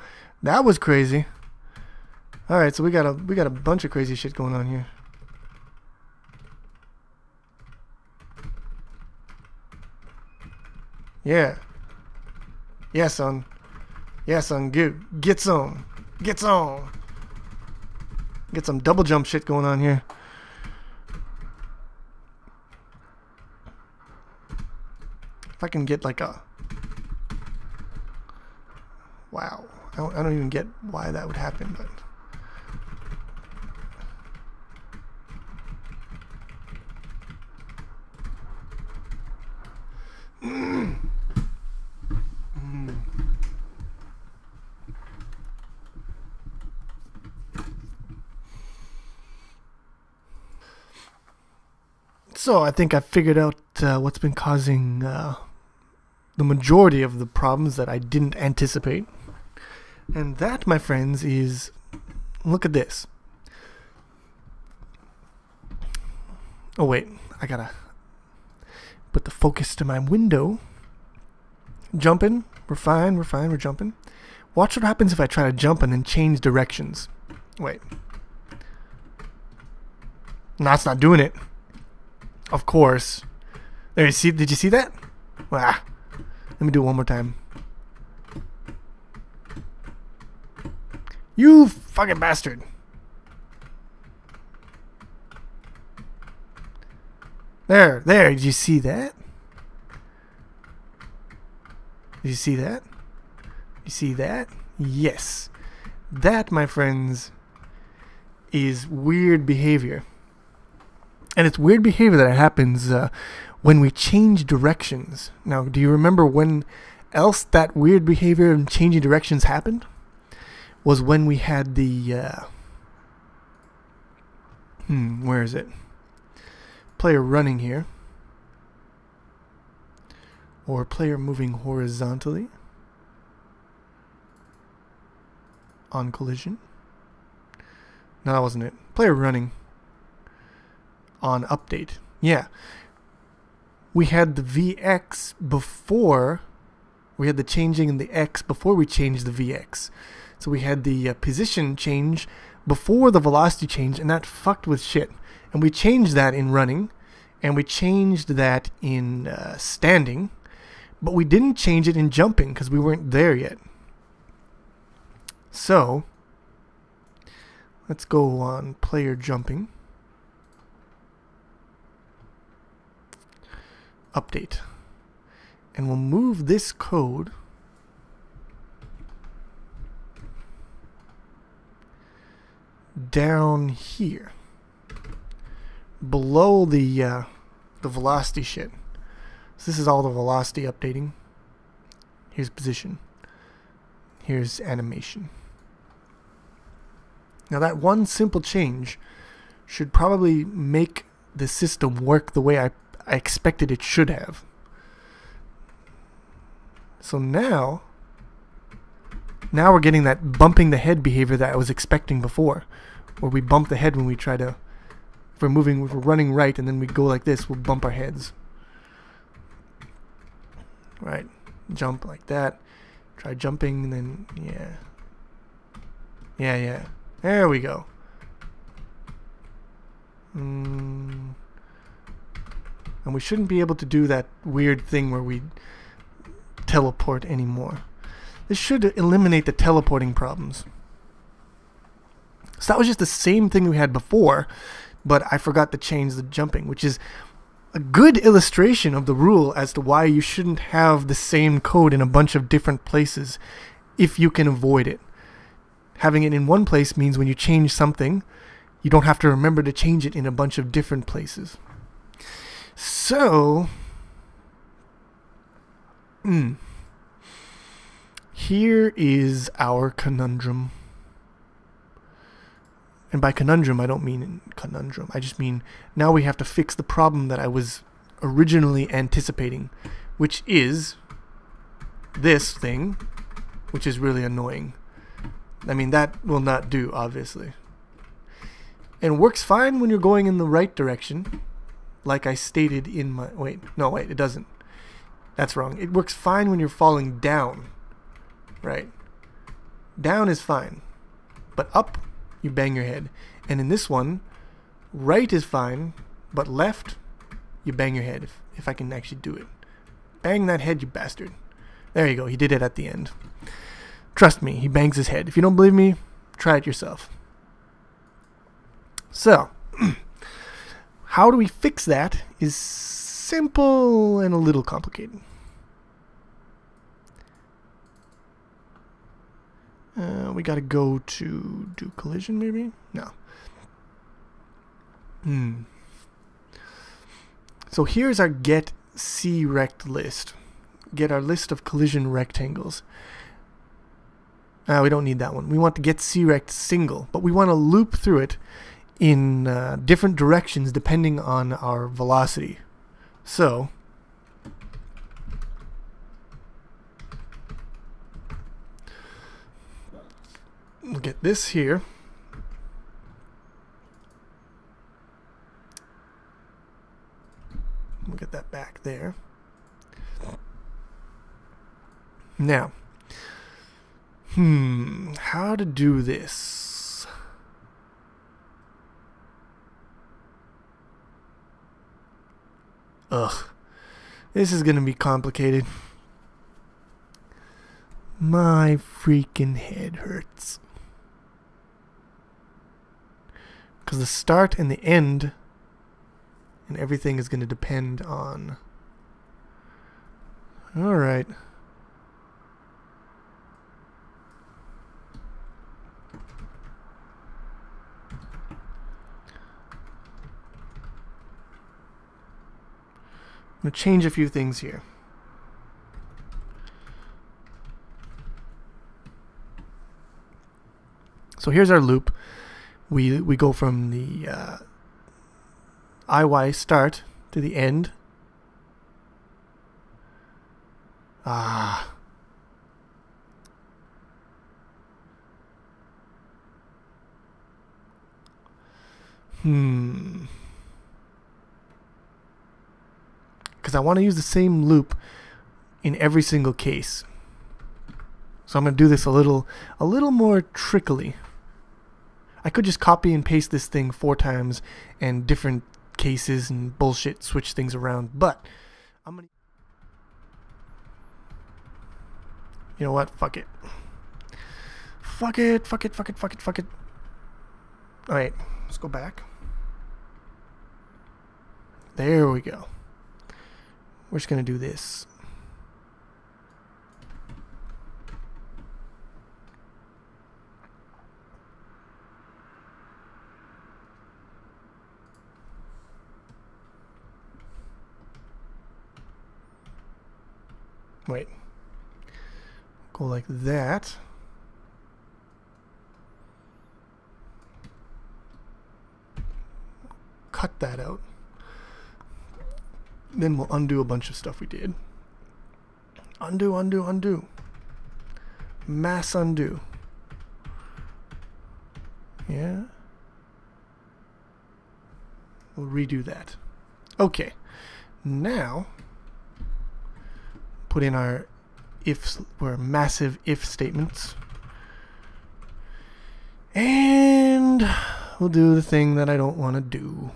That was crazy. All right, so we got a bunch of crazy shit going on here. Yeah. Yeah, son. Yeah, son. Get some. Get some. Get some double jump shit going on here. If I can get like a... Wow. I don't even get why that would happen, but... So I think I figured out what's been causing the majority of the problems that I didn't anticipate. And that, my friends, is... Look at this. Oh, wait. I gotta put the focus to my window. Jumping. We're fine. We're fine. We're jumping. Watch what happens if I try to jump and then change directions. Wait. No, it's not doing it. Of course. There, you see? Did you see that? Ah. Let me do it one more time. You fucking bastard. There. Did you see that? Did you see that? You see that? Yes. That, my friends, is weird behavior. And it's weird behavior that happens when we change directions. Now, do you remember when else that weird behavior and changing directions happened? Was when we had the... where is it? Player running here. Or player moving horizontally. On collision. No, that wasn't it. Player running. On update. Yeah. We had the VX before. We had the changing in the X before we changed the VX. So we had the position change before the velocity change, and that fucked with shit. And we changed that in running, and we changed that in standing, but we didn't change it in jumping because we weren't there yet. So let's go on player jumping. Update. And we'll move this code down here below the velocity shit. So this is all the velocity updating. Here's position. Here's animation. Now that one simple change should probably make the system work the way I expected it should have. So now we're getting that bumping the head behavior that I was expecting before, where we bump the head when we try to, if we're running right, and then we go like this, we'll bump our heads. Right, jump like that. Try jumping, and then yeah. There we go. And we shouldn't be able to do that weird thing where we teleport anymore. This should eliminate the teleporting problems. So that was just the same thing we had before, but I forgot to change the jumping, which is a good illustration of the rule as to why you shouldn't have the same code in a bunch of different places if you can avoid it. Having it in one place means when you change something, you don't have to remember to change it in a bunch of different places. So, here is our conundrum. And by conundrum, I don't mean conundrum. I just mean now we have to fix the problem that I was originally anticipating, which is this thing, which is really annoying. I mean, that will not do, obviously. And works fine when you're going in the right direction, like I stated in my... Wait, it doesn't. That's wrong. It works fine when you're falling down, right? Down is fine, but up, you bang your head. And in this one, right is fine, but left, you bang your head, if I can actually do it. Bang that head, you bastard. There you go, he did it at the end. Trust me, he bangs his head. If you don't believe me, try it yourself. So, how do we fix that is simple and a little complicated. We gotta go to do collision, maybe? No. So here's our get crect list. Get our list of collision rectangles. We don't need that one. We want to get crect single, but we want to loop through it in different directions depending on our velocity. So we'll get this here. We'll get that back there. Now, how to do this? Ugh, this is gonna be complicated. My freaking head hurts. Because the start and the end and everything is going to depend on... Alright. I'm going to change a few things here. So here's our loop. We go from the IY start to the end. Because I want to use the same loop in every single case. So I'm going to do this a little more trickily. I could just copy and paste this thing 4 times and different cases and bullshit switch things around, but I'm gonna... You know what? Fuck it. Fuck it. Alright, let's go back. There we go. We're just gonna do this. Wait. Go like that. Cut that out. Then we'll undo a bunch of stuff we did. Undo. Mass undo. Yeah. We'll redo that. Okay. Now put in our ifs, or massive if statements. And we'll do the thing that I don't want to do.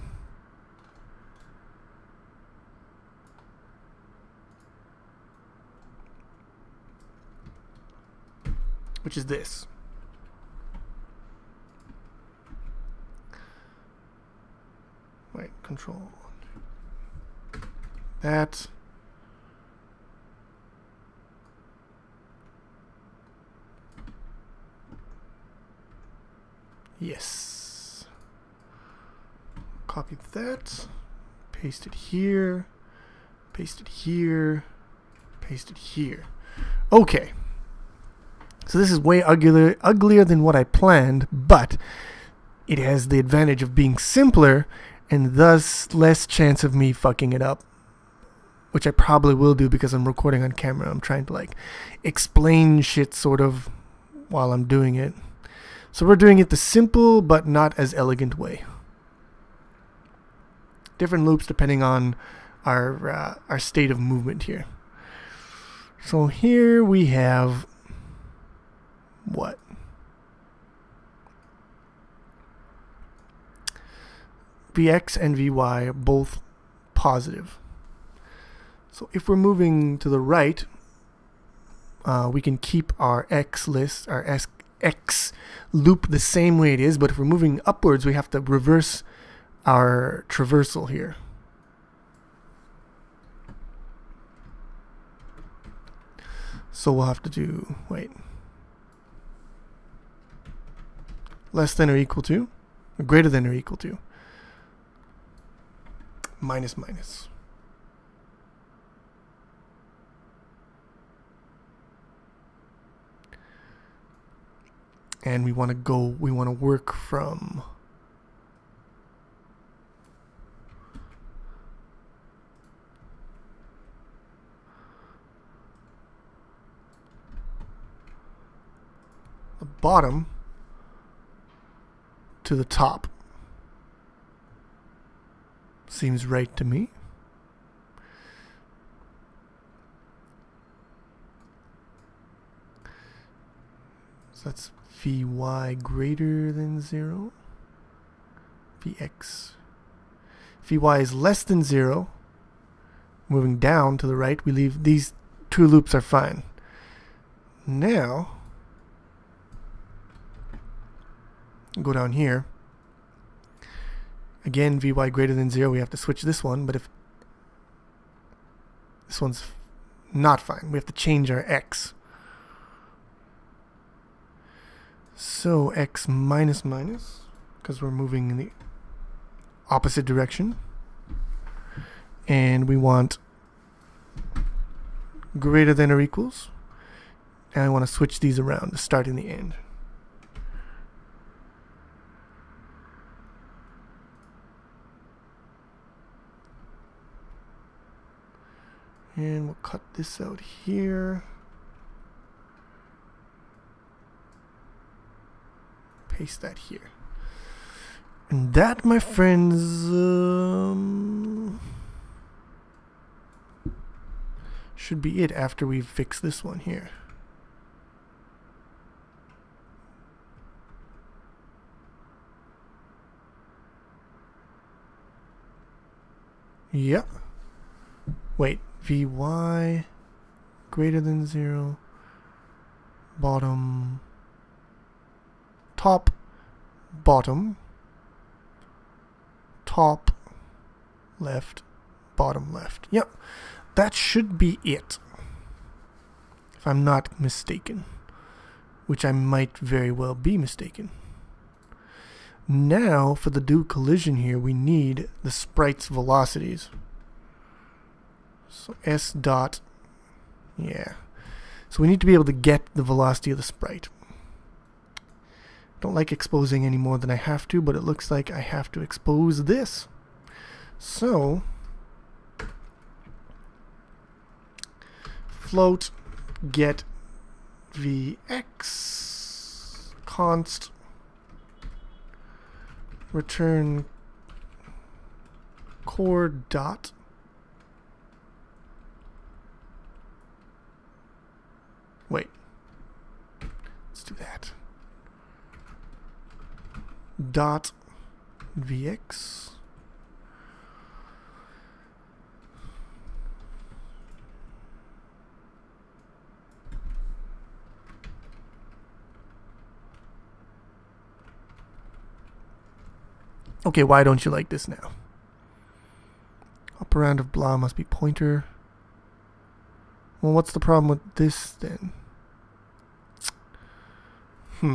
Which is this. Wait, control. That. Yes. Copy that. Paste it here. Paste it here. Paste it here. Okay. So this is way uglier than what I planned, but it has the advantage of being simpler and thus less chance of me fucking it up, which I probably will do because I'm recording on camera. I'm trying to like explain shit sort of while I'm doing it. So we're doing it the simple but not as elegant way. Different loops depending on our state of movement here. So here we have what? Vx and Vy are both positive. So if we're moving to the right, we can keep our x list, our x loop the same way it is, but if we're moving upwards, we have to reverse our traversal here. So we'll have to do, less than or equal to, or greater than or equal to, minus minus. And we want to work from the bottom to the top. Seems right to me. So that's Vy greater than 0. Vx. Vy is less than 0. Moving down to the right, we leave these two loops are fine. Now, go down here. Again, Vy greater than 0, we have to switch this one, but if this one's not fine, we have to change our x. So x minus minus, because we're moving in the opposite direction. And we want greater than or equals. And I want to switch these around, the start and the end. And we'll cut this out here. Paste that here. And that, my friends, should be it after we fix this one here. Yep. Wait, Vy greater than 0, bottom, top, bottom, top, left, bottom, left. Yep, that should be it, if I'm not mistaken, which I might very well be mistaken. Now, for the do collision here, we need the sprite's velocities. So s dot, yeah. So we need to be able to get the velocity of the sprite. Don't like exposing any more than I have to, but it looks like I have to expose this. So, float get Vx const return core dot wait, let's do that. Dot Vx okay, why don't you like this now? Operand of blah must be pointer. Well, what's the problem with this then? Ugh,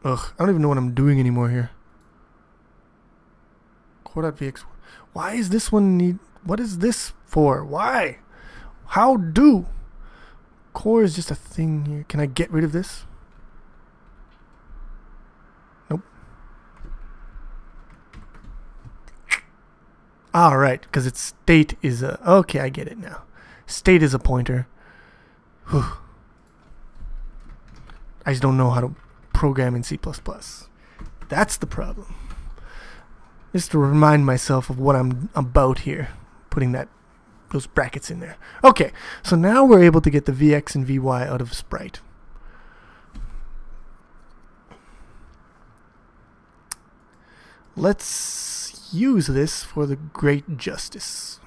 I don't even know what I'm doing anymore here. core.vx. Why is this one need? What is this for? Why? How do? Core is just a thing here. Can I get rid of this? Nope. Alright, because its state is a... Okay, I get it now. State is a pointer. Whew. I just don't know how to program in C++. That's the problem. Just to remind myself of what I'm about here. Putting those brackets in there. Okay, so now we're able to get the Vx and Vy out of sprite. Let's use this for the great justice.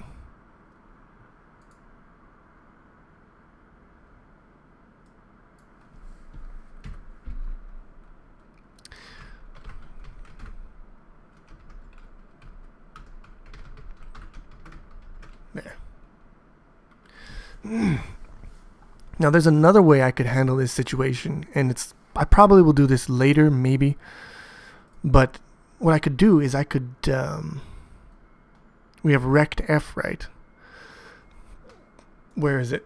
There. Now there's another way I could handle this situation, and I probably will do this later, maybe. But what I could do is I could we have rectf, right? Where is it?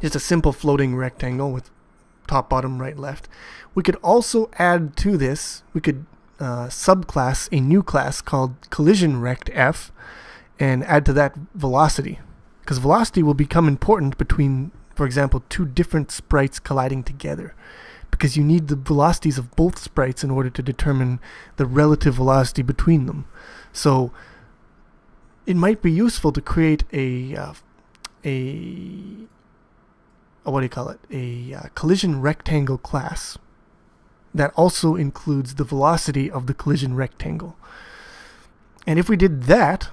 It's a simple floating rectangle with top, bottom, right, left. We could also add to this, we could subclass a new class called collision rectf and add to that velocity, because velocity will become important between, for example, two different sprites colliding together, because you need the velocities of both sprites in order to determine the relative velocity between them. So it might be useful to create what do you call it? A collision rectangle class that also includes the velocity of the collision rectangle. And if we did that,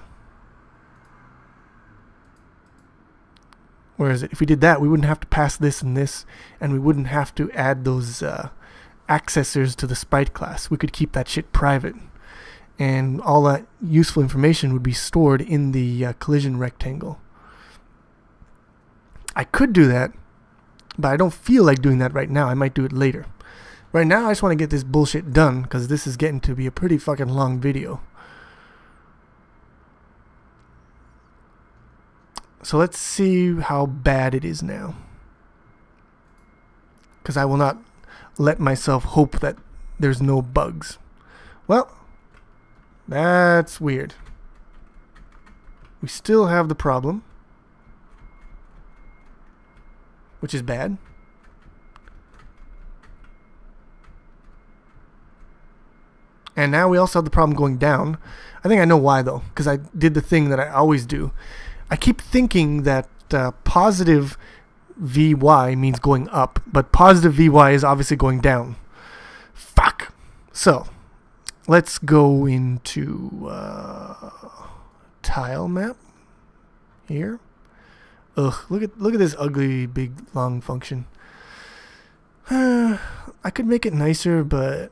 where is it? If we did that, we wouldn't have to pass this and this, and we wouldn't have to add those accessors to the sprite class. We could keep that shit private, and all that useful information would be stored in the collision rectangle. I could do that, but I don't feel like doing that right now. I might do it later. Right now, I just want to get this bullshit done, because this is getting to be a pretty fucking long video. So let's see how bad it is now. Because I will not let myself hope that there's no bugs. Well, that's weird. We still have the problem, which is bad. And now we also have the problem going down. I think I know why, though, because I did the thing that I always do. I keep thinking that positive Vy means going up, but positive Vy is obviously going down. Fuck! So, let's go into tile map here. Ugh, look at this ugly big long function. I could make it nicer, but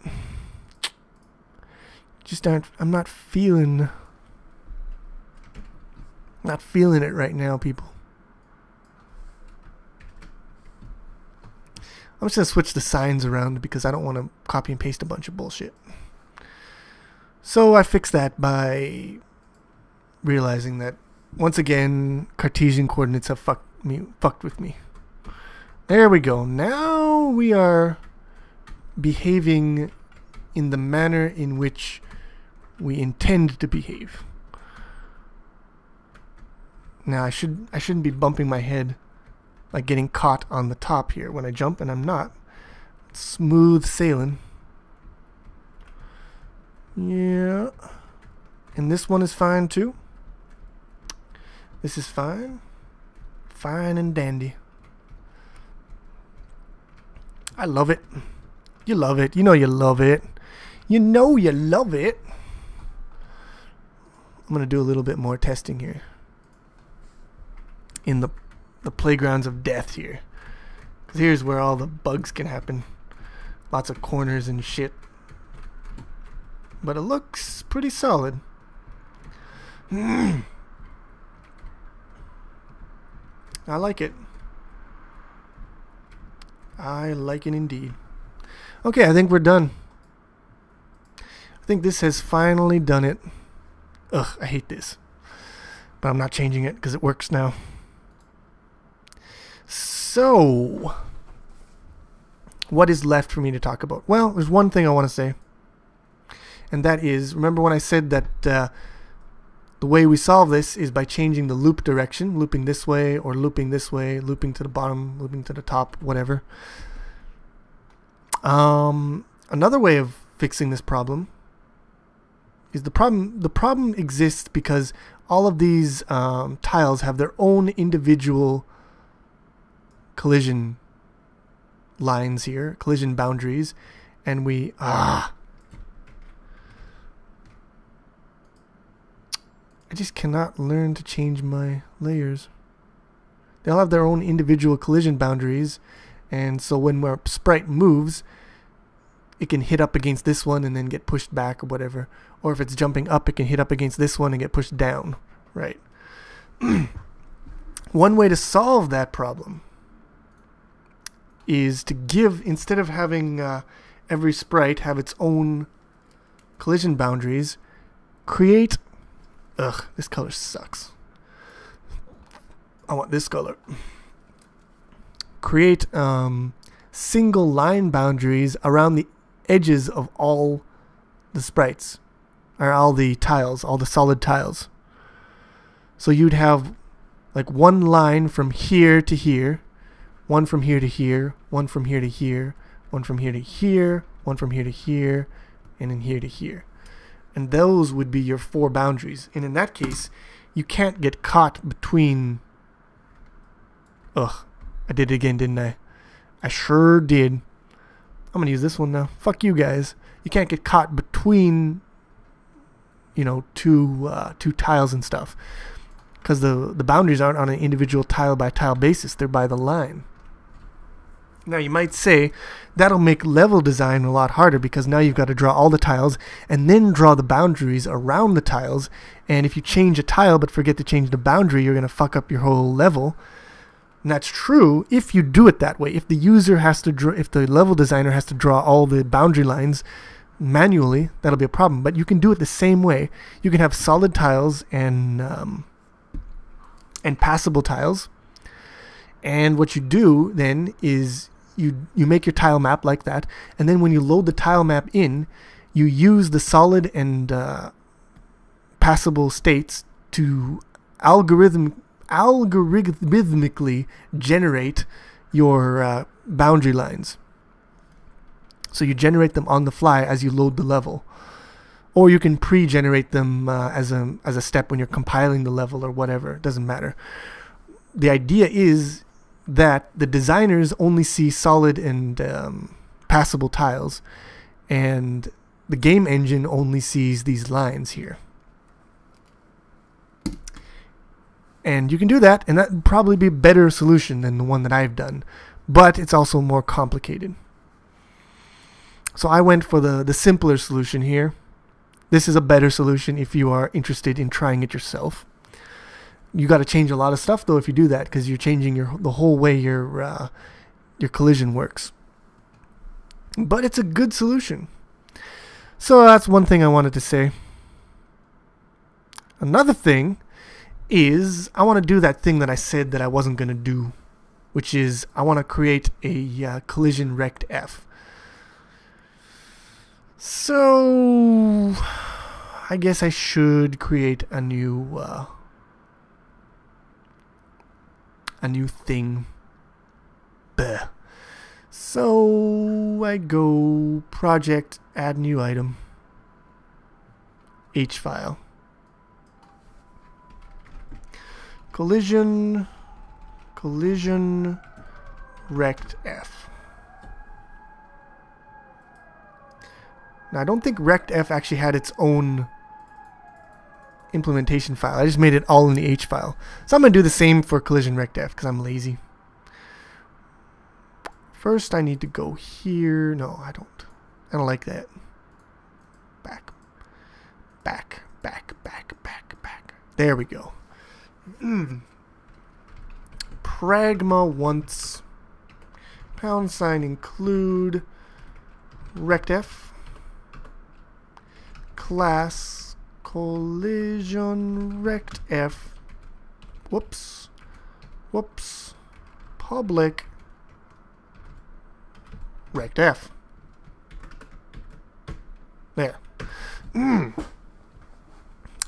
just I'm not feeling it right now, people. I'm just gonna switch the signs around because I don't want to copy and paste a bunch of bullshit. So I fixed that by realizing that once again Cartesian coordinates have fucked with me. There we go. Now we are behaving in the manner in which we intend to behave. Now I shouldn't be bumping my head, like getting caught on the top here when I jump, and I'm not. Smooth sailing. Yeah. And this one is fine too. This is fine. Fine and dandy. I love it. You love it. You know you love it. You know you love it. I'm gonna do a little bit more testing here. In the playgrounds of death here. 'Cause here's where all the bugs can happen. Lots of corners and shit. But it looks pretty solid. I like it. I like it indeed. Okay, I think we're done. I think this has finally done it. Ugh, I hate this. But I'm not changing it because it works now. So, what is left for me to talk about? Well, there's one thing I want to say. And that is, remember when I said that the way we solve this is by changing the loop direction, looping this way or looping this way, looping to the bottom, looping to the top, whatever. Another way of fixing this problem is the problem exists because all of these tiles have their own individual collision lines here, collision boundaries, and I just cannot learn to change my layers. They all have their own individual collision boundaries, and so when our sprite moves, it can hit up against this one and then get pushed back or whatever. Or if it's jumping up, it can hit up against this one and get pushed down. Right. One way to solve that problem is to give, instead of having every sprite have its own collision boundaries, create... Ugh, this color sucks. I want this color. Create single line boundaries around the edges of all the sprites, or all the tiles, all the solid tiles. So you'd have like one line from here to here, one from here to here, one from here to here, one from here to here, one from here to here, and then here to here. And those would be your 4 boundaries. And in that case, you can't get caught between... Ugh, I did it again, didn't I? I sure did. I'm going to use this one now. Fuck you guys. You can't get caught between, you know, two tiles and stuff. Because the boundaries aren't on an individual tile-by-tile basis. They're by the line. Now you might say that'll make level design a lot harder because now you've got to draw all the tiles and then draw the boundaries around the tiles, and if you change a tile but forget to change the boundary, you're going to fuck up your whole level. And that's true if you do it that way. If the user has to draw, if the level designer has to draw all the boundary lines manually, that'll be a problem. But you can do it the same way. You can have solid tiles and passable tiles. And what you do then is you make your tile map like that, and then when you load the tile map in, you use the solid and passable states to algorithmically generate your boundary lines. So you generate them on the fly as you load the level, or you can pre-generate them as a step when you're compiling the level or whatever. It doesn't matter. The idea is that the designers only see solid and passable tiles, and the game engine only sees these lines here. And you can do that, and that would probably be a better solution than the one that I've done, but it's also more complicated. So I went for the simpler solution here. This is a better solution if you are interested in trying it yourself. You got to change a lot of stuff though if you do that, because you're changing the whole way your collision works. But it's a good solution. So that's one thing I wanted to say. Another thing is I want to do that thing that I said that I wasn't going to do, which is I want to create a collision RectF. So I guess I should create a new thing. Bleh. So I go project, add new item, H file, collision RectF. Now I don't think RectF actually had its own implementation file. I just made it all in the H file. So I'm going to do the same for collision RectF because I'm lazy. First I need to go here. No, I don't like that. Back. There we go. Pragma once # include RectF class : collision rect F. Whoops. Whoops. Public rect F. There.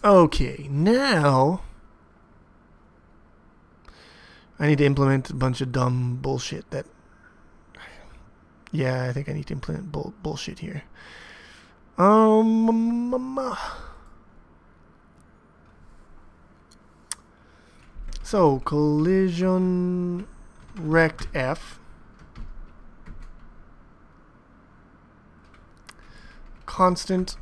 Okay, now I need to implement a bunch of dumb bullshit that... Yeah, I think I need to implement bullshit here. So, collision rect F. Constant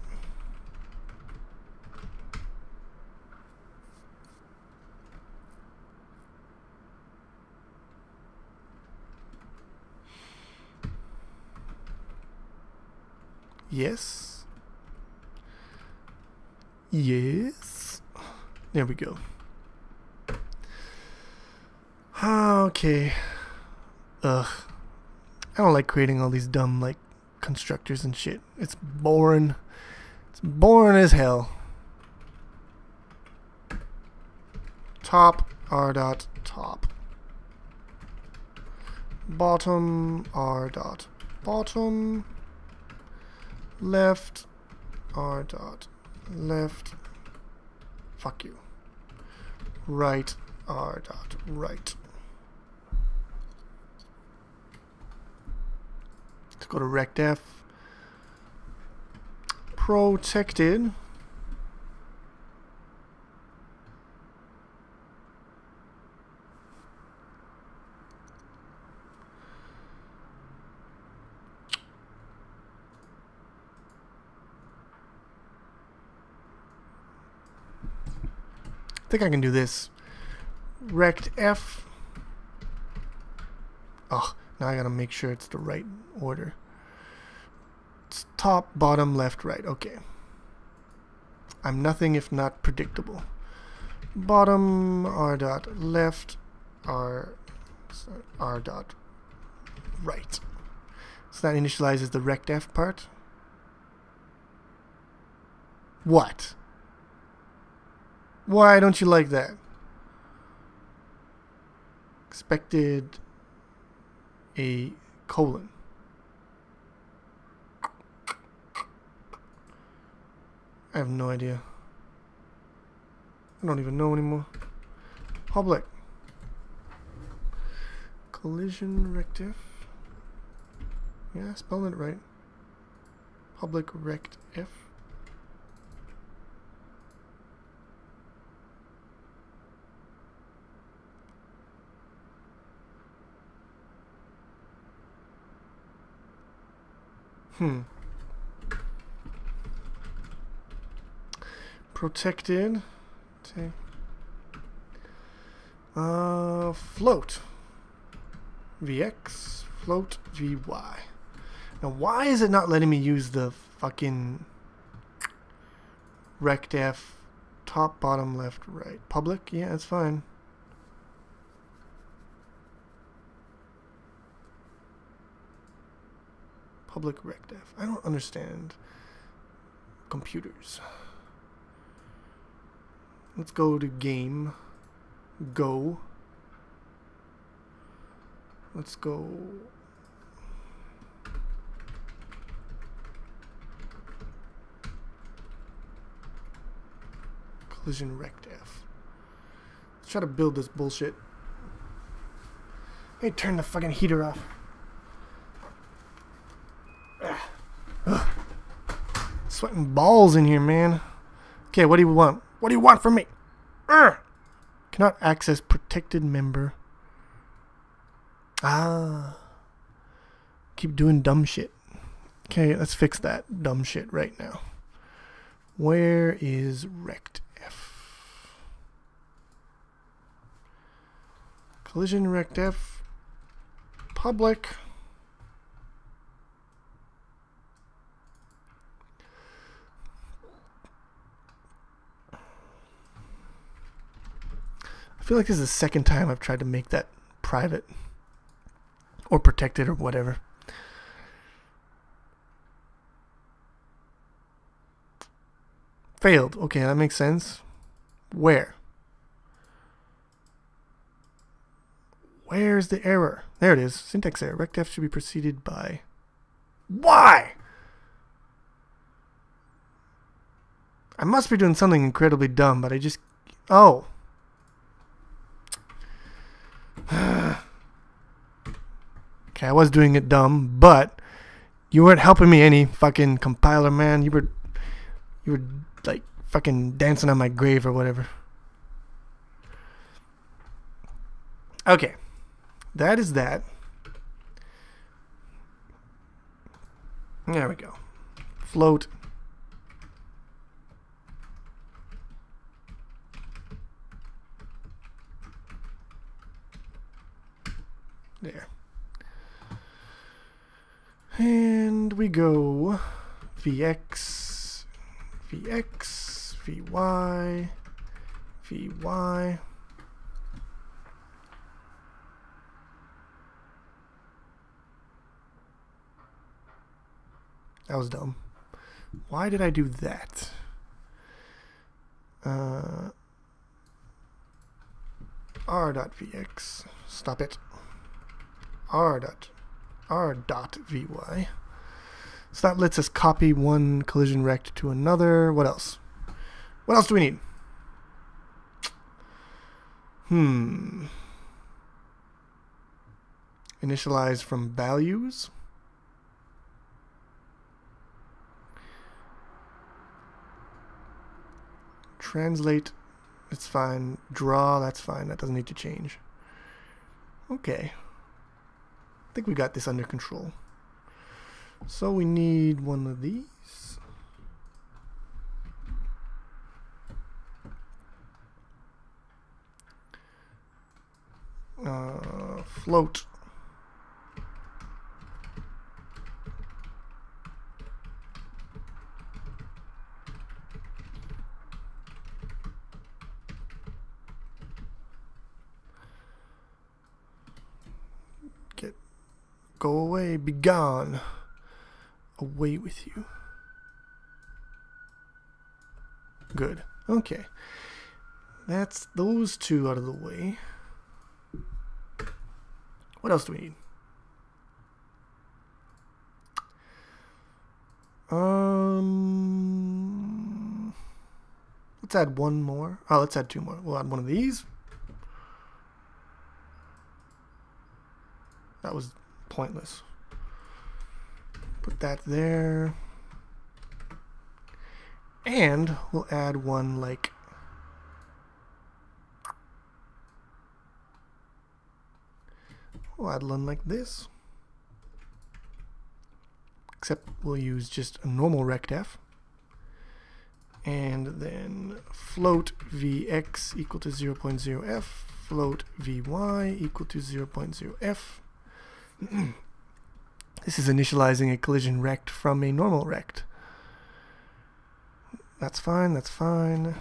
yes. Yes. There we go. Okay. Ugh. I don't like creating all these dumb, like, constructors and shit. It's boring. It's boring as hell. Top, r dot, top. Bottom, r dot, bottom. Left, r dot, left. Fuck you. Right, r dot, right. Let's go to rect F. Protected. I think I can do this. Rect F. Oh, now I gotta make sure it's the right order. It's top, bottom, left, right. Okay. I'm nothing if not predictable. Bottom, r dot, left, r dot, right. So that initializes the rect F part. What? Why don't you like that? Expected a colon. I have no idea. I don't even know anymore. Public. Collision rect F. Yeah, I spelled it right. Public rect F. Protected. Float. VX. Float VY. Now, why is it not letting me use the fucking rect F, top, bottom, left, right? Public? Yeah, it's fine. Public rect F. I don't understand computers. Let's go to game. Go. Let's go. Collision rect F. Let's try to build this bullshit. Hey, turn the fucking heater off. Ugh. Sweating balls in here, man. Okay, what do you want? What do you want from me? Cannot access protected member. Keep doing dumb shit. Okay, let's fix that dumb shit right now. Where is rect F? Collision rect F. Public. I feel like this is the second time I've tried to make that private or protected or whatever. Failed. Okay, that makes sense. Where? Where's the error? There it is. Syntax error. RectF should be preceded by... Why? I must be doing something incredibly dumb, but I just... Oh. Okay, I was doing it dumb, but you weren't helping me any, fucking compiler, man. You were like fucking dancing on my grave or whatever. Okay. That is that. There we go. Float. There. And we go Vx, Vx, Vy, Vy. That was dumb. Why did I do that? R.vx. Stop it. R.vy. So that lets us copy one collision rect to another. What else? What else do we need? Initialize from values. Translate, it's fine. Draw, that's fine. That doesn't need to change. Okay. I think we got this under control. So we need one of these. Float. Go away, be gone. Away with you. Good. Okay. That's those two out of the way. What else do we need? Let's add one more. Oh, let's add two more. We'll add one of these. That was pointless. Put that there. And we'll add one like this. Except we'll use just a normal rectf. And then float Vx equal to 0.0f, float Vy equal to 0.0f. This is initializing a collision rect from a normal rect. That's fine, that's fine.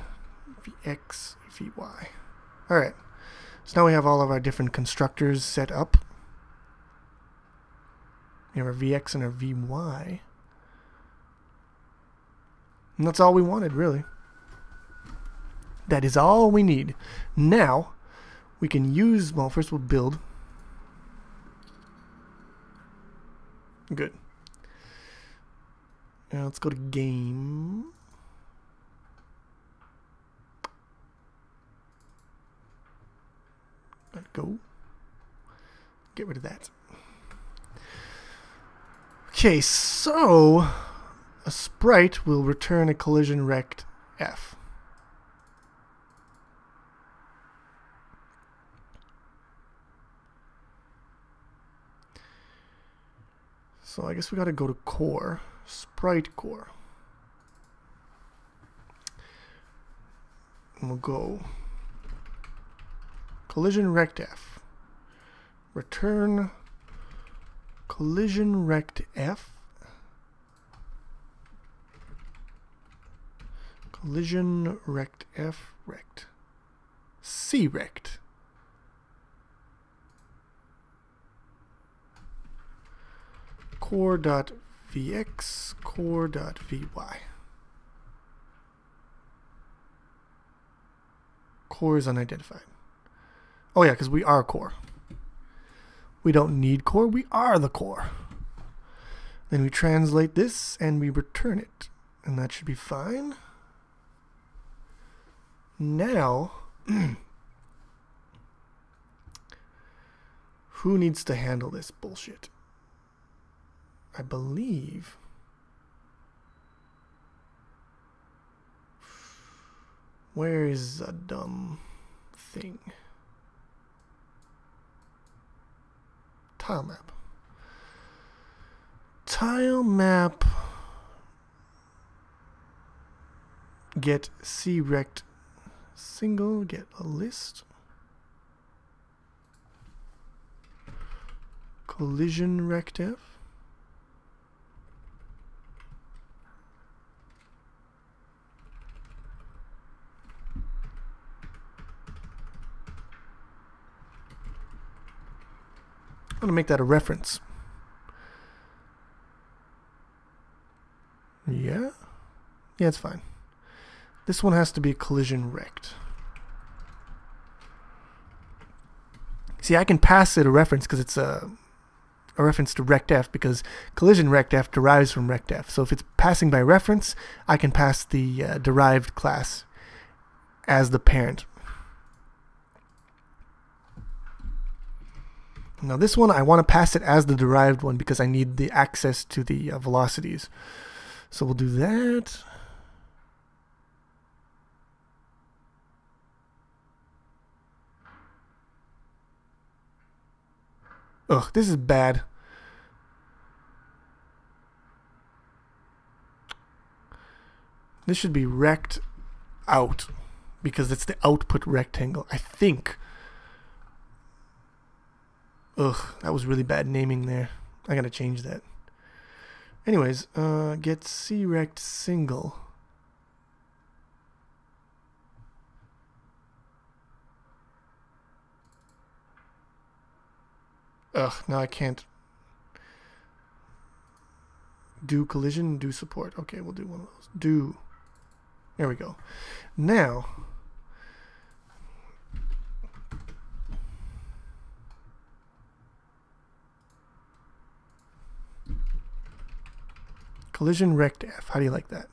Vx, Vy. Alright, so now we have all of our different constructors set up. We have our Vx and our Vy. And that's all we wanted, really. That is all we need. Now, we can use, well, first we'll build. Good. Now let's go to game. Let go. Get rid of that. Okay, so a sprite will return a collision rect F. So I guess we got to go to core, sprite core. And we'll go collision rect F. Return collision rect F. Collision rect F rect. C rect. Core.vx, core.vy. core is unidentified. Oh yeah, because we are core. We don't need core, we are the core. Then we translate this and we return it. And that should be fine. Now, who needs to handle this bullshit? I believe... Where is a dumb thing? Tile map. Tile map. Get crect single. Get a list. Collision rectf. I'm going to make that a reference. Yeah? Yeah, it's fine. This one has to be collision rect. See, I can pass it a reference because it's a reference to rectf, because collision rectf derives from rectf. So if it's passing by reference, I can pass the derived class as the parent. Now this one, I want to pass it as the derived one because I need the access to the velocities. So we'll do that. Ugh, this is bad. This should be rect out because it's the output rectangle, I think. Ugh, that was really bad naming there. I gotta change that. Anyways, get crect single. Ugh, now I can't do collision, do support. Okay, we'll do one of those. Do. There we go. Now, collision rectf. How do you like that?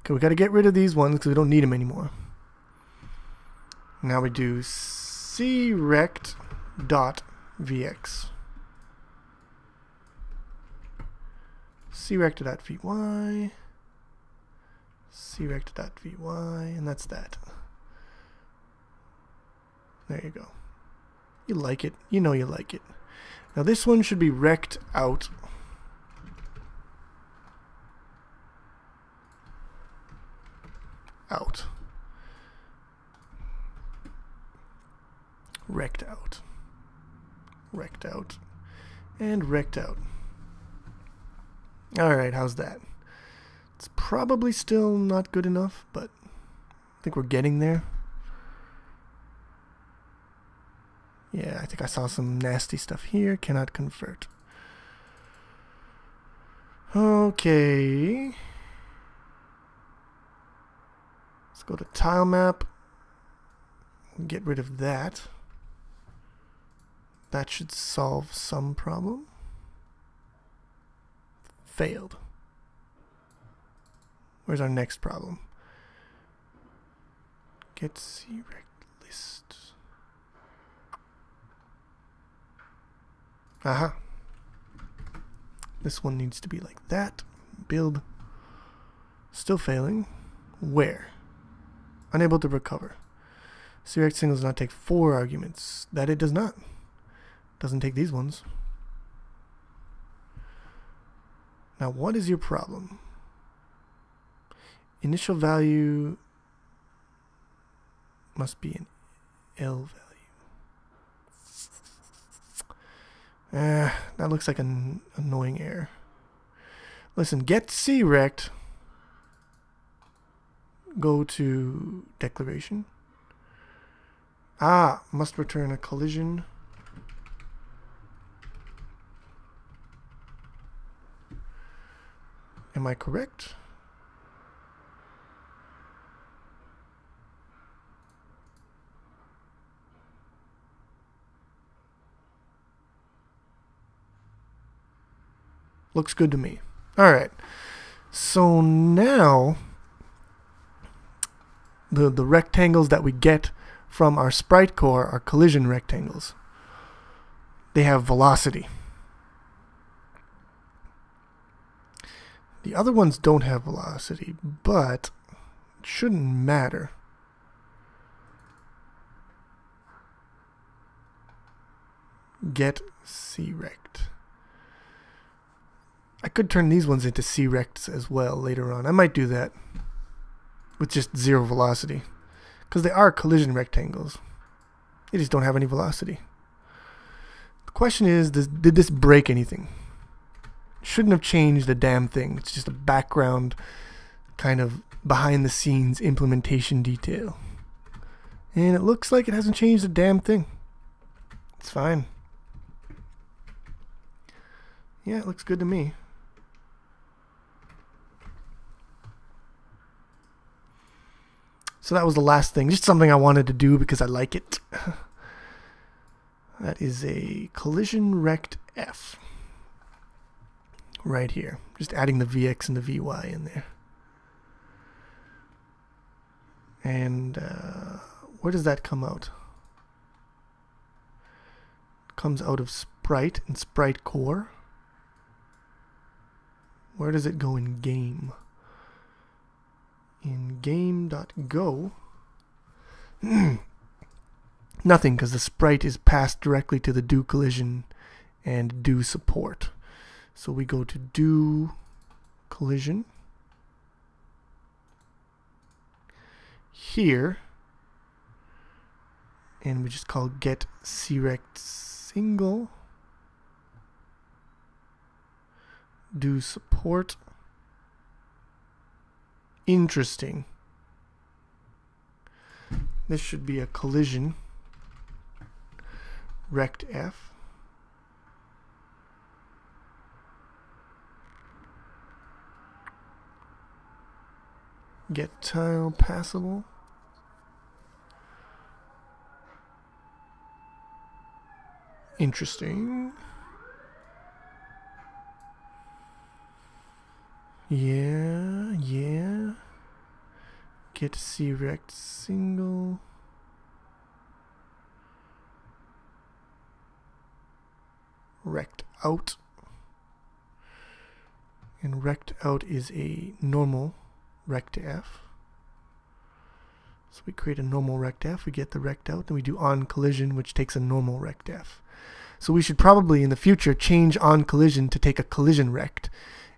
Okay, we got to get rid of these ones because we don't need them anymore. Now we do crect dot vx. crect dot vy. crect dot vy, and that's that. There you go. You like it. You know you like it. Now this one should be rect out. Out. Rect out. Rect out. And rect out. Alright, how's that? It's probably still not good enough, but I think we're getting there. Yeah, I think I saw some nasty stuff here. Cannot convert. Okay. Let's go to tile map. Get rid of that. That should solve some problem. Failed. Where's our next problem? Get crect list. Aha. This one needs to be like that. Build. Still failing. Where? Unable to recover. crect single does not take 4 arguments. That it does not. Doesn't take these ones. Now what is your problem? Initial value must be an L value. That looks like an annoying error. Listen, get crect. Go to declaration. Must return a collision. Am I correct? Looks good to me. Alright. So now the rectangles that we get from our sprite core are collision rectangles. They have velocity. The other ones don't have velocity, but it shouldn't matter. Get C-rect. I could turn these ones into C-rects as well later on. I might do that with just zero velocity, because they are collision rectangles. They just don't have any velocity. The question is, did this break anything? Shouldn't have changed a damn thing. It's just a background kind of behind the scenes implementation detail. And it looks like it hasn't changed a damn thing. It's fine. Yeah, it looks good to me. So that was the last thing. Just something I wanted to do because I like it. That is a collision rect F. Right here. Just adding the VX and the VY in there. And where does that come out? It comes out of sprite and sprite core. Where does it go in game? In game.go. Nothing, because the sprite is passed directly to the do collision and do support. So we go to do collision. Here. And we just call get C-rect single. Do support. Interesting. This should be a collision rect F. Get tile passable. Interesting. Yeah. Get C-rect single. Rect out. And rect out is a normal rect F. So we create a normal rect F, we get the rect out, then we do on collision, which takes a normal rect F. So we should probably in the future change on collision to take a collision rect,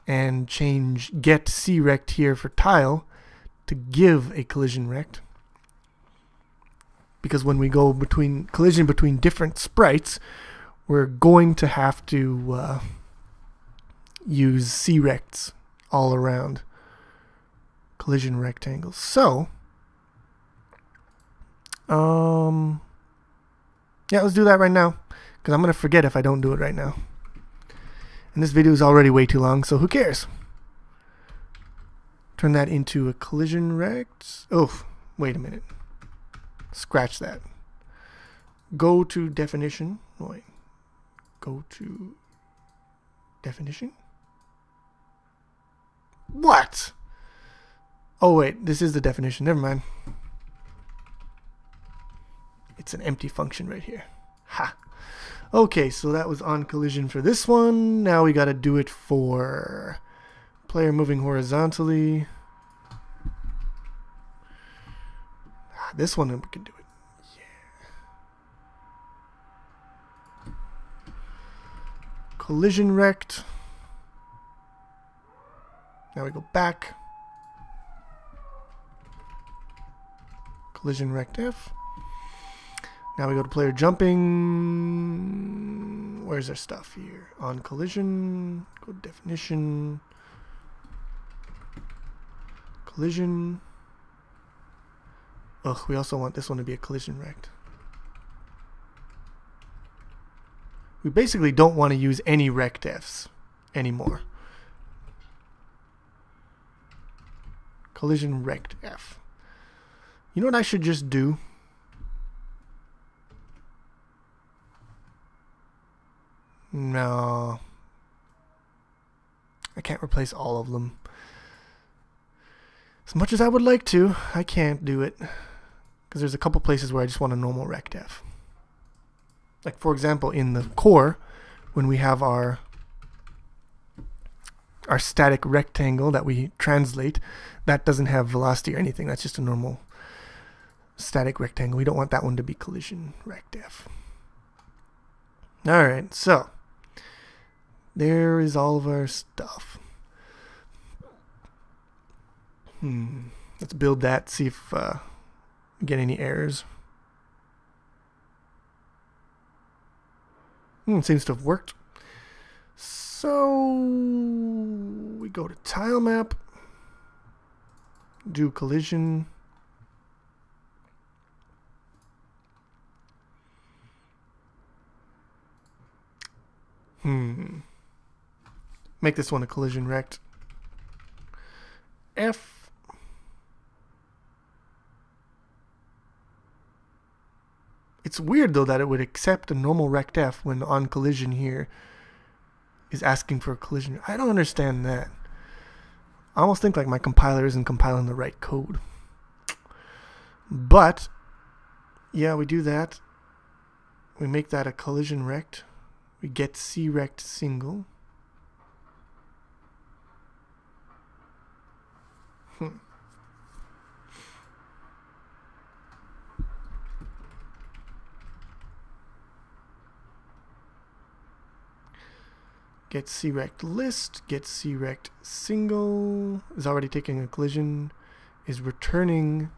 and change get C-rect here for tile to give a collision rect. Because when we go between collision between different sprites, we're going to have to use C-rects all around collision rectangles. So, yeah, let's do that right now, because I'm going to forget if I don't do it right now. And this video is already way too long, so who cares? Turn that into a collision rect. Oh, wait a minute. Scratch that. Go to definition. Wait. Go to definition. What? Oh wait, this is the definition. Never mind. It's an empty function right here. Ha. Okay, so that was on collision for this one. Now we got to do it for player moving horizontally. This one we can do it. Yeah. Collision rect. Now we go back. Collision rect F. Now we go to player jumping. Where's our stuff here? On collision. Go to definition. Collision. Ugh, we also want this one to be a collision rect. We basically don't want to use any rect Fs anymore. Collision rect F. You know what I should just do? No. I can't replace all of them. As much as I would like to, I can't do it. Because there's a couple places where I just want a normal rectf. Like for example, in the core, when we have our static rectangle that we translate, that doesn't have velocity or anything. That's just a normal static rectangle. We don't want that one to be collision rectf. Alright, so there is all of our stuff. Let's build that, see if we get any errors. Seems to have worked. So we go to tile map, do collision. Make this one a collision rect. F. It's weird though that it would accept a normal rectf when on collision here is asking for a collision. I don't understand that. I almost think like my compiler isn't compiling the right code. But yeah, we do that. We make that a collision rect. We get C rect single. Get C rect list, get C rect single, is already taking a collision, is returning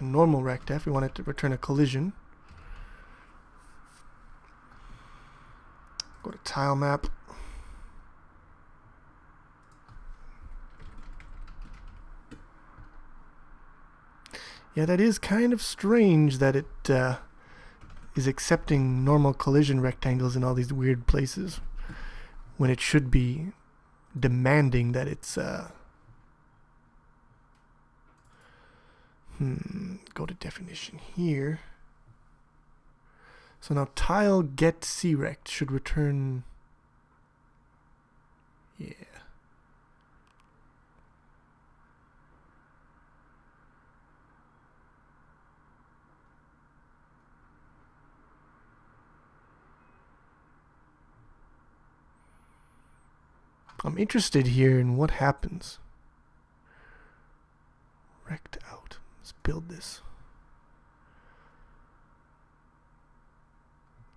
a normal rectf. We want it to return a collision. Go to tile map. Yeah, that is kind of strange that it is accepting normal collision rectangles in all these weird places, when it should be demanding that it's go to definition here. So now tile get crect should return, yeah. I'm interested here in what happens. Rect out. Let's build this.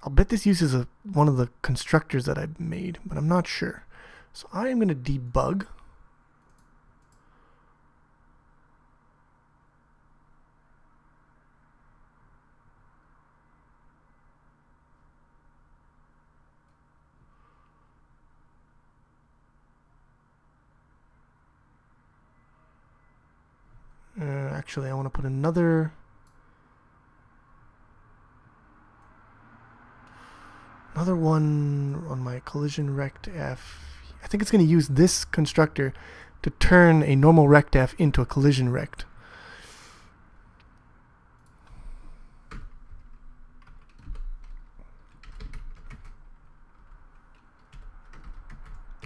I'll bet this uses one of the constructors that I've made, but I'm not sure. So I am going to debug. Actually, I want to put another one on my collision rectf. I think it's going to use this constructor to turn a normal rectf into a collision rect.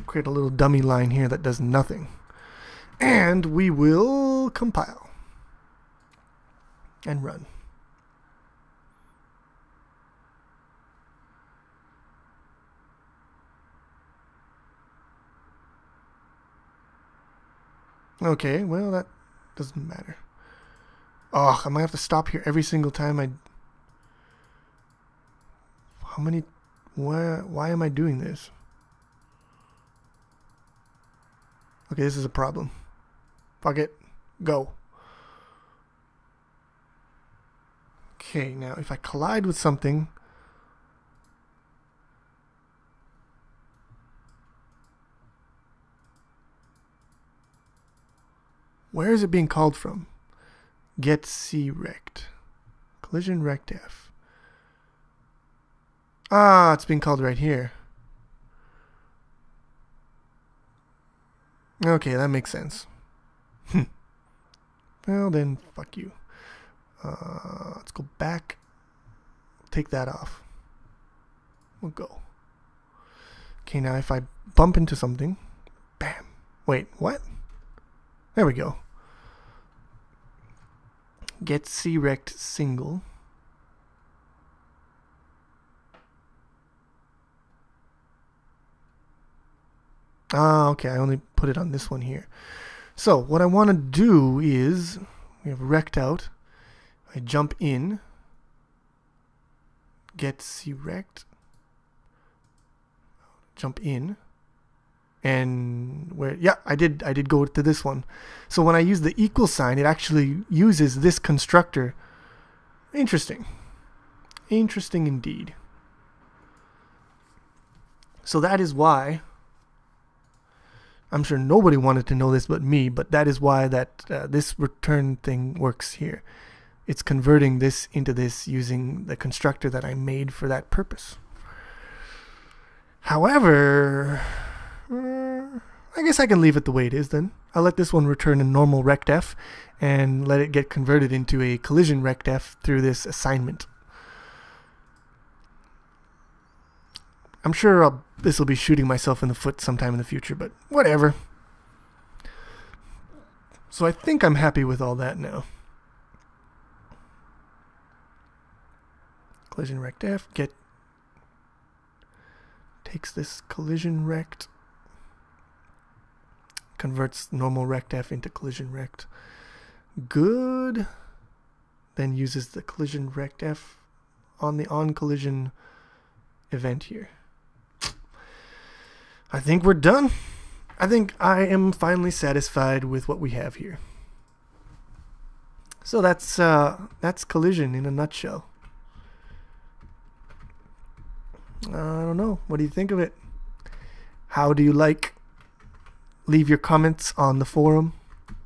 Create a little dummy line here that does nothing. And we will compile and run. Okay, well, that doesn't matter. Oh, I might have to stop here every single time I... How many... Why am I doing this? Okay, this is a problem. Fuck it. Go. Okay, now if I collide with something... Where is it being called from? Get C rect. Collision rectf. Ah, it's being called right here. Okay, that makes sense. Well then, fuck you. Let's go back. Take that off. We'll go. Okay, now if I bump into something, Bam. Wait, what? There we go. Get C-rect single. Ah, okay, I only put it on this one here. So what I want to do is, we have rect out. I jump in. Get C-rect. Jump in. And where, yeah, I did go to this one. So when I use the equal sign, it actually uses this constructor. Interesting. Interesting indeed. So that is why, I'm sure nobody wanted to know this but me, but that is why that this return thing works here. It's converting this into this using the constructor that I made for that purpose. However, I guess I can leave it the way it is then. I'll let this one return a normal rectf and let it get converted into a collision rectf through this assignment. I'm sure this will be shooting myself in the foot sometime in the future, but whatever. So I think I'm happy with all that now. Collision rectf, takes this collision rect, converts normal rectf into collision rect. Good. Then uses the collision rectf on the on-collision event here. I think we're done. I think I am finally satisfied with what we have here. So that's collision in a nutshell. I don't know. What do you think of it? How do you like? Leave your comments on the forum,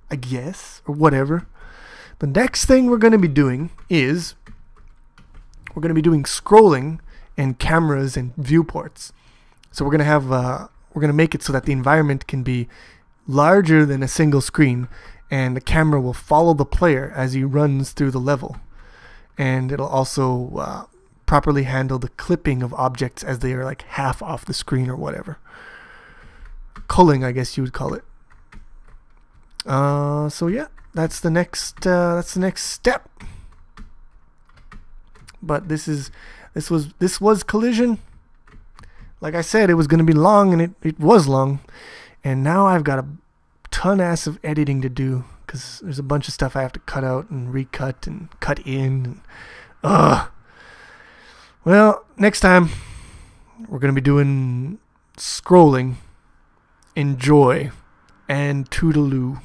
I guess, or whatever. The next thing we're going to be doing is we're going to be doing scrolling and cameras and viewports. So we're going to have we're going to make it so that the environment can be larger than a single screen, and the camera will follow the player as he runs through the level, and it'll also properly handle the clipping of objects as they are like half off the screen or whatever. Culling, I guess you would call it. So yeah, that's the next step. But this was collision. Like I said, it was going to be long, and it was long. And now I've got a ton-ass of editing to do, because there's a bunch of stuff I have to cut out and recut and cut in. Well, next time we're going to be doing scrolling. Enjoy and toodaloo.